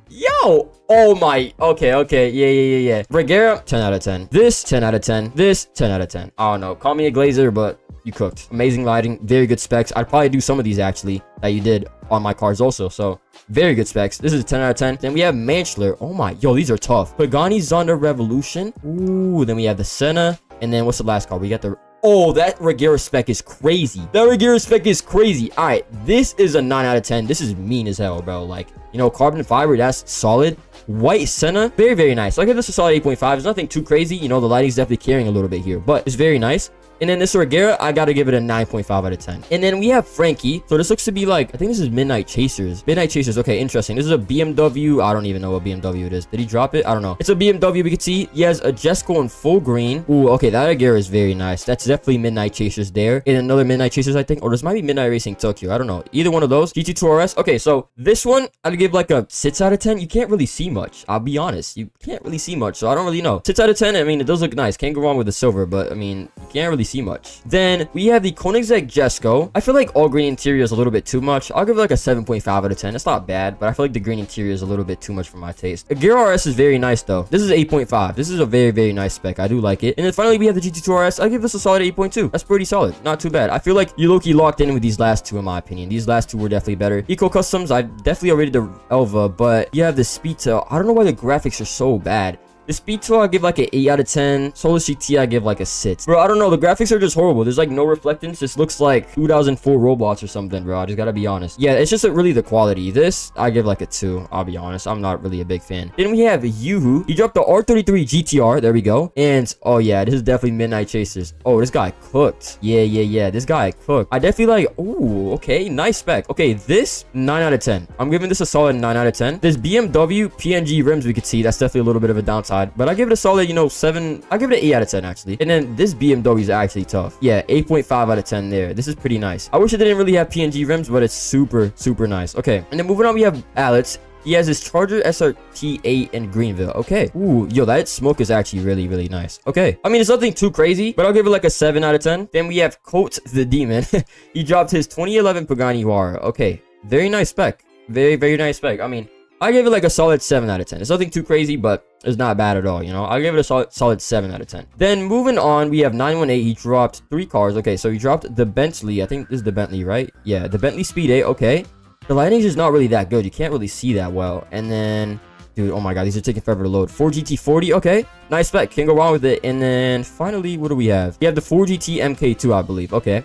yo. Oh my, okay, yeah. Regera, 10 out of 10. This, 10 out of 10. This, 10 out of 10. I don't know. Call me a glazer, but you cooked. Amazing lighting, very good specs. I'd probably do some of these actually that you did on my cars also. So very good specs. This is a 10 out of 10. Then we have Manchler. Oh my, yo, these are tough. Pagani Zonda Revolution. Ooh, then we have the Senna. And then what's the last car? We got the... Oh, that Regera spec is crazy. That Regera spec is crazy. All right, this is a 9 out of 10. This is mean as hell, bro. Like, you know, carbon fiber, that's solid. White Senna, very, very nice. I'll give this a solid 8.5. It's nothing too crazy. You know, the lighting's definitely carrying a little bit here, but it's very nice. And then this Regera, I gotta give it a 9.5 out of 10. And then we have Frankie. So this looks to be like, I think this is Midnight Chasers. Midnight Chasers, okay, interesting. This is a BMW. I don't even know what BMW it is. Did he drop it? I don't know. It's a BMW. We can see he has a Jesko in full green. Ooh, okay, that Regera is very nice. That's definitely Midnight Chasers there. And another Midnight Chasers, I think. Or this might be Midnight Racing Tokyo. I don't know. Either one of those. GT2 RS. Okay, so this one, I'd give like a 6 out of 10. You can't really see much. I'll be honest. You can't really see much, so I don't really know. 6 out of 10, I mean, it does look nice. Can't go wrong with the silver, but I mean, you can't really see much. Then we have the Koenigsegg Jesko. I feel like all green interior is a little bit too much. I'll give it like a 7.5 out of 10. It's not bad, but I feel like the green interior is a little bit too much for my taste. The Gear RS is very nice though. This is 8.5. This is a very, very nice spec. I do like it. And then finally we have the GT2 RS. I give this a solid 8.2. That's pretty solid. Not too bad. I feel like you low-key locked in with these last two in my opinion. These last two were definitely better. Eco Customs, I definitely rated the Elva, but you have the Speedtail. I don't know why the graphics are so bad. The Speedtail, I give like an 8 out of 10. Solus GT, I give like a 6. Bro, I don't know. The graphics are just horrible. There's like no reflectance. This looks like 2004 Roblox or something, bro. I just gotta be honest. Yeah, it's just really the quality. This, I give like a 2. I'll be honest. I'm not really a big fan. Then we have Yuhu. He dropped the R33 GTR. There we go. And, oh yeah, this is definitely Midnight Chasers. Oh, this guy cooked. Yeah. This guy cooked. I definitely like, ooh, okay. Nice spec. Okay, this, 9 out of 10. I'm giving this a solid 9 out of 10. This BMW PNG rims we could see. That's definitely a little bit of a downside. But I give it a solid, 7. I give it an 8 out of 10 actually. And then this BMW is actually tough. Yeah, 8.5 out of 10 there. This is pretty nice. I wish it didn't really have PNG rims, but it's super, super nice. Okay, and then moving on, we have Alex. He has his Charger SRT8 in Greenville. Okay. Ooh, yo, that smoke is actually really, really nice. Okay. I mean, it's nothing too crazy, but I'll give it like a 7 out of 10. Then we have Coates the Demon. He dropped his 2011 Pagani Huayra. Okay. Very nice spec. Very, very nice spec. I mean, I give it like a solid 7 out of 10. It's nothing too crazy, but it's not bad at all, I'll give it a solid 7 out of 10. Then moving on, we have 918. He dropped 3 cars. Okay, so he dropped the Bentley. I think this is the Bentley, right? Yeah, the Bentley Speed 8. Okay. The lighting is just not really that good. You can't really see that well. And then, dude, oh my god, these are taking forever to load. 4GT40. Okay, nice spec. Can't go wrong with it. And then finally, what do we have? We have the 4GT MK2, I believe. Okay,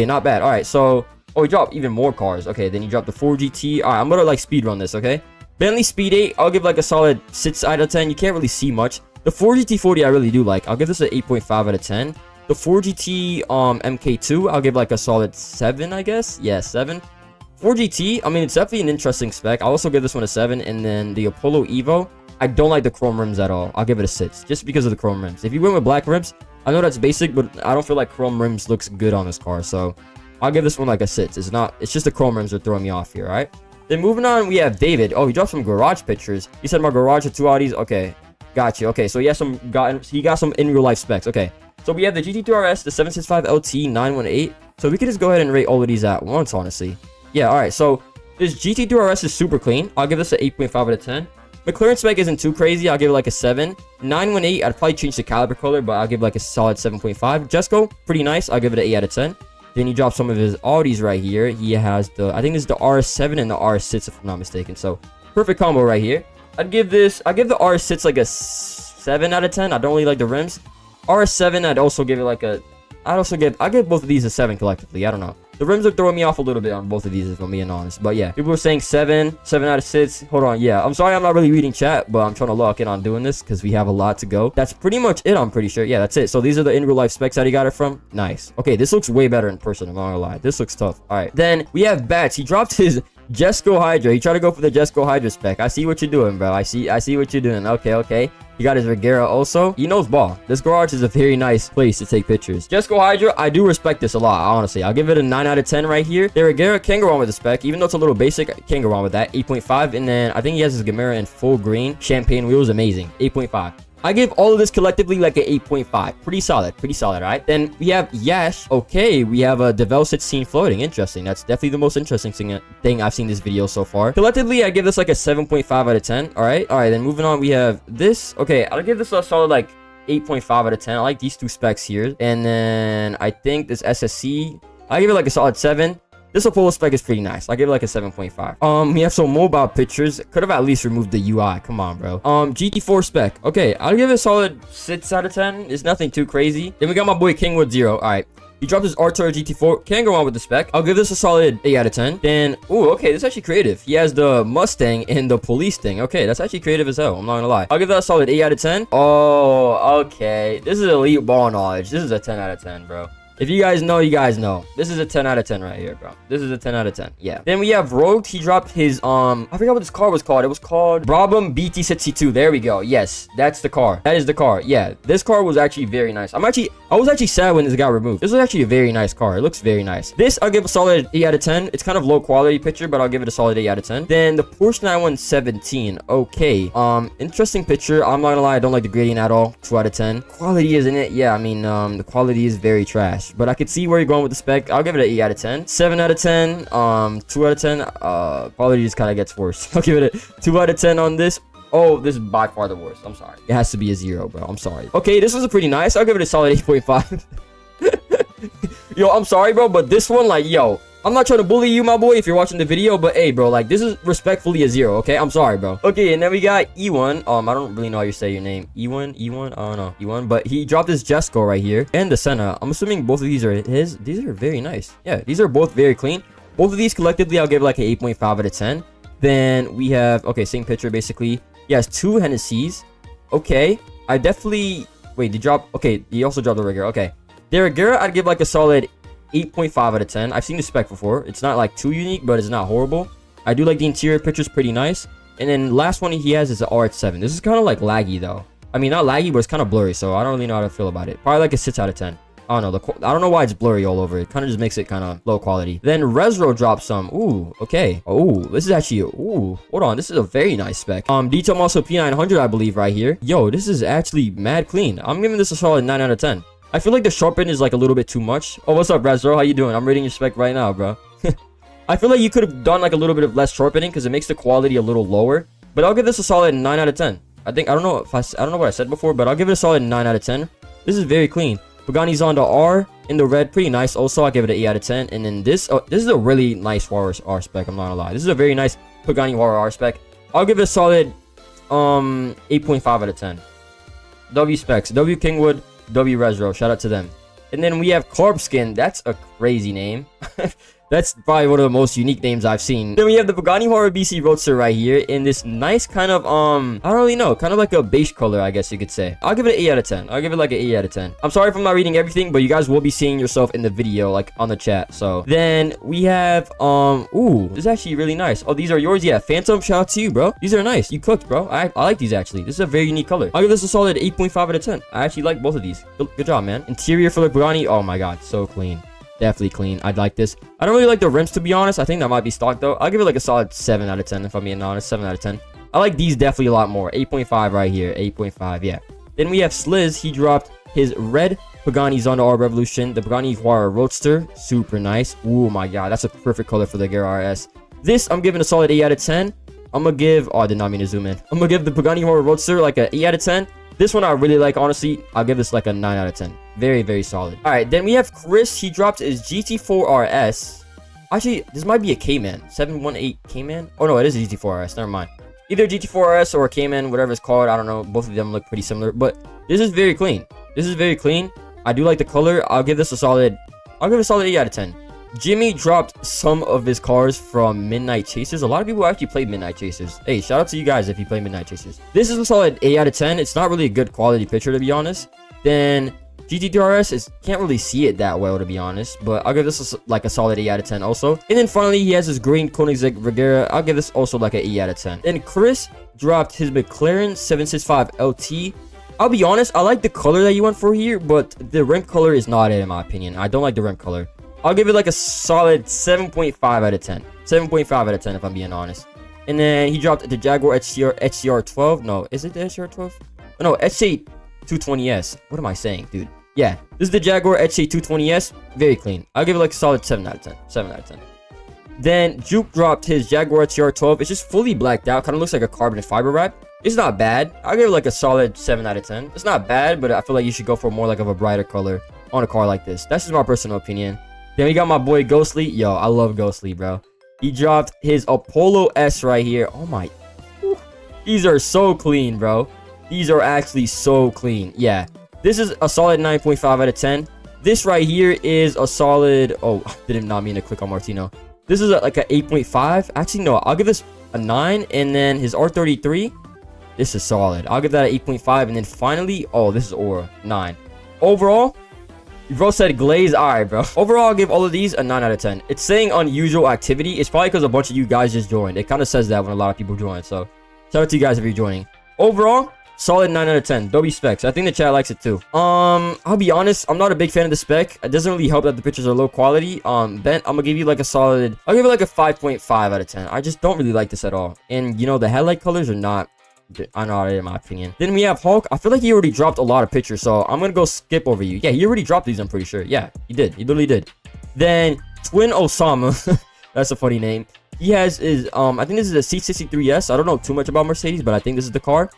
not bad. All right, so, oh, he dropped even more cars. Okay, then he dropped the 4GT. All right, I'm gonna like speed run this. Okay. Bentley Speed 8, I'll give like a solid 6 out of 10. You can't really see much. The 4GT40 I really do like. I'll give this an 8.5 out of 10. The 4GT MK2, I'll give like a solid 7, I guess. Yeah, 7. 4GT, I mean, it's definitely an interesting spec. I'll also give this one a 7. And then the Apollo Evo, I don't like the chrome rims at all. I'll give it a 6, just because of the chrome rims. If you went with black rims, I know that's basic, but I don't feel like chrome rims looks good on this car. So I'll give this one like a 6. It's just the chrome rims are throwing me off here, all right? Then moving on, we have David. Oh, he dropped some garage pictures. He said my garage had 2 Audis. Okay, got you. Okay, so he got some in real life specs. Okay, so we have the GT2 RS, the 765 LT 918. So we could just go ahead and rate all of these at once, honestly. Yeah, all right. So this GT2 RS is super clean. I'll give this an 8.5 out of 10. McLaren spec isn't too crazy. I'll give it like a 7. 918, I'd probably change the caliber color, but I'll give like a solid 7.5. Jesko, pretty nice. I'll give it an 8 out of 10. Then he dropped some of his Audis right here. He has the, I think this is the RS7 and the RS6 if I'm not mistaken. So perfect combo right here. I give the RS6 like a 7 out of 10. I don't really like the rims. RS7, I'll give both of these a 7 collectively. I don't know. The rims are throwing me off a little bit on both of these, if I'm being honest. But yeah, people are saying 7 out of 6. Hold on, yeah. I'm sorry I'm not really reading chat, but I'm trying to lock in on doing this because we have a lot to go. That's pretty much it, I'm pretty sure. Yeah, that's it. So these are the in real life specs that he got it from. Nice. Okay, this looks way better in person, I'm not gonna lie. This looks tough. All right, then we have Bats. He dropped his Jesko Hydra. He tried to go for the Jesko Hydra spec. I see what you're doing, bro. I see what you're doing. Okay. He got his Regera also. He knows ball. This garage is a very nice place to take pictures. Jesko Hydra, I do respect this a lot, honestly. I'll give it a 9 out of 10 right here. The Regera can go wrong with the spec. Even though it's a little basic, can go wrong with that. 8.5. And then I think he has his Gamera in full green. Champagne wheels, amazing. 8.5. I give all of this collectively like an 8.5. Pretty solid, right? Then we have Yash. Okay, we have a Devel 16 floating. Interesting. That's definitely the most interesting thing I've seen this video so far. Collectively, I give this like a 7.5 out of 10. All right, then moving on, we have this. Okay, I'll give this a solid like 8.5 out of 10. I like these two specs here. And then I think this SSC, I give it like a solid 7. This Apollo spec is pretty nice. I give it like a 7.5. We have some mobile pictures. Could have at least removed the UI. Come on, bro. GT4 spec. Okay, I'll give it a solid 6 out of 10. It's nothing too crazy. Then we got my boy Kingwood Zero. All right. He dropped his Artura GT4. Can't go on with the spec. I'll give this a solid 8 out of 10. Then, ooh, okay, this is actually creative. He has the Mustang and the police thing. Okay, that's actually creative as hell. I'm not gonna lie. I'll give that a solid 8 out of 10. Oh, okay. This is elite ball knowledge. This is a 10 out of 10, bro. If you guys know, you guys know. This is a 10 out of 10 right here, bro. This is a 10 out of 10. Yeah. Then we have Rogue. He dropped his, I forgot what this car was called. It was called Brabham BT62. There we go. Yes, that's the car. That is the car. Yeah, this car was actually very nice. I was actually sad when this got removed. This was actually a very nice car. It looks very nice. This, I'll give a solid 8 out of 10. It's kind of low quality picture, but I'll give it a solid 8 out of 10. Then the Porsche 917. Okay. Interesting picture. I'm not gonna lie. I don't like the gradient at all. 2 out of 10. Quality, isn't it? Yeah, I mean, the quality is very trash, but I could see where you're going with the spec. I'll give it an 8 out of 10. 7 out of 10. 2 out of 10. Quality just kind of gets worse. I'll give it a 2 out of 10 on this. Oh, this is by far the worst. I'm sorry. It has to be a 0, bro. I'm sorry. Okay, this was a pretty nice. I'll give it a solid 8.5. Yo, I'm sorry, bro, but this one, like, yo, I'm not trying to bully you, my boy, if you're watching the video, but hey, bro, like, this is respectfully a 0, okay? I'm sorry, bro. Okay, and then we got E1. I don't really know how you say your name. E1, I don't know. E1, but he dropped his Jesco right here and the Senna. I'm assuming both of these are his. These are very nice. Yeah, these are both very clean. Both of these collectively, I'll give like an 8.5 out of 10. Then we have, okay, same picture, basically. He has 2 Hennessy's. Okay, I definitely, wait, okay, he also dropped the Rigger. Okay, the Rigger, I'd give like a solid 8.5 out of 10. I've seen the spec before. It's not like too unique, but it's not horrible. I do like the interior pictures, pretty nice. And then last one he has is the RH7. This is kind of like laggy though. I mean, not laggy, but it's kind of blurry, so I don't really know how to feel about it. Probably like a 6 out of 10. I don't know. I don't know why it's blurry all over. It kind of just makes it kind of low quality. Then Resro dropped some. Ooh, okay. Oh, this is actually, ooh, hold on. This is a very nice spec. Detail Muscle P900, I believe, right here. Yo, this is actually mad clean. I'm giving this a solid 9 out of 10. I feel like the sharpen is like a little bit too much. Oh, what's up, Resro? How you doing? I'm reading your spec right now, bro. I feel like you could have done like a little bit of less sharpening because it makes the quality a little lower. But I'll give this a solid 9 out of 10. I don't know what I said before, but I'll give it a solid 9 out of 10. This is very clean. Pagani's on the R in the red, pretty nice. Also, I'll give it an 8 out of 10. And then this is a really nice Huara R spec. I'm not gonna lie. This is a very nice Pagani Huara R spec. I'll give it a solid 8.5 out of 10. W specs, W Kingwood, W Resro. Shout out to them. And then we have Carb Skin. That's a crazy name. That's probably one of the most unique names I've seen. Then we have the Pagani Huara BC Roadster right here in this nice kind of, I don't really know, kind of like a beige color, I guess you could say. I'll give it an 8 out of 10. I'll give it like an 8 out of 10. I'm sorry if I'm not reading everything, but you guys will be seeing yourself in the video, like on the chat. So then we have, ooh, this is actually really nice. Oh, these are yours? Yeah, Phantom, shout out to you, bro. These are nice. You cooked, bro. I like these actually. This is a very unique color. I'll give this a solid 8.5 out of 10. I actually like both of these. Good job, man. Interior for the Pagani. Oh my God, so clean. Definitely clean. I'd like this. I don't really like the rims, to be honest. I think that might be stock though. I'll give it like a solid 7 out of 10 if I'm being honest. 7 out of 10. I like these definitely a lot more. 8.5 right here. 8.5, yeah. Then we have Sliz. He dropped his red Pagani Zonda R Revolution. The Pagani Huara Roadster. Super nice. Oh my God. That's a perfect color for the Gear RS. This, I'm giving a solid 8 out of 10. I'm gonna give, oh, I did not mean to zoom in. I'm gonna give the Pagani Huara Roadster like a 8 out of 10. This one I really like, honestly. I'll give this like a 9 out of 10. Very, very solid. All right, then we have Chris. He dropped his GT4 RS. Actually, this might be a Cayman. 718 Cayman? Oh, no, it is a GT4 RS. Never mind. Either GT4 RS or a Cayman, whatever it's called. I don't know. Both of them look pretty similar. But this is very clean. This is very clean. I do like the color. I'll give this a solid... I'll give it a solid 8 out of 10. Jimmy dropped some of his cars from Midnight Chasers. A lot of people actually played Midnight Chasers. Hey, shout out to you guys if you play Midnight Chasers. This is a solid 8 out of 10. It's not really a good quality picture, to be honest. Then GT3RS is can't really see it that well, to be honest. But I'll give this like a solid 8 out of 10 also. And then finally, he has his green Koenigsegg Regera. I'll give this also like an 8 out of 10. Then Chris dropped his McLaren 765 LT. I'll be honest, I like the color that you went for here, but the rim color is not it in my opinion. I don't like the rim color. I'll give it like a solid 7.5 out of 10. 7.5 out of 10 if I'm being honest. And then he dropped the Jaguar HCR 12. No, is it the HCR 12? Oh, no, HC 220S. What am I saying, dude? Yeah, this is the Jaguar HC 220S. Very clean. I'll give it like a solid 7 out of 10. 7 out of 10. Then Juke dropped his Jaguar HCR 12. It's just fully blacked out. Kind of looks like a carbon fiber wrap. It's not bad. I'll give it like a solid 7 out of 10. It's not bad, but I feel like you should go for more like of a brighter color on a car like this. That's just my personal opinion. Then we got my boy Ghostly. Yo, I love Ghostly, bro. He dropped his Apollo S right here. Oh my. Whew. These are so clean, bro. These are actually so clean. Yeah. This is a solid 9.5 out of 10. This right here is a solid... Oh, did not mean to click on Martino. This is like an 8.5. Actually, no. I'll give this a 9. And then his R33. This is solid. I'll give that an 8.5. And then finally... Oh, this is Aura. 9. Overall... Bro said glaze. All right, bro. Overall, I'll give all of these a 9 out of 10. It's saying unusual activity. It's probably because a bunch of you guys just joined. It kind of says that when a lot of people join. So shout out to you guys if you're joining. Overall, solid 9 out of 10. Dobby specs. I think the chat likes it too. I'll be honest. I'm not a big fan of the spec. It doesn't really help that the pictures are low quality. Ben, I'm gonna give you like a solid. I'll give it like a 5.5 out of 10. I just don't really like this at all. And you know, the headlight colors are not. I know, in my opinion. Then we have Hulk. I feel like he already dropped a lot of pictures, so I'm gonna go skip over you. Yeah, he already dropped these, I'm pretty sure. Yeah, he did. He literally did. Then Twin Osama. That's a funny name. He has his I think this is a C63S. I don't know too much about Mercedes, but I think this is the car.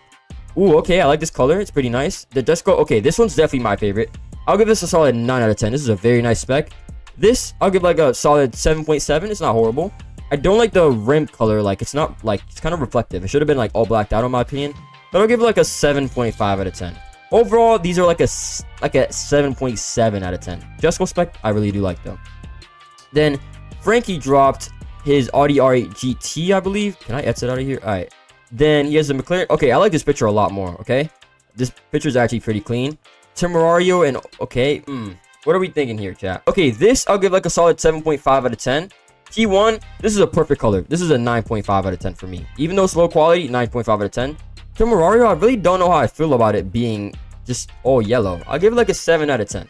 Ooh, okay, I like this color. It's pretty nice. The Desco. Okay, this one's definitely my favorite. I'll give this a solid 9 out of 10. This is a very nice spec. This I'll give like a solid 7.7. It's not horrible. I don't like the rim color. Like, it's not like, it's kind of reflective. It should have been like all blacked out in my opinion. But I'll give it like a 7.5 out of 10. Overall, these are like a 7.7 out of 10. Jesco spec, I really do like them. Then Frankie dropped his Audi R8 GT, I believe. Can I exit out of here? All right. Then he has the McLaren. Okay, I like this picture a lot more. Okay, this picture is actually pretty clean. Temerario and okay. What are we thinking here, chat? Okay, this I'll give like a solid 7.5 out of 10. T1, this is a perfect color. This is a 9.5 out of 10 for me. Even though it's low quality, 9.5 out of 10. Temerario, I really don't know how I feel about it being just all yellow. I'll give it like a 7 out of 10.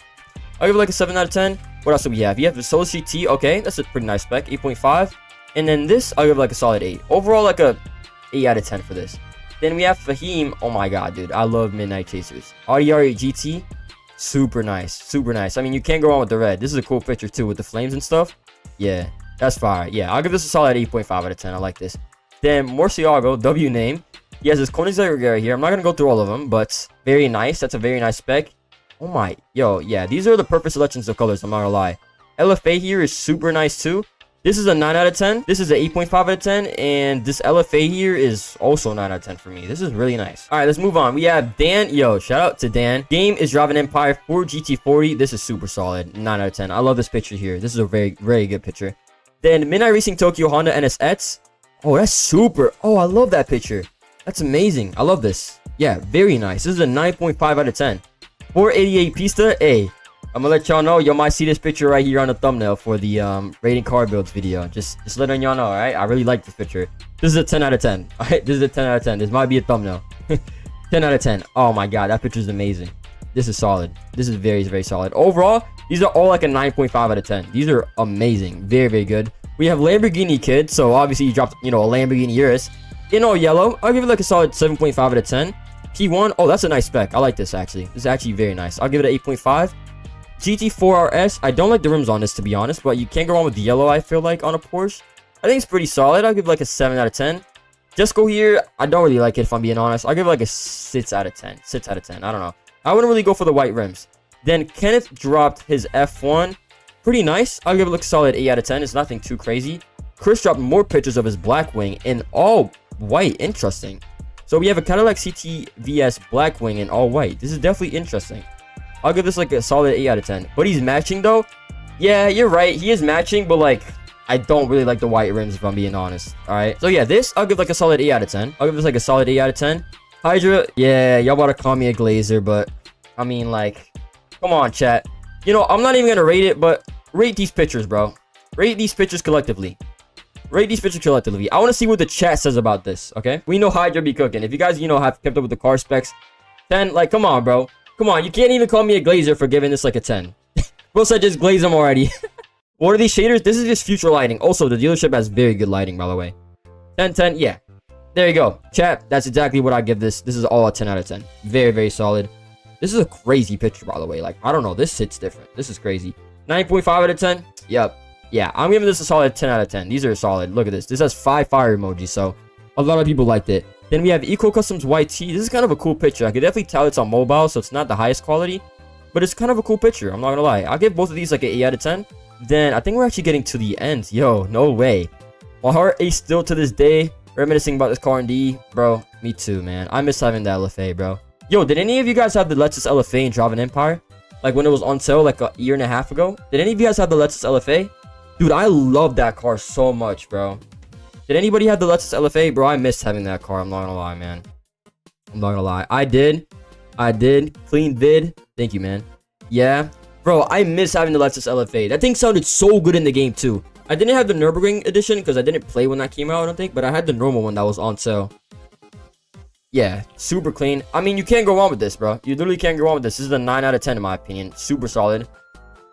I'll give it like a 7 out of 10. What else do we have? You have the Soul GT. Okay, that's a pretty nice spec. 8.5. And then this, I'll give it like a solid 8. Overall, like a 8 out of 10 for this. Then we have Fahim. Oh my god, dude. I love Midnight Chasers. Audi R8 GT. Super nice. Super nice. I mean, you can't go wrong with the red. This is a cool picture too with the flames and stuff. Yeah. That's fire. Yeah, I'll give this a solid 8.5 out of 10. I like this. Then Murcielago, W name. He has his Koenigsegg Regera here. I'm not going to go through all of them, but very nice. That's a very nice spec. Oh my. Yo, yeah, these are the perfect selections of colors. I'm not going to lie. LFA here is super nice too. This is a 9 out of 10. This is an 8.5 out of 10. And this LFA here is also 9 out of 10 for me. This is really nice. All right, let's move on. We have Dan. Yo, shout out to Dan. Game is driving Empire 4 GT40. This is super solid. 9 out of 10. I love this picture here. This is a very, very good picture. Then Midnight Racing Tokyo Honda NSX. Oh, that's super. Oh, I love that picture. That's amazing. I love this. Yeah, very nice. This is a 9.5 out of 10. 488 Pista. Hey, I'm gonna let y'all know. Y'all might see this picture right here on the thumbnail for the rating car builds video. Just letting y'all know, all right? I really like this picture. This is a 10 out of 10. All right, this is a 10 out of 10. This might be a thumbnail. 10 out of 10. Oh my god, that picture is amazing. This is solid. This is very, very solid. Overall, these are all like a 9.5 out of 10. These are amazing. Very, very good. We have Lamborghini Kid. So obviously you dropped, you know, a Lamborghini Urus in all yellow. I'll give it like a solid 7.5 out of 10. P1. Oh, that's a nice spec. I like this actually. This is actually very nice. I'll give it an 8.5. GT4 RS. I don't like the rims on this to be honest, but you can't go wrong with the yellow, I feel like, on a Porsche. I think it's pretty solid. I'll give it like a 7 out of 10. Just go here. I don't really like it if I'm being honest. I'll give it like a 6 out of 10. 6 out of 10. I don't know. I wouldn't really go for the white rims. Then Kenneth dropped his F1. Pretty nice. I'll give it like a solid 8 out of 10. It's nothing too crazy. Chris dropped more pictures of his Blackwing in all white. Interesting. So we have a Cadillac CT VS Blackwing in all white. This is definitely interesting. I'll give this like a solid 8 out of 10. But he's matching though. Yeah, you're right. He is matching, but like, I don't really like the white rims if I'm being honest. Alright. So yeah, this, I'll give like a solid 8 out of 10. I'll give this like a solid 8 out of 10. Hydra, yeah, y'all about to call me a glazer, but I mean, like, come on, chat. You know, I'm not even gonna rate it, but rate these pictures, bro. Rate these pictures collectively. Rate these pictures collectively. I want to see what the chat says about this, okay? We know Hydra be cooking. If you guys, you know, have kept up with the car specs, then, like, come on, bro. Come on, you can't even call me a glazer for giving this like a 10. Bro said just glaze them already. What are these shaders? This is just future lighting. Also, the dealership has very good lighting, by the way. 10, 10, yeah. There you go. Chat, that's exactly what I give this. This is all a 10 out of 10. Very, very solid. This is a crazy picture, by the way. Like, I don't know. This hits different. This is crazy. 9.5 out of 10. Yep. Yeah, I'm giving this a solid 10 out of 10. These are solid. Look at this. This has 5 fire emojis, so a lot of people liked it. Then we have Eco Customs YT. This is kind of a cool picture. I could definitely tell it's on mobile, so it's not the highest quality, but it's kind of a cool picture. I'm not gonna lie. I'll give both of these like an 8 out of 10. Then I think we're actually getting to the end. Yo, no way. My heart aches still to this day. Reminiscing about this car in D, bro. Me too, man. I miss having the LFA, bro. Yo, did any of you guys have the Lexus LFA in Driving Empire? Like when it was on sale like a year and a half ago? Did any of you guys have the Lexus LFA? Dude, I love that car so much, bro. Did anybody have the Lexus LFA? Bro, I missed having that car. I'm not gonna lie, man. I'm not gonna lie. I did. Clean vid. Thank you, man. Yeah. Bro, I miss having the Lexus LFA. That thing sounded so good in the game too. I didn't have the Nürburgring edition because I didn't play when that came out, I don't think, but I had the normal one that was on sale. Yeah, super clean. I mean, you can't go wrong with this, bro. You literally can't go wrong with this. This is a 9 out of 10 in my opinion. Super solid.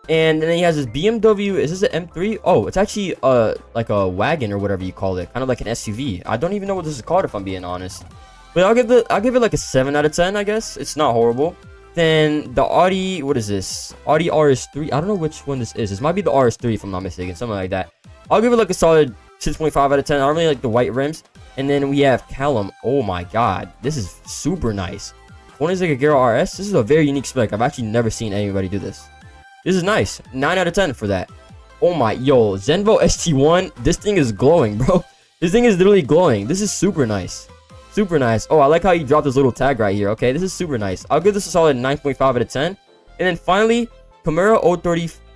And then he has this BMW. Is this an M3? Oh, it's actually like a wagon or whatever you call it. Kind of like an SUV. I don't even know what this is called if I'm being honest. But I'll give it like a 7 out of 10, I guess. It's not horrible. Then the Audi, what is this? Audi RS3. I don't know which one this is. This might be the RS3 if I'm not mistaken. Something like that. I'll give it like a solid 6.5 out of 10. I don't really like the white rims. And then we have Callum. Oh my god. This is super nice. One is like a Garo RS. This is a very unique spec. I've actually never seen anybody do this. This is nice. 9 out of 10 for that. Oh my, yo. Zenvo ST1. This thing is glowing, bro. This thing is literally glowing. This is super nice. Super nice. Oh, I like how you dropped this little tag right here. Okay, this is super nice. I'll give this a solid 9.5 out of 10. And then finally, Camaro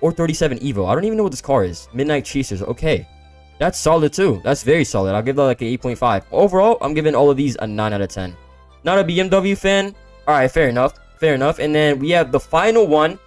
037 Evo. I don't even know what this car is. Midnight Chasers. Okay. That's solid too. That's very solid. I'll give that like an 8.5. Overall, I'm giving all of these a 9 out of 10. Not a BMW fan. Alright, fair enough. Fair enough. And then we have the final one.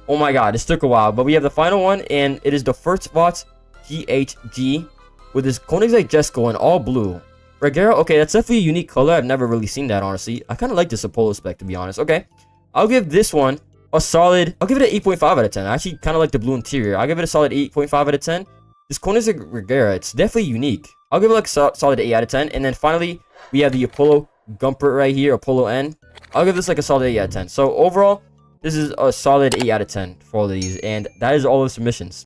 Oh my god, this took a while. But we have the final one. And it is the First Spots GHG. With this Koenigsegg Jesko in all blue. Regera, okay, that's definitely a unique color. I've never really seen that, honestly. I kind of like this Apollo spec, to be honest. Okay. I'll give this one a solid... I'll give it an 8.5 out of 10. I actually kind of like the blue interior. I'll give it a solid 8.5 out of 10. This Koenigsegg Regera, it's definitely unique. I'll give it like a solid 8 out of 10. And then finally, we have the Apollo Gumpert right here, Apollo N. I'll give this like a solid 8 out of 10. So overall, this is a solid 8 out of 10 for all of these. And that is all the submissions.